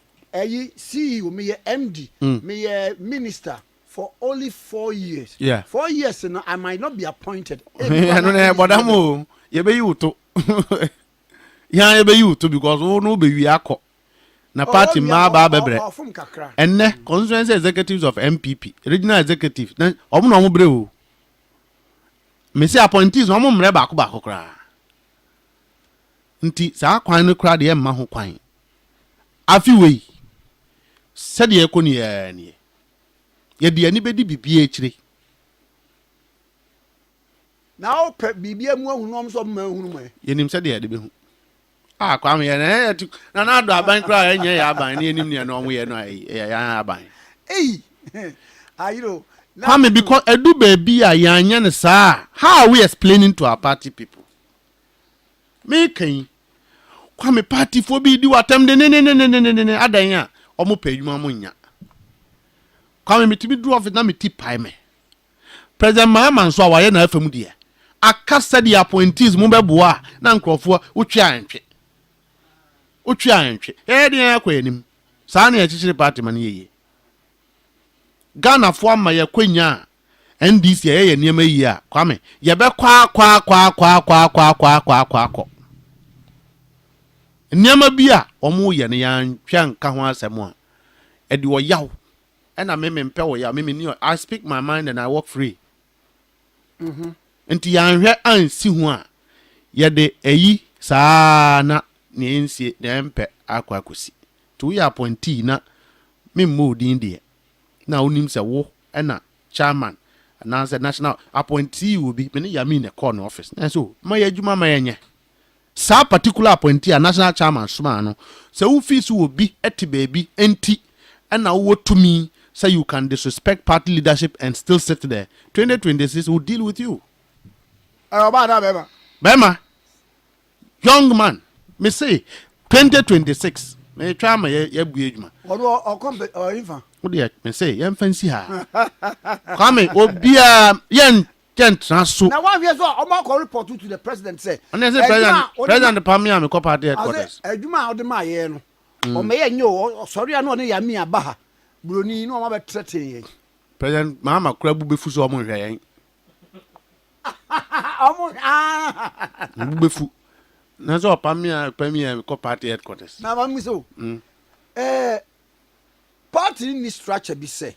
CEO me ye MD me ye minister for only 4 years. Yeah. 4 years no I might not be appointed. No bodamo ye be you to ya ye be you to because no be wi akọ na party ma ba bebre enne constituency executives of MPP regional executive na omo no bre o me say appointees omo mre ba ko kra nti saa kwan no kra de e ma ho kwan afi wei se de ekoni ya ni ye de ani bedi bibie ekire na o pe bibie mu ahunu om so ma ahunu me ye nim se de be hu kwam ye na do aban kra enye ya aban ni enim ne no omo ye no ya aban kwam because edu baby a ya anya ne saa how are we explaining to our party people me kan kwame party for bi di watam de ne adan ya omo pedwuma mo nya kwame mitimi do of na meti pai me President Mahama nso awaye na afam de akasa di appointees mo beboa na nkrofo utwa antwe de akwa enim saa na echichiri party man yeye Ghana fo ama ye kwanya NDC ye niam yi a kwame ye be kwa niam bi a omo ye ne yan twa nka ho asem a e de oyaw e na me mpe wo ya me ni I speak my mind and I walk free enti yan hwe ansi ho a ye de eyi saa na ne ensie ne mpe akwakosi to ya appointee na me modin de na onim se wo e na chairman announce national appointee will be many yami in the corner office. And so my ejuma my sa particular appointee a national chairman sumano. So fees will be eti baby enti and now what to me say you can disrespect party leadership and still sit there. 2026 will deal with you. Bema, young man, me say 2026. Me try my ejuma. Or come or infant. What do you say? Young fancy ha. Come obia yen can't so. Now, 1 year old, I'm going report to the president. Say, and as a president, the Pamia, I'm a copper at headquarters. A Juma of the Mayen, or may I know, sorry, I know the Yamia Baha, Bruni, no other treaty. President Mahama crab be full of money. Almost, Nazo Pamia, copper at headquarters. Now, I'm so. Party in this structure be say.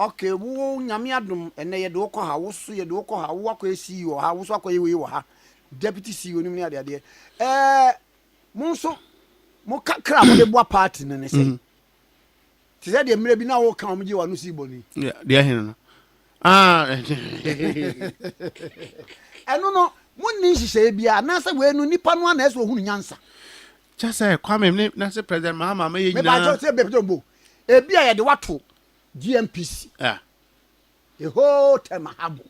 Okay, wo nyame adom ene ye de wo ha wo so ye de wo ha wo akwa CEO ha wo so akwa ye wo ha deputy CEO ni me ade mo so mo kakra mo de boa party ne say ti say de mre bi na wo kan mo je wa no si boni yeah de hin eno no mo ni hihye bia na say we no nipa no na eso hunu nyansa just say kwame na say president Mahama me ye nyina me ba jo say be mbo ebi a ye de wato GMPC. Yeah. The whole time I have.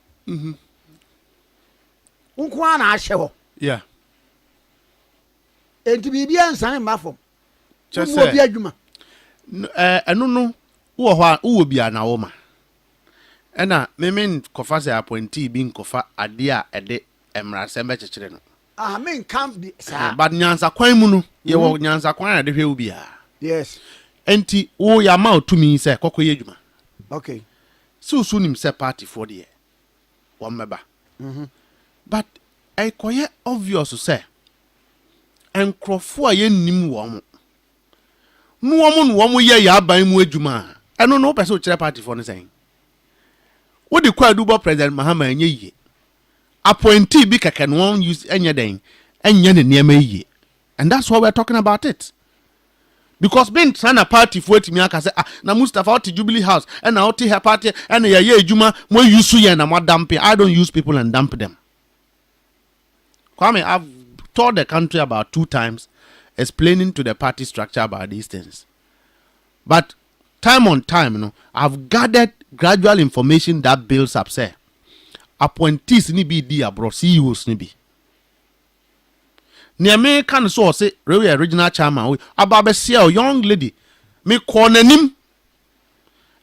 Unkwana asheho. Yeah. Enti bibia nsan ma fom. Just say. Mo bi adwuma. No. Wo ho wo bia na wo ma. Ena memen kofa se appointee bi nkofa ade a ede emra sembe chechire no. Ah, men camp bi sa. But nyansa kwan mu no, ye wo nyansa kwan ade hwe wo bia. Yes. Enti wo ya ma to me say kokoye adwuma. Okay. So nim say party for the one member. But I quite obvious to say and crofo a ye nim wo mo. No wo mo ye ya ban mu adwuma. I don't know person chere party for no saying. What the kwa do president Mahama enye yi. Appointee bi keke no one use enye den enye ne niam yi. And that's why we're talking about it. Because being trying a party for it, me I say na Mustapha out to Jubilee House and now to her party and ye juma when you see and I'm dumping. I don't use people and dump them. Kwame, I've toured the country about 2 times explaining to the party structure about these things. But time on time, I've gathered gradual information that builds up. Say, appointees ni be di abroad, CEOs ni be. Near me can so say really original chairman we about see a young lady me cornerim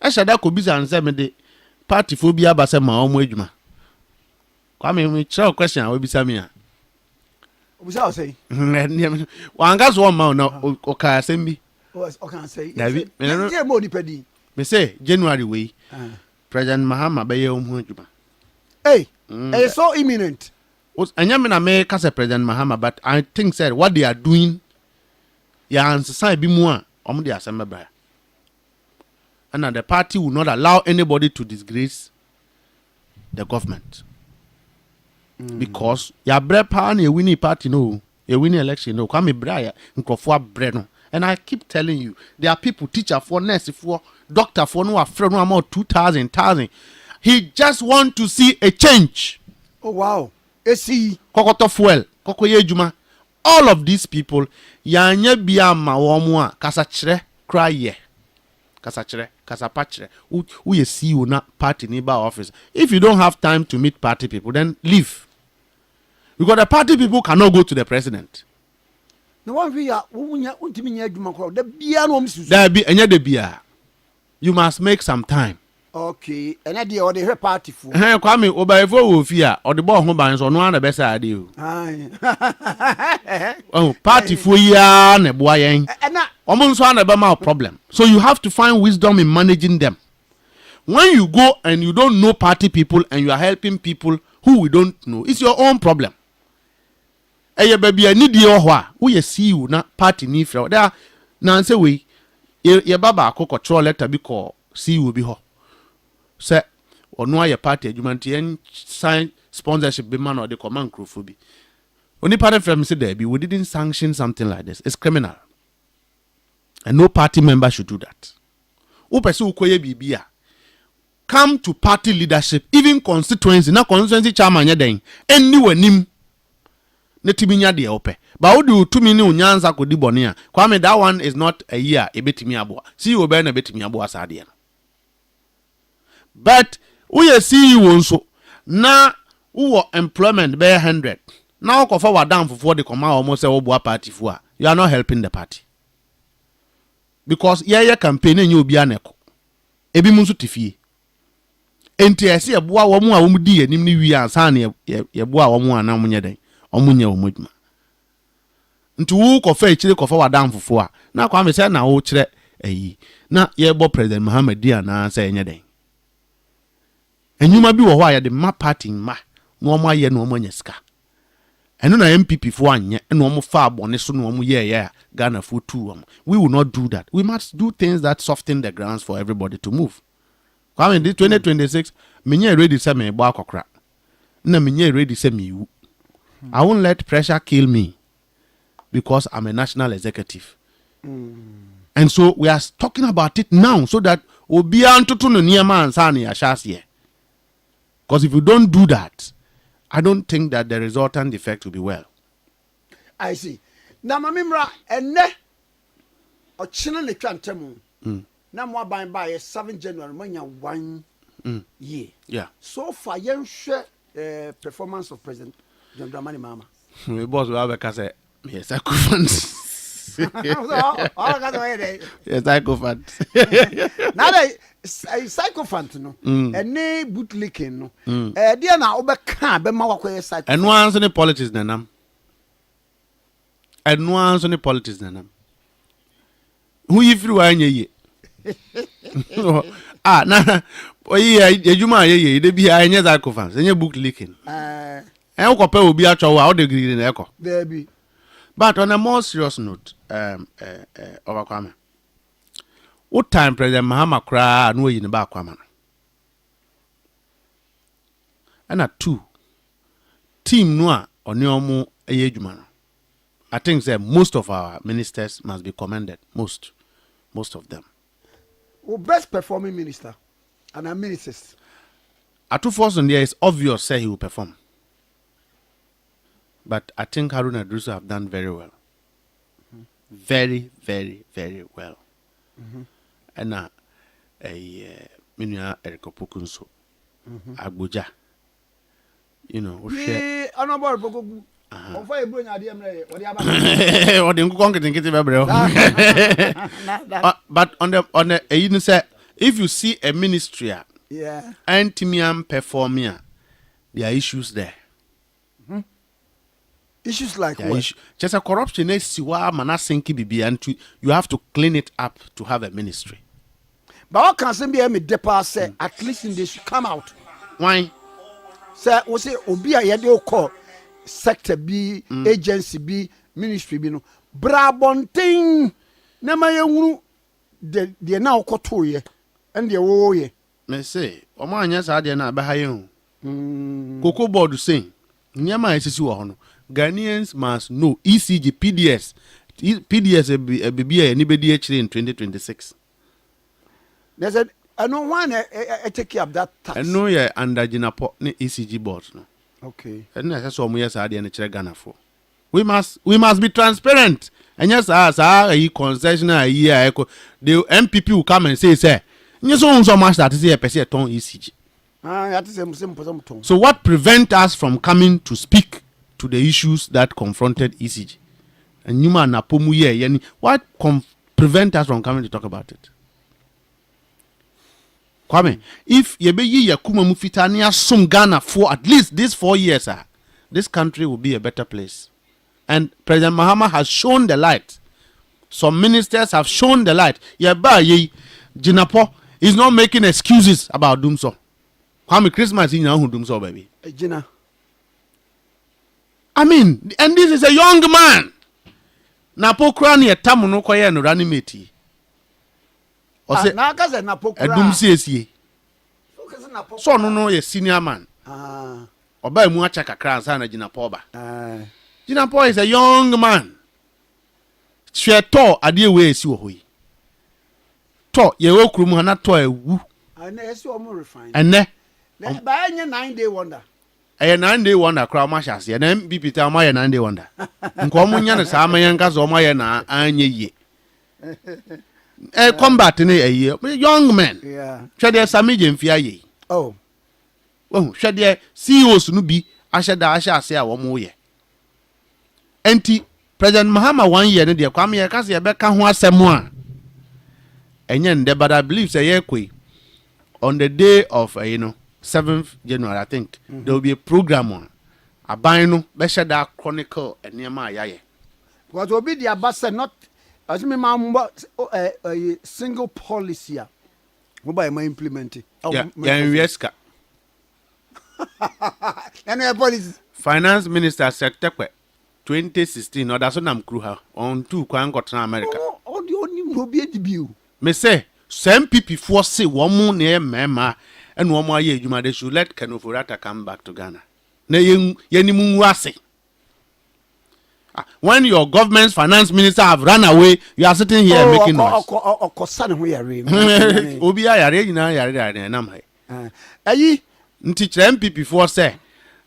I said that could be answer me the party phobia ba say ma omo adwuma kwame me try question I will be say me we say wan gas one man no okay say me okay say me say January we President Mahama be ye omo adwuma hey it's so imminent. And Yamina may cast a President Mahama, but I think said what they are doing, yeah, and society be more on the assembly. And the party will not allow anybody to disgrace the government. Because ya bread pan a winning party, no, a winning election, no, come a briar and for bread. And I keep telling you, there are people, teacher for nurse, for doctor, for no, friend, no more 2,000. He just want to see a change. Oh, wow. See, Kokoto fuel, kokoye juma. All of these people, yanya biya ma womwa kasachre cry ye. Kasachre, kasapachre. Who you see you na party neighbor office. If you don't have time to meet party people, then leave. Because the party people cannot go to the president. No one via untiminya juma crowd. The biya no msu. There be enya de biya. You must make some time. Okay, and I did all the party for. Kwame obaifo wo fi a ode bo ho ban so no ana be sa ade o. Oh, party for ya na boa yen. Omo nso ana be ma problem. So you have to find wisdom in managing them. When you go and you don't know party people and you are helping people who we don't know, it's your own problem. Eye baby ani die ho a, wo ye see you na party ni fra. There na say we ye baba akọ control letter bi ko see you bi ho. Say or no your party adwumanti sign sponsorship be man or the command crew for be. Only party from say there be we didn't sanction something like this. It's criminal. And no party member should do that. Who pursue ukoye bibia. come to party leadership, even constituency, na constituency chairman yeden, anywhere nim netiminya de ope. But how do you 2 minutes unyanza kodi bonia? Kwame, that one is not a year, a betimi abua. See you ben a betimi abua sadia. But we see you also na who employment be 100. Now go forward down for the command almost say obua party for. You are not helping the party. Because ye campaign and you be aneko. Ebi munsu tifie. Enti ese ye boa wo mu a wo mu di anim ni wi ansa na ye boa wo mu ana mu nye den. Omunye wo moduma. Nti wo ko fa chire ko fa wadan fofo a na kwa me say na wo chire ayi na ye bo President Mahama dia na say enye den. Enyuma bi wo ho a ye de ma party ma no omo aye no omo anya sika. Eno na MPP fo anye na omo fa abone so no omo ye Ghana for 2 we will not do that. We must do things that soften the grounds for everybody to move. Kwa me 2026 menye ready say me bo akokra. Na menye ready say me wu. I won't let pressure kill me because I'm a national executive. And so we are talking about it now so that we'll be on to no near man sani ashasiye. Because if you don't do that, I don't think that the resultant effect will be well. I see. Na mamimra enne o chine le twantemu. Na mo ban ba 7 January manya 1 year. Yeah. So far yen hwe performance of President John Dramani Mahama. My boss will have a say yes, psychophants. Yes, psychophants. Now they psychophant no. Any bootlicking no. Dia na obeka be ma wakoye psychophant. And once any politics nanam. And once any politics nanam. Who if you are ye? Ah, na. Oye, ejuma ye dey be anya psychophants. Any book leaking. And ko pe obi acho wa o de green na eko. There be. But on a more serious note, Overkwame. What time President Mahama cry no yin ba kwama. And at 2 team no oni omo ejuma no. I think that most of our ministers must be commended. Most of them. Who best performing minister and our ministers. At 2 force on there is obvious say he will perform. But I think Haruna Druso have done very well. Very, very, very well. And Minya Eriko Pukunso, Abuja. You know, honorable but on the you say if you see a ministry and Timian performing, there are issues there. Issues like what? Just a corruption is and you have to clean it up to have a ministry. But what can some be a depa say at least in this should come out? Why? Say we say obi a yede call sector B, agency B, ministry B no. Brabonting na ma yehunu de na okoto ye and de wo ye. Me say, omo anya sa de na be ha ye hu. Koko board saying, nyama esisi wo ho no. Ghanaians must know ECG, PDS. PDS a baby anybody actually in 2026. They said, I know one I take care of that tax. I know you're under Jinapo ECG board. No. Okay. And that's some years I didn't Ghana for. We must be transparent. And yes, as a concessional year, the MPP will come and say, you so much that is a person ton ECG. That is the same. So what prevent us from coming to speak to the issues that confronted ECG? And you man napomu ye yani what prevent us from coming to talk about it? Kwame, if yebe yi yakuma mufitani asum Ghana for at least these 4 years, this country will be a better place. And President Mahama has shown the light. Some ministers have shown the light. Yeba ye Jinapo is not making excuses about doom so. Kwame, Christmas in who doom so baby. Jina. I mean, and this is a young man. Napo krani etamu no koye no ranimeti. Ose na kaze napo kra. Edum siesie. So no ye senior man. Oba mu acha kakra ansa na Jinapo ba. Jinapo is a young man. Hwe to ade we esi wo hoyi. To ye we krum ha na to awu. And I saw more refined. And ne By any 9-day wonder. a 9-day wonder crowd mashas, and then be Peter my 9-day wonder. And Comunia Samayankas or Mayana, and ye. A combat in a year, young men. Yeah. Shall there some medium fear ye? Oh. Oh, shall there CEOs no be? I shall say one more year. Enti President Mahama 1 year, and dear Kwame Akasia Becca who has some one. And yen, but I believe say ye on the day of 7th January, I think there will be a program on a bino Beshada Chronicle and Nehemiah. What will be the ambassador not as me a single policy whereby I implement it. Yeah, Yeska. And a policy. Finance Minister Secretary 2016, or that's what I'm crew on 2 got America. Oh, the only will be a debut. Me say, some people force one more near Mema and 1 more year, they should let Kenofurata come back to Ghana. When your government's finance minister have run away, you are sitting here making noise. Obi ayare nyina yare na mai. Ayi Teacher MPP for say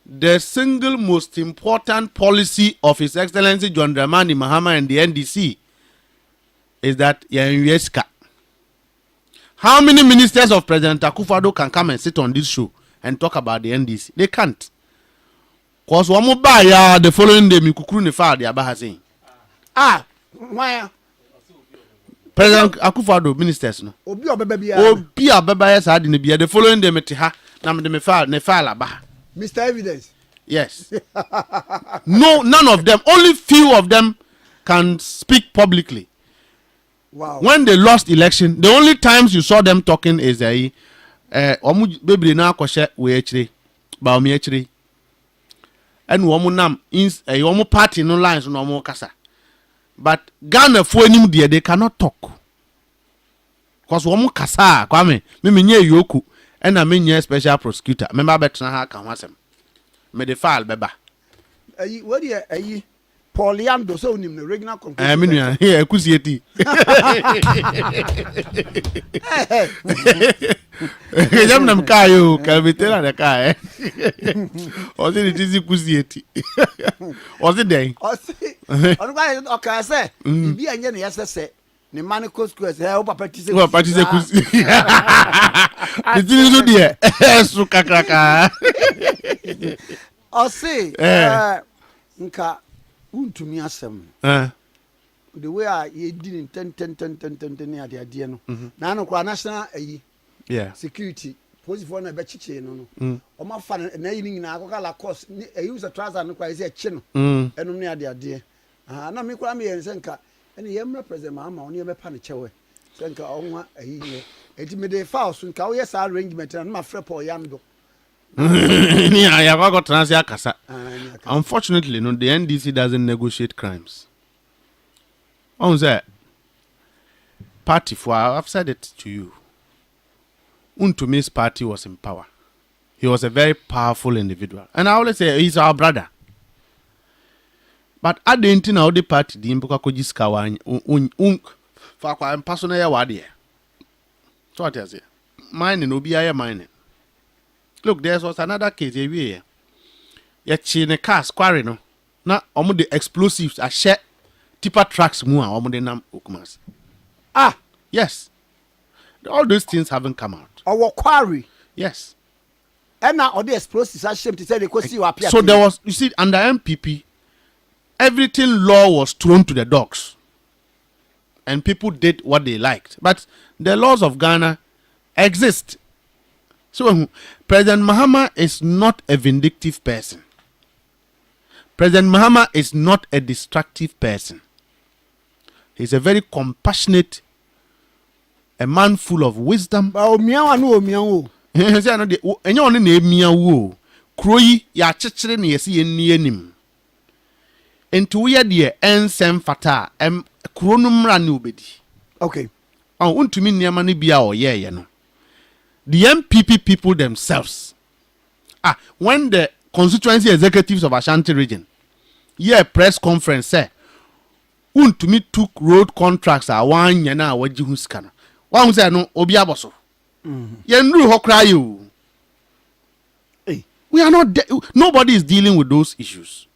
the single most important policy of His Excellency John Dramani Mahama and the NDC is that Yeska. How many ministers of President Akufo-Addo can come and sit on this show and talk about the NDC? They can't. Cause one more buy the following day me kukuru ne fa de aba ha saying. Why? President Akufo-Addo ministers no. Obi obeba yes ade ne bia the following day me te ha na me de me fa aba. Mr. Evidence. Yes. No, none of them. Only few of them can speak publicly. Wow. When they lost election, the only times you saw them talking is omu bebre na akoshe we achire ba omi achire. And woman nam ins a woman party no lines no more kasa. But Ghana for him dear they cannot talk. Cause woman kasa kwame me nye yoku and I mean special prosecutor. Remember better ha kan wasem. Me the file beba. What you Pauliando so nim the regional conclusion. I mean here kusieti. Jam nam kayo kalbitela na ka o se ni kusieti. O se den. O se onu kwa okay say bi anye na yesese ne man ko school say o papa ti se kusi. Ditini so de su kakraka. O se nka untumi asem the way you did in 10 near the idea no na no kwa national security police for na be chiche no o ma fa na yin nyina akoka la course use a trouser no kwa ise chi no enum near the idea na me kwa me yen senka ene yem represent Mahama oni be pa ne chewe senka onwa ayi enti me dey file so nka wo yes arrangement na ma frɛ Paul Yando. Unfortunately, no, the NDC doesn't negotiate crimes. On that party, for I've said it to you. Untumi's party was in power. He was a very powerful individual, and I always say he's our brother. But I didn't know the party the impoka kojiskawa for kwa personal ya wadi. So what is it? Mining obiya mining. Look, there was another case here. Chine cars quarry no. Na omo the explosives are share tipper trucks mu omo de nam okumas. Yes. All those things haven't come out. Our quarry. Yes. And now all the explosives are shame to say they could see you appear. So there was, you see, under MPP, everything law was thrown to the dogs. And people did what they liked. But the laws of Ghana exist. So President Mahama is not a vindictive person. President Mahama is not a destructive person. He's a very compassionate, a man full of wisdom. Kroyi ya chichire na yesi yenni anim. Enti wo ye de ensem fata kro no mra ne obedi. Okay. Untumi niam ne bia oyeye no. The MPP people themselves. When the constituency executives of Ashanti region, press conference say, untumi took road contracts 1 year na waji huska no. One say no obi aboso. Yenru ho cry you. Hey. We are not nobody is dealing with those issues.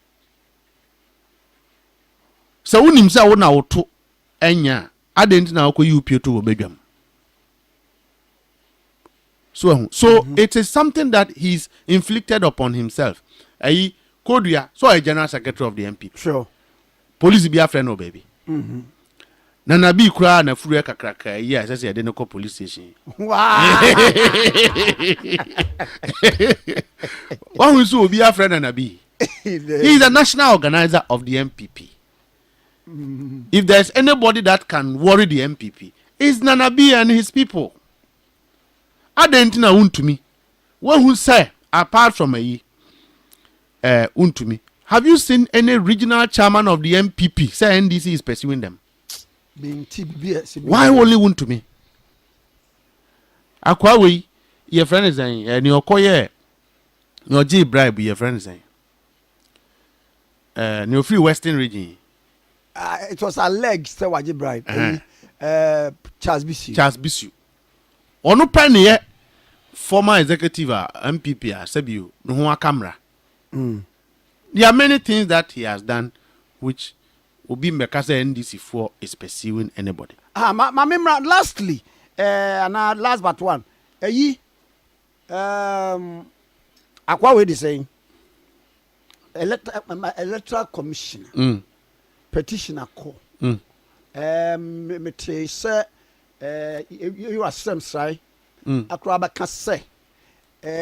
So unim say wona woto enya adent na akọ you pie to obedwam. So it is something that he's inflicted upon himself. Ayi Kodua, so a general secretary of the MP. Sure. Police be a friend, no baby. Nana be cry na furu kakraka. Yes, I say I didn't call police station. Wow. One who be a friend and a be. He is a national organizer of the MPP. If there's anybody that can worry the MPP, it's Nana B and his people. I didn't know to me. One who say apart from a untumi. Have you seen any regional chairman of the MPP say NDC is pursuing them? Why only untumi? Akwawe, your friend is saying, and your koye, your G bribe, your friend is saying. Your free Western region. It was alleged that was bribe. Charles Bisu. Charles Bisu. Ono penny former executive MPP Sebiu no camera. There are many things that he has done which Obi Mekasa NDC for is pursuing anybody. Lastly, and last but one, Akwa is saying electoral commissioner, petitioner call. Me say you are some say. Akraba ka say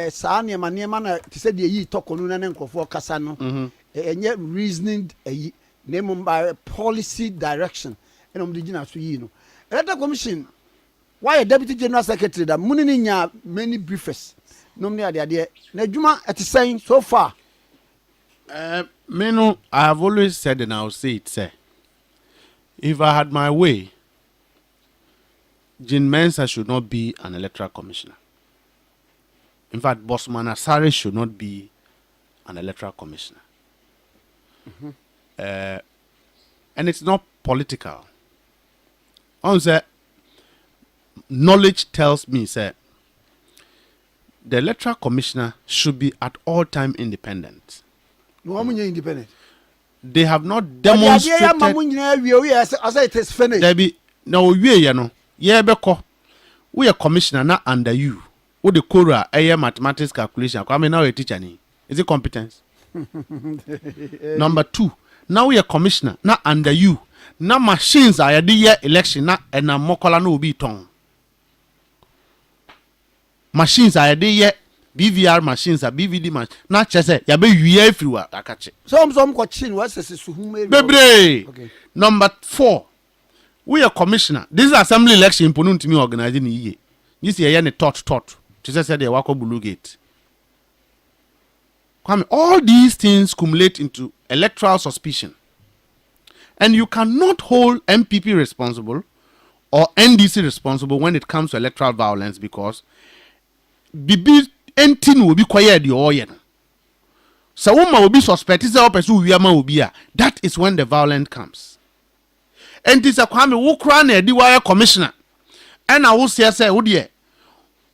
saa nneɛma na te sɛ deɛ yi tɔkɔ no na nkurɔfoɔ kasa no ɛnyɛ reasoning ayi na mmom by policy direction ɛna ɔmde gyina so yi no electoral commission why deputy general secretary da muni ni nya many briefers nom ne adeadeɛ na adwuma ɛte sɛn so far. Me no, I have always said and I'll say it, say, if I had my way, Jean Mensa should not be an electoral commissioner. In fact, Bosman Asare should not be an electoral commissioner. And it's not political. Knowledge tells me, say, the electoral commissioner should be at all time independent. No, I'm independent. They have not demonstrated. I say it is finished. Debbie, no, we are no. Yeah, beko. We are commissioner not under you. What the Kora mathematics calculation? I mean, now a teacher. Is it competence? Number 2. Now we are commissioner not under you. Now machines are the year election na and na mokola no be tongue. Machines are the year BVR machines are BVD machines. Not just say ya be year everywhere. I catch it. Some question what's this suhume. Bebre. Okay. Number 4. We are commissioner. This is assembly election imponent to me organizing ye. You see a thought. Jesus said they walk up Blue Gate. All these things cumulate into electoral suspicion. And you cannot hold MPP responsible or NDC responsible when it comes to electoral violence because Bibi anything will be quiet the oyen. So woman will be suspected that is when the violence comes. And this a Kwame who crown a DIY commissioner. And I will say,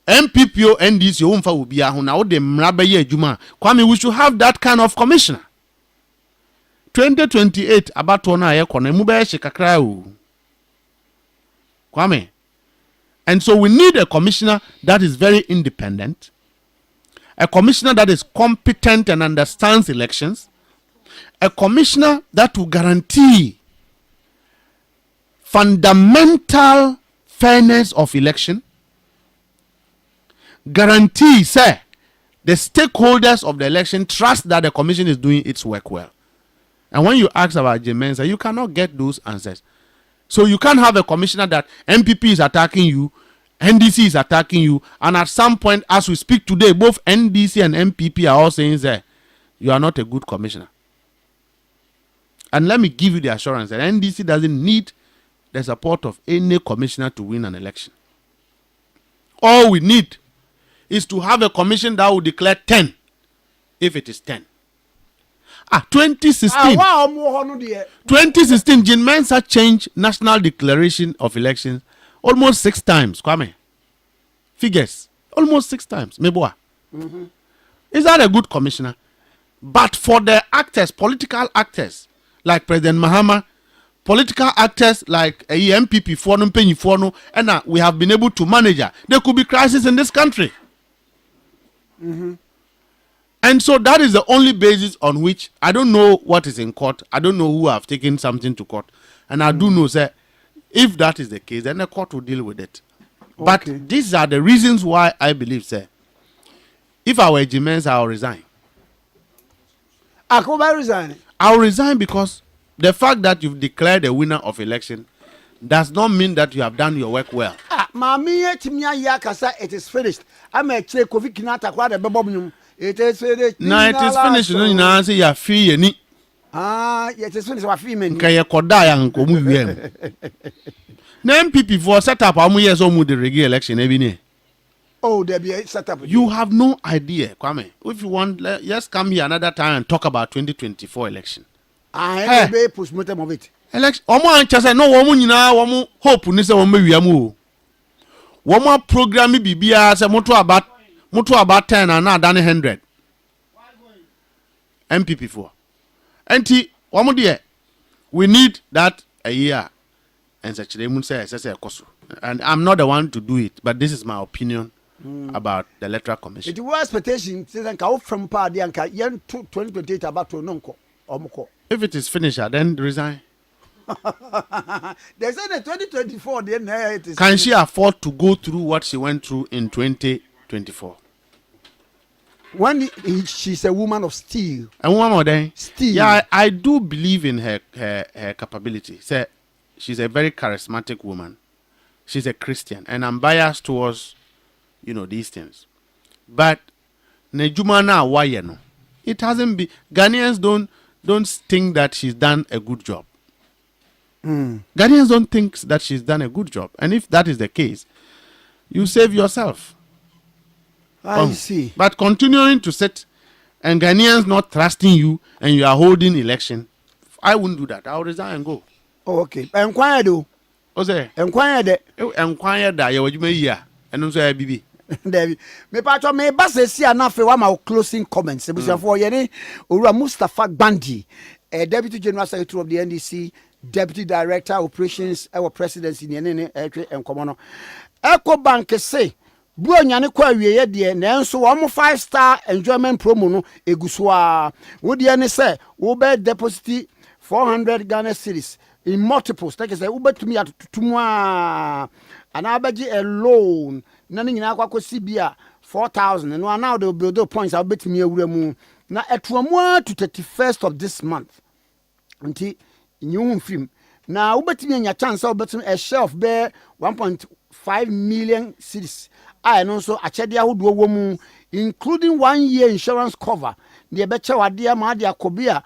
MPP or NDC will be a now the Mrabaye Juma. Kwame, we should have that kind of commissioner. 2028 about one eye kone mube shikakra. Kwame. And so we need a commissioner that is very independent. A commissioner that is competent and understands elections. A commissioner that will guarantee fundamental fairness of election. Guarantee, say, the stakeholders of the election trust that the commission is doing its work well. And when you ask about Jemensa, you cannot get those answers. So you can't have a commissioner that MPP is attacking you, NDC is attacking you, and at some point, as we speak today, both NDC and MPP are all saying that you are not a good commissioner. And let me give you the assurance that NDC doesn't need the support of any commissioner to win an election. All we need is to have a commission that will declare 10 if it is 10. 2016. 2016, Jean Mensa changed national declaration of elections almost 6 times. Kwame. figures. Almost 6 times. Meboa. Is that a good commissioner? But for the actors, political actors, like President Mahama, political actors like MPP Fono, Penny Fono, and we have been able to manage her. There could be crisis in this country. And so that is the only basis on which I don't know what is in court. I don't know who have taken something to court. And I do know, sir, if that is the case, then the court will deal with it. Okay. But these are the reasons why I believe, sir, if I were Jimenez, I'll resign. I'll resign because the fact that you've declared a winner of election does not mean that you have done your work well. It is finished. I'm a check of Kinata quite a bebom. It is finished. No, it is finished. No, you answer your fee and it is finished. What female? Kaya Kodai and Komu. MPP for set up how many years old the regular election every year. Oh, there be a setup. You have no idea, Kwame. If you want, just come here another time and talk about 2024 election. I be push mortem of it. Election. Omo ancha no woman nyina woman hope ni se woman wiamu. Woman program bibia se moto about 10 and now than 100. MPP for. Enti woman there. We need that a year. And such they say koso. And I'm not the one to do it, but this is my opinion about the electoral commission. It was expectation say ka from party and ka 2028 about to nonko omko. If it is finished, then resign. They said the 2024 then it is. Can she afford to go through what she went through in 2024? When she's a woman of steel. And one more day. Steel. Yeah, I do believe in her capability. Say she's a very charismatic woman. She's a Christian, and I'm biased towards, these things. But Nejumana Wayeno, it hasn't been. Ghanaians don't think that she's done a good job. Ghanaians don't think that she's done a good job, and if that is the case, you save yourself. I see. But continuing to sit and Ghanaians not trusting you, and you are holding election, I wouldn't do that. I'll resign and go. Oh, okay. Enquire do. Enquire that you may hear, and also BB. David, me patcho me base si anafe wa ma closing comments. For yene Ura Mustapha Gbandi, Deputy General Secretary of the NDC, Deputy Director Operations, our Presidency yene and Komono. Eco Bank say bro nyane kwa wiye de nanso wo 5-star enjoyment promo no egusua. Wo de ne say wo be deposit 400 Ghana cedis in multiples. Take say wo betumi atutumwa ana abaji a loan na nyina akwa sibia 4,000 no now they will build points I betumi awura mu na etuamu to 31st of this month nti nyum film na wo betumi anya chance wo betumi a share of be 1.5 million cedis I know so achede ahodo wo mu including 1 year insurance cover the beche wade ma de akobia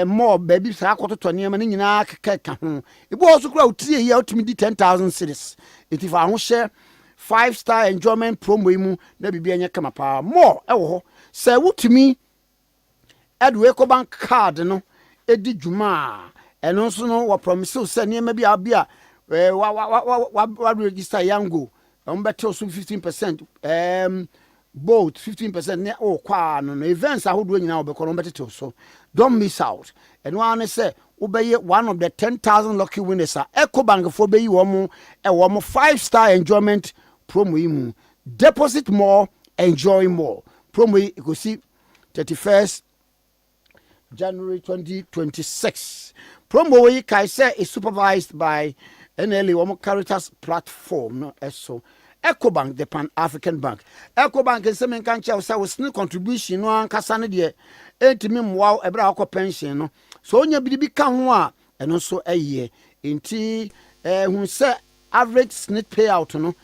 more baby sa akoto ne ma nyina keka ho ibo also kura utie here ultimate 10,000 cedis it if I ho share 5-star enjoyment promo mu na bibia nya kama pa more ewo ho say wutumi edwe ko bank card no edi djuma eno so no wa promise say ne ma bia wa register yango better so 15% both 15% ne o kwa no events ahodo nyina obekọ no better so don't miss out and one say obey one of the 10,000 lucky winners Ecobank for be wo mo 5-star enjoyment promo imu deposit more enjoy more promo you go see 31st January 2026 promo we kai say is supervised by NLA Womo Caritas platform no so Ecobank the Pan African Bank Ecobank is semen kan cha say was contribution no ankasa ne de entimi mwa ebra akọ pension no so onya bibi ka ho a eno so eye enti hu say average snit payout no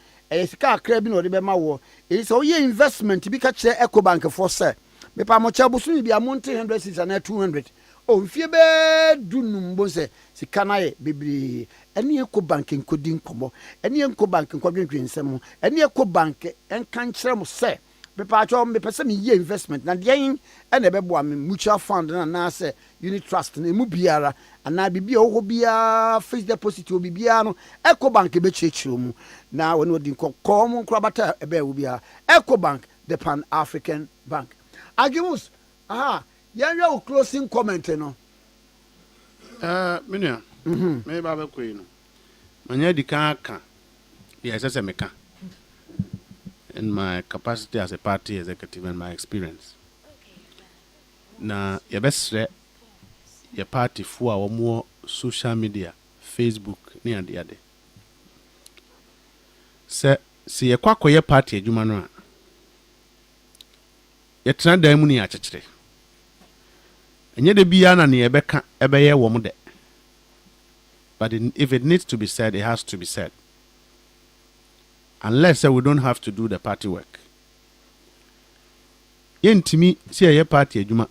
sika akra bi no de be ma wo so ye investment bi ka kire Ecobank for say me pa mo cha busu bi amonte 100 and 200 oh fie be dunum bo se sika na ye bibiri eni Ecobank nkodi nkomo eni Ecobank nkwadwedwe nsem eni Ecobank enka nkire mo se Pepacho me pese me ye investment na de yin e na bebo am mutual fund na say unit trust na mu biara ana bibia wo bia fixed deposit wo bibia no Ecobank be chechiro mu na when we din ko mu krabata e be wo bia Ecobank the Pan African Bank. Agimus yan your closing comment no. Menua. Me ba be koi no. Manya di kan aka. Yes, I say meka. In my capacity as a party executive and my experience. Na your best your party for our more social media, Facebook, near the other. See a quack your party, you man. Yet not the money at a and yet the Biana near Becca, Ebay woman. But if it needs to be said, it has to be said. Unless we don't have to do the party work. Yen to me, see a party, Juma.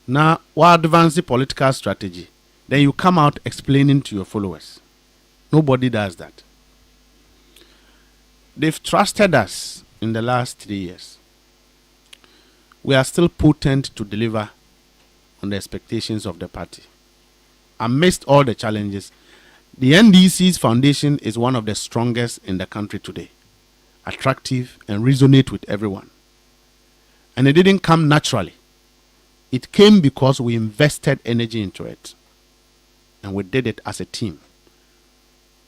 Now, what advance the political strategy? Then you come out explaining to your followers. Nobody does that. They've trusted us in the last 3 years. We are still potent to deliver on the expectations of the party. Amidst all the challenges, the NDC's foundation is one of the strongest in the country today, attractive and resonate with everyone. And it didn't come naturally. It came because we invested energy into it. And we did it as a team,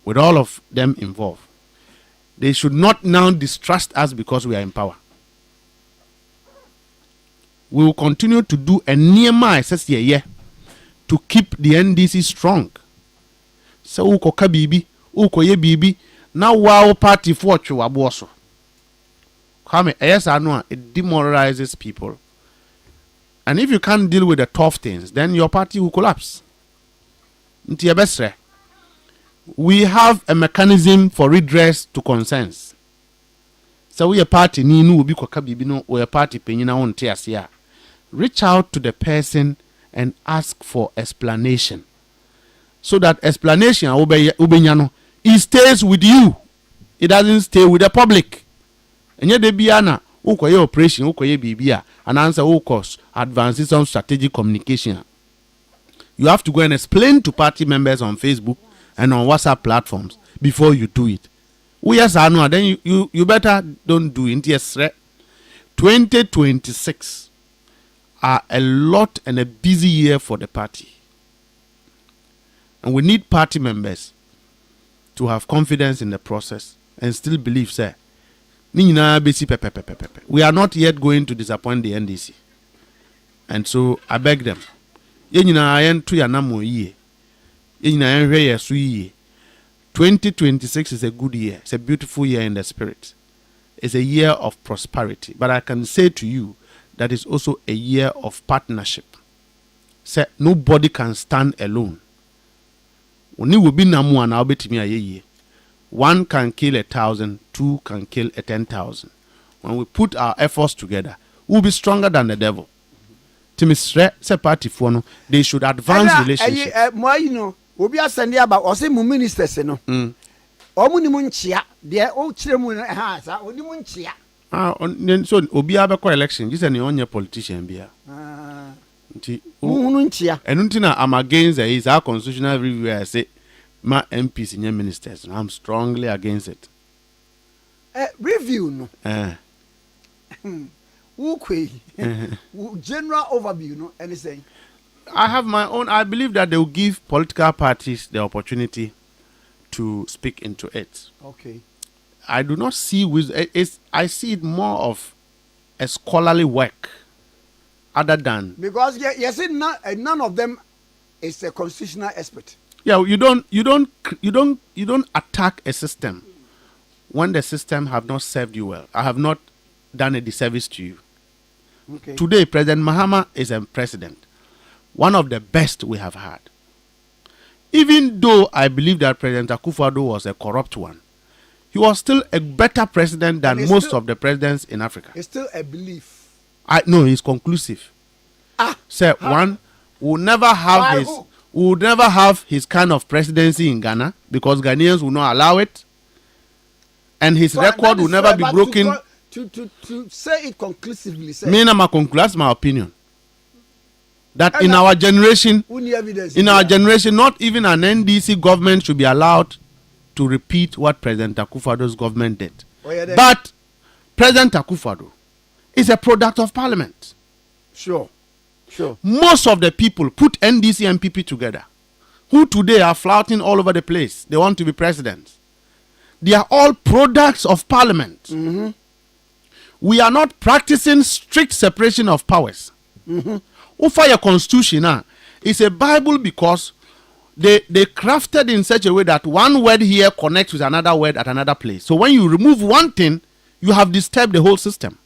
with all of them involved. They should not now distrust us because we are in power. We will continue to do a near my year to keep the NDC strong. So uko kabibi, uko ye bibi, na wow party for you aboso. Come, yes, I know it demoralizes people. And if you can't deal with the tough things, then your party will collapse. We have a mechanism for redress to concerns. So we a party ni nu ubi kwa kabibi no, we a party penyina on tiasia. Reach out to the person and ask for explanation. So that explanation it stays with you. It doesn't stay with the public. And yet the biana ukoye operation ukoye bibia and answer ukos advances on strategic communication. You have to go and explain to party members on Facebook and on WhatsApp platforms before you do it. Yes, I know. Then you better don't do it. Yes, 2026 are a lot and a busy year for the party. And we need party members to have confidence in the process and still believe, sir. We are not yet going to disappoint the NDC. And so I beg them. 2026 is a good year. It's a beautiful year in the spirit. It's a year of prosperity. But I can say to you that it's also a year of partnership. Say nobody can stand alone. One can kill 1,000, two can kill 10,000. When we put our efforts together, we'll be stronger than the devil. They should advance relationships. Obi asende aba o say mu ministers no. Omu ni mu nchia de o kire mu ha sa oni mu nchia. So obi abekọ election, you say ne onye politician bia. Nti mu nchia. Enu nti na I'm against is our constitutional review I say ma MPs in ministers. I'm strongly against it. Review no. General overview no anything. I have my own. I believe that they will give political parties the opportunity to speak into it. Okay. I do not see I see it more of a scholarly work, other than because yes, none of them is a constitutional expert. Yeah, you don't attack a system when the system have not served you well. I have not done a disservice to you. Okay. Today, President Mahama is a president. One of the best we have had. Even though I believe that President Akufo-Addo was a corrupt one, he was still a better president than most of the presidents in Africa. It's still a belief. No, he's conclusive. One will never have his kind of presidency in Ghana because Ghanaians will not allow it, and his record will never be broken To say it conclusively, say Me na ma conclude. That's my opinion. That in our generation, not even an NDC government should be allowed to repeat what President Akufo-Addo's government did. But President Akufo-Addo is a product of parliament. Sure. Most of the people put NDC and PP together, who today are flouting all over the place. They want to be presidents. They are all products of parliament. Mm-hmm. We are not practicing strict separation of powers. Mm-hmm. Your constitution is a Bible because they crafted in such a way that one word here connects with another word at another place. So when you remove one thing, you have disturbed the whole system.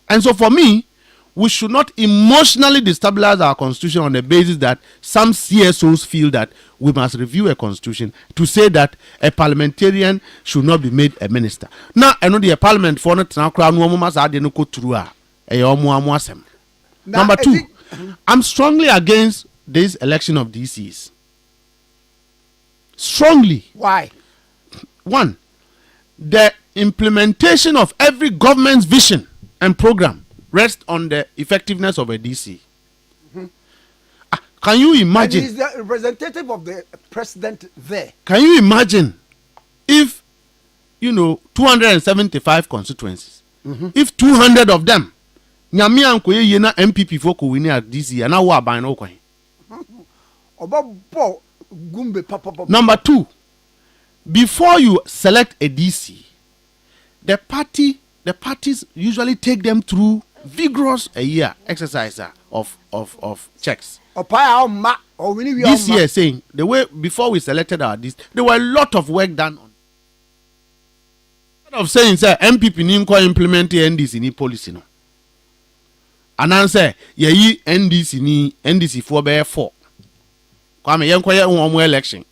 And so for me, we should not emotionally destabilize our constitution on the basis that some CSOs feel that we must review a constitution to say that a parliamentarian should not be made a minister. Now, I know the parliament for not now crown woman must add no through Number two, I'm strongly against this election of DCs. Strongly. Why? One, the implementation of every government's vision and program rests on the effectiveness of a DC. Mm-hmm. Can you imagine? And he's the representative of the president there. Can you imagine if, 275 constituencies, if 200 of them, Nyami ankoye yena MPP for ko wini at DC, and now ban no kwan. Number two, before you select a DC, the parties usually take them through vigorous a year exercise of checks. This year saying the way before we selected our DC, there were a lot of work done on. Instead of saying say MPP nim ko implement NDC ni policy no. And answer ye NDC for bear 4. Kwame yenkoye one election.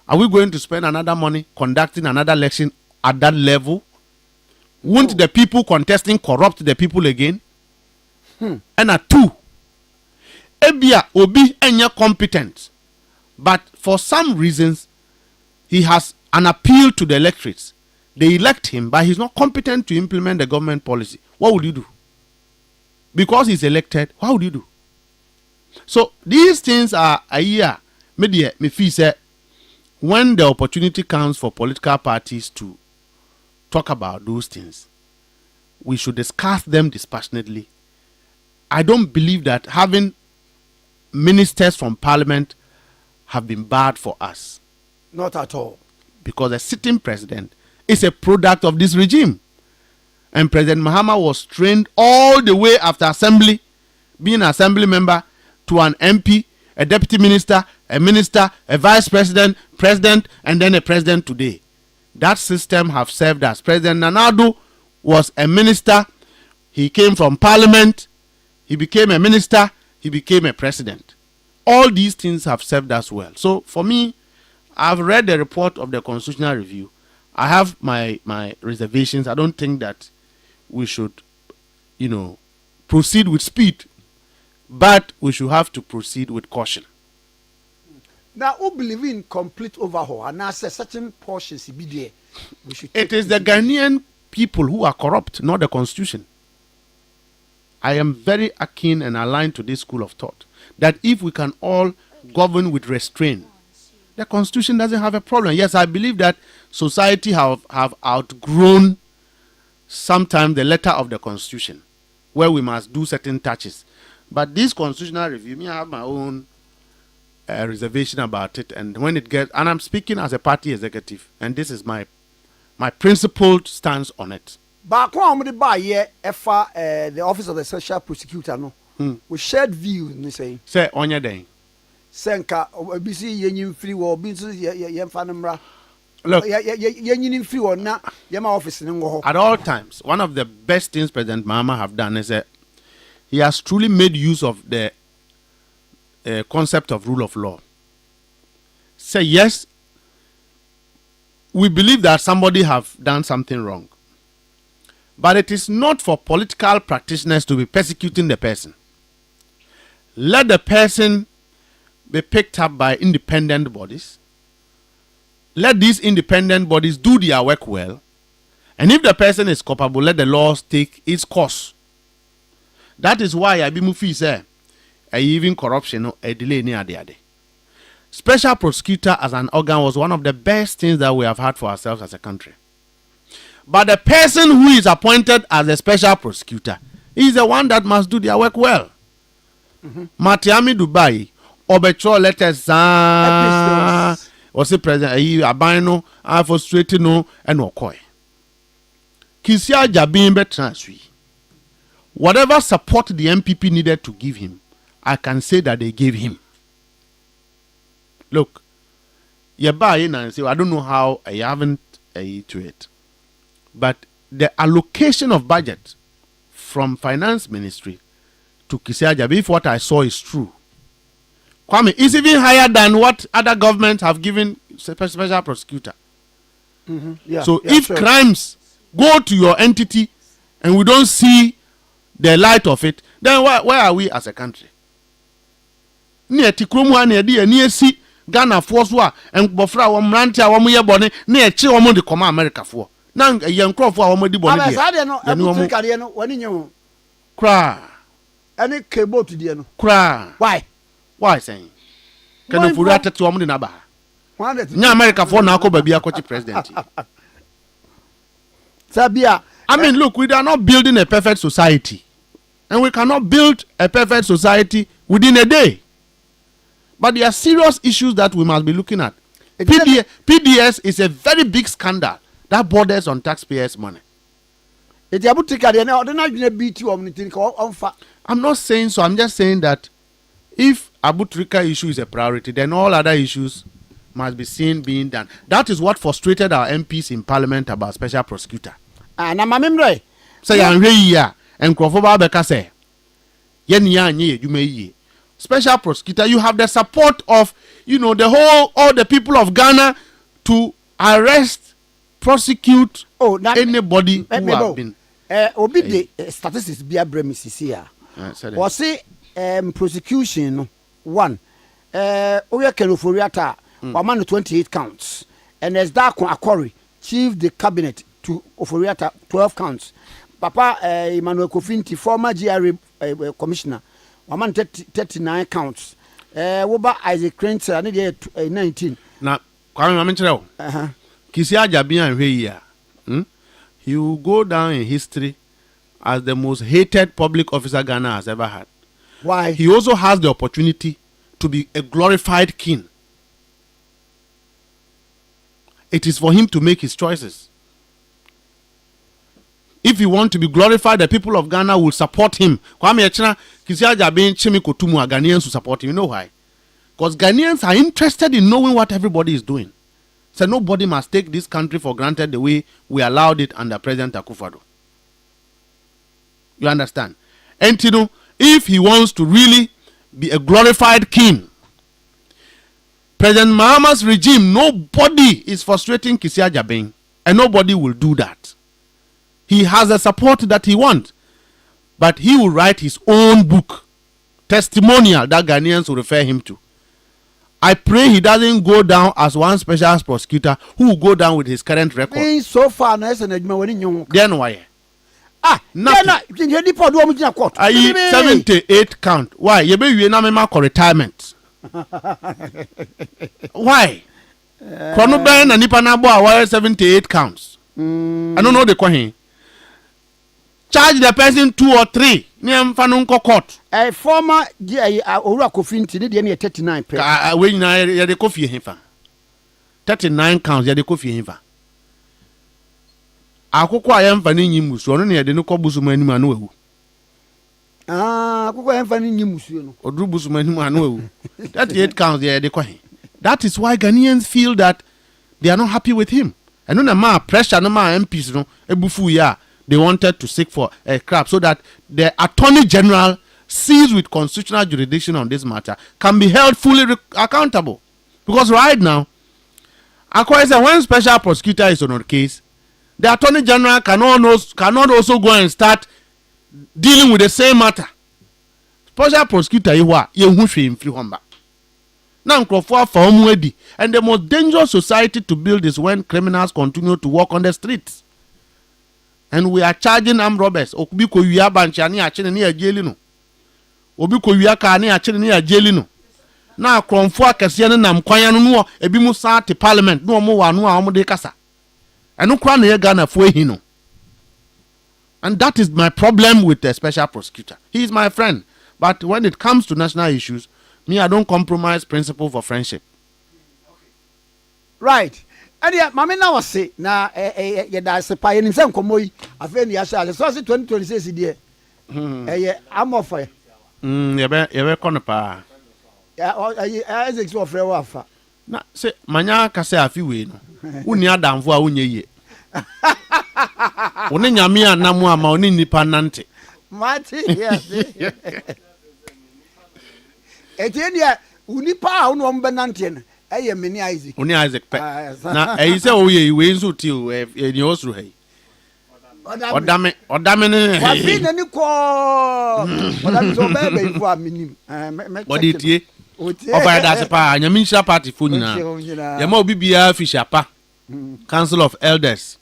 Are we going to spend another money conducting another election at that level? Won't the people contesting corrupt the people again? And at 2, Ebia Obi enya competent, but for some reasons he has an appeal to the electorates. They elect him, but he's not competent to implement the government policy. What would you do? Because he's elected, what would you do? So these things are a year. Me feel say when the opportunity comes for political parties to talk about those things, we should discuss them dispassionately. I don't believe that having ministers from parliament have been bad for us. Not at all. Because a sitting president is a product of this regime. And President Mahama was trained all the way after assembly, being an assembly member, to an MP, a deputy minister, a vice president, president, and then a president today. That system have served us. President Nanado was a minister. He came from parliament. He became a minister. He became a president. All these things have served us well. So for me, I've read the report of the Constitutional Review. I have my reservations. I don't think that we should, proceed with speed, but we should have to proceed with caution. Now, who believe in complete overhaul, and I say certain portions be there. It is the Ghanaian people who are corrupt, not the constitution. I am very akin and aligned to this school of thought that if we can all govern with restraint, the constitution doesn't have a problem. Yes, I believe that society have outgrown sometimes the letter of the constitution, where we must do certain touches. But this constitutional review, I have my own reservation about it. And when it gets, and I'm speaking as a party executive, and this is my principled stance on it. But the office of the social prosecutor, no, we shared views. We say on day. Senka, BC, Yen free war, Yen Fanamra. Look, at all times, one of the best things President Mahama have done is that he has truly made use of the concept of rule of law. Say yes, we believe that somebody have done something wrong, but it is not for political practitioners to be persecuting the person. Let the person be picked up by independent bodies. Let these independent bodies do their work well, And if the person is culpable, let the laws take its course. That is why I be mufi say, even corruption, a delay near the other. Special prosecutor as an organ was one of the best things that we have had for ourselves as a country. But the person who is appointed as a special prosecutor is the one that must do their work well. Matiami Dubai, Obetro letters, was the president, Abino, frustrated no, and Okoi. Kisia Jabimbe transui. Whatever support the MPP needed to give him, I can say that they gave him. Look, you buy in and say, I don't know how I haven't to it. But the allocation of budget from finance ministry to Kisia Jabi, if what I saw is true, Kwame, is even higher than what other governments have given special prosecutor. Yeah, so yeah, if sure. crimes go to your entity and we don't see the light of it, then where are we as a country? Near Tikrumu and near see Ghana force war and Bofra wa Mrantia wa muye bone near Chi wa de come America for. Now a young crop for wa di bone there. Cry. Any cable to the Cry. Why saying? Can you forget to woman in Aba? Nya America for now ko baby akochi president. Sabia. I mean, look, we are not building a perfect society. And we cannot build a perfect society within a day. But there are serious issues that we must be looking at. PDS is a very big scandal that borders on taxpayers' money. I'm not saying so. I'm just saying that if Abu Trika issue is a priority, then all other issues must be seen being done. That is what frustrated our MPs in Parliament about special prosecutor. Say and Beka say, special prosecutor, you have the support of, all the people of Ghana to arrest, prosecute anybody who have been. The statistics be a bremisisia. Was say prosecution one. Oya Kenoforiata, 128 counts. And there's Darko Akori, chief the cabinet to Oforiata 12 counts. Papa Emmanuel Kofinti, former GRA commissioner, 139 counts. Woba Isaac Krentz, I need 19. Now, Kwame Mamenchero, Kisia Jabia and Reya, he will go down in history as the most hated public officer Ghana has ever had. Why? He also has the opportunity to be a glorified king. It is for him to make his choices. If you want to be glorified, the people of Ghana will support him. Kwame Echena, Kisia Jabin Chimiko Tumu, Ghanaians will support him. You know why? Because Ghanaians are interested in knowing what everybody is doing. So nobody must take this country for granted the way we allowed it under President Akufo-Addo. You understand? And if he wants to really be a glorified king, President Mahama's regime, nobody is frustrating Kisia Jabin, and nobody will do that. He has the support that he wants, but he will write his own book, testimonial that Ghanaians will refer him to. I pray he doesn't go down as one special prosecutor who will go down with his current record. So far, then why? Nothing. 78 count. Why? You be na for retirement. Why? Kono ben na nipa na bo aware 78 counts. I don't know the question. Charge the person 2 or 3. Ni amfa no court. A former Owura Kofinti dey near 39 pe. We na ye de Kofi Hefa. 39 counts ye de Kofi Hefa. Akoko ayemfa ni nyimusu ono ne ye de no kobusu manim anu ewu. Akoko ayemfa ni nyimusu no. Odru busu manim anu ewu. 38 counts ye de kwahin. That is why Ghanaians feel that they are not happy with him. And no ma pressure no ma MPs no ebufu ya. They wanted to seek for a crap so that the Attorney General, seized with constitutional jurisdiction on this matter, can be held fully accountable. Because right now, according to when special prosecutor is on a case, the Attorney General cannot also go and start dealing with the same matter. Special prosecutor now and the most dangerous society to build is when criminals continue to walk on the streets. and we are charging armed robbers. Obi ko wia bancha ne ache ne ajeli no. Obi ko wia ka ne ache ne ajeli no. Na akromfo akese ne nam kwan no no ebi mu sa te parliament no mo wa no a mo de kasa. Eno kra na ye Ghana fo ehi no. And that is my problem with the special prosecutor. He is my friend. But when it comes to national issues, me, I don't compromise principle for friendship. Right. And yeah, Mamma now say, na that's a pioneer in some comoy. I feel the Asha, so 2026 dear. I'm off fire. You're a pa. I think so for a Na say, Manya Cassa, if you win. Unia damn for unye. Unia mia namua mauni nipanante. Marty, yes. Etienne, Unipa, Benantian. I am many Isaac. Only Isaac. Now, I say, oh, ye wins to you in your hey. Or damn it, I've been any call. But I'm so bad for a minimum. What did ye? Oh, that's a pa, and your minister party funina. Yamo Bibia Fisher Pa, Council of Elders,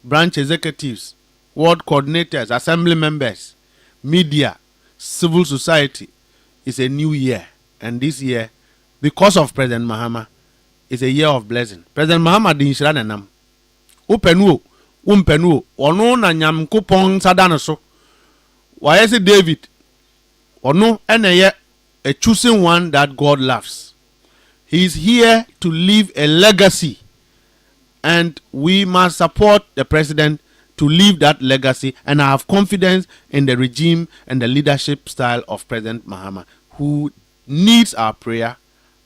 branch executives, ward coordinators, assembly members, media, civil society. It's a new year, and this year, because of President Mahama, is a year of blessing. President Mahama di nshira nam. Upenuo, ono na nyam kupon sadana so. Wayese David, ono eneye a choosing one that God loves. He is here to leave a legacy, and we must support the president to leave that legacy, and I have confidence in the regime and the leadership style of President Mahama, who needs our prayer,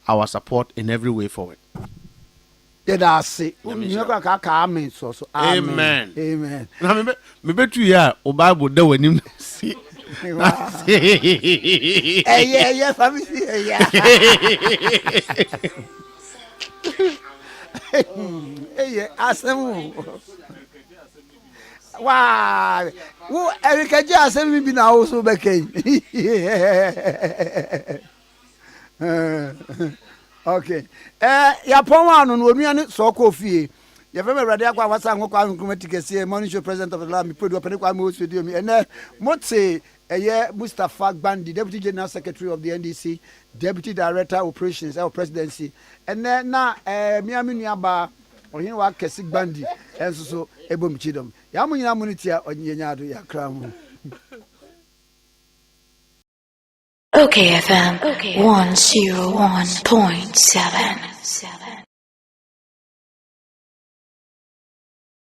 our support in every way forward. Amen. Amen. Amen. Me betu ya o Bible de wanim see. Yeah, family. Yeah. Hey, asem. Wow. Wo Erika je asem bi na wo so bekay. Okay. Ya pon anu no onuane so ko fie. Ya feme rade akwa wasa nkwa nkumatikese monitor president of the land me produ opene kwa me o studio me ene motse Mustapha Gbandi, Deputy General Secretary of the NDC, Deputy Director Operations or Presidency. And then now Miami Niaba or you know what Kesik Gbandi and so Ebum Chidom. Yamunia Munitia or Yenyadu Yakram. OKFM 101.7.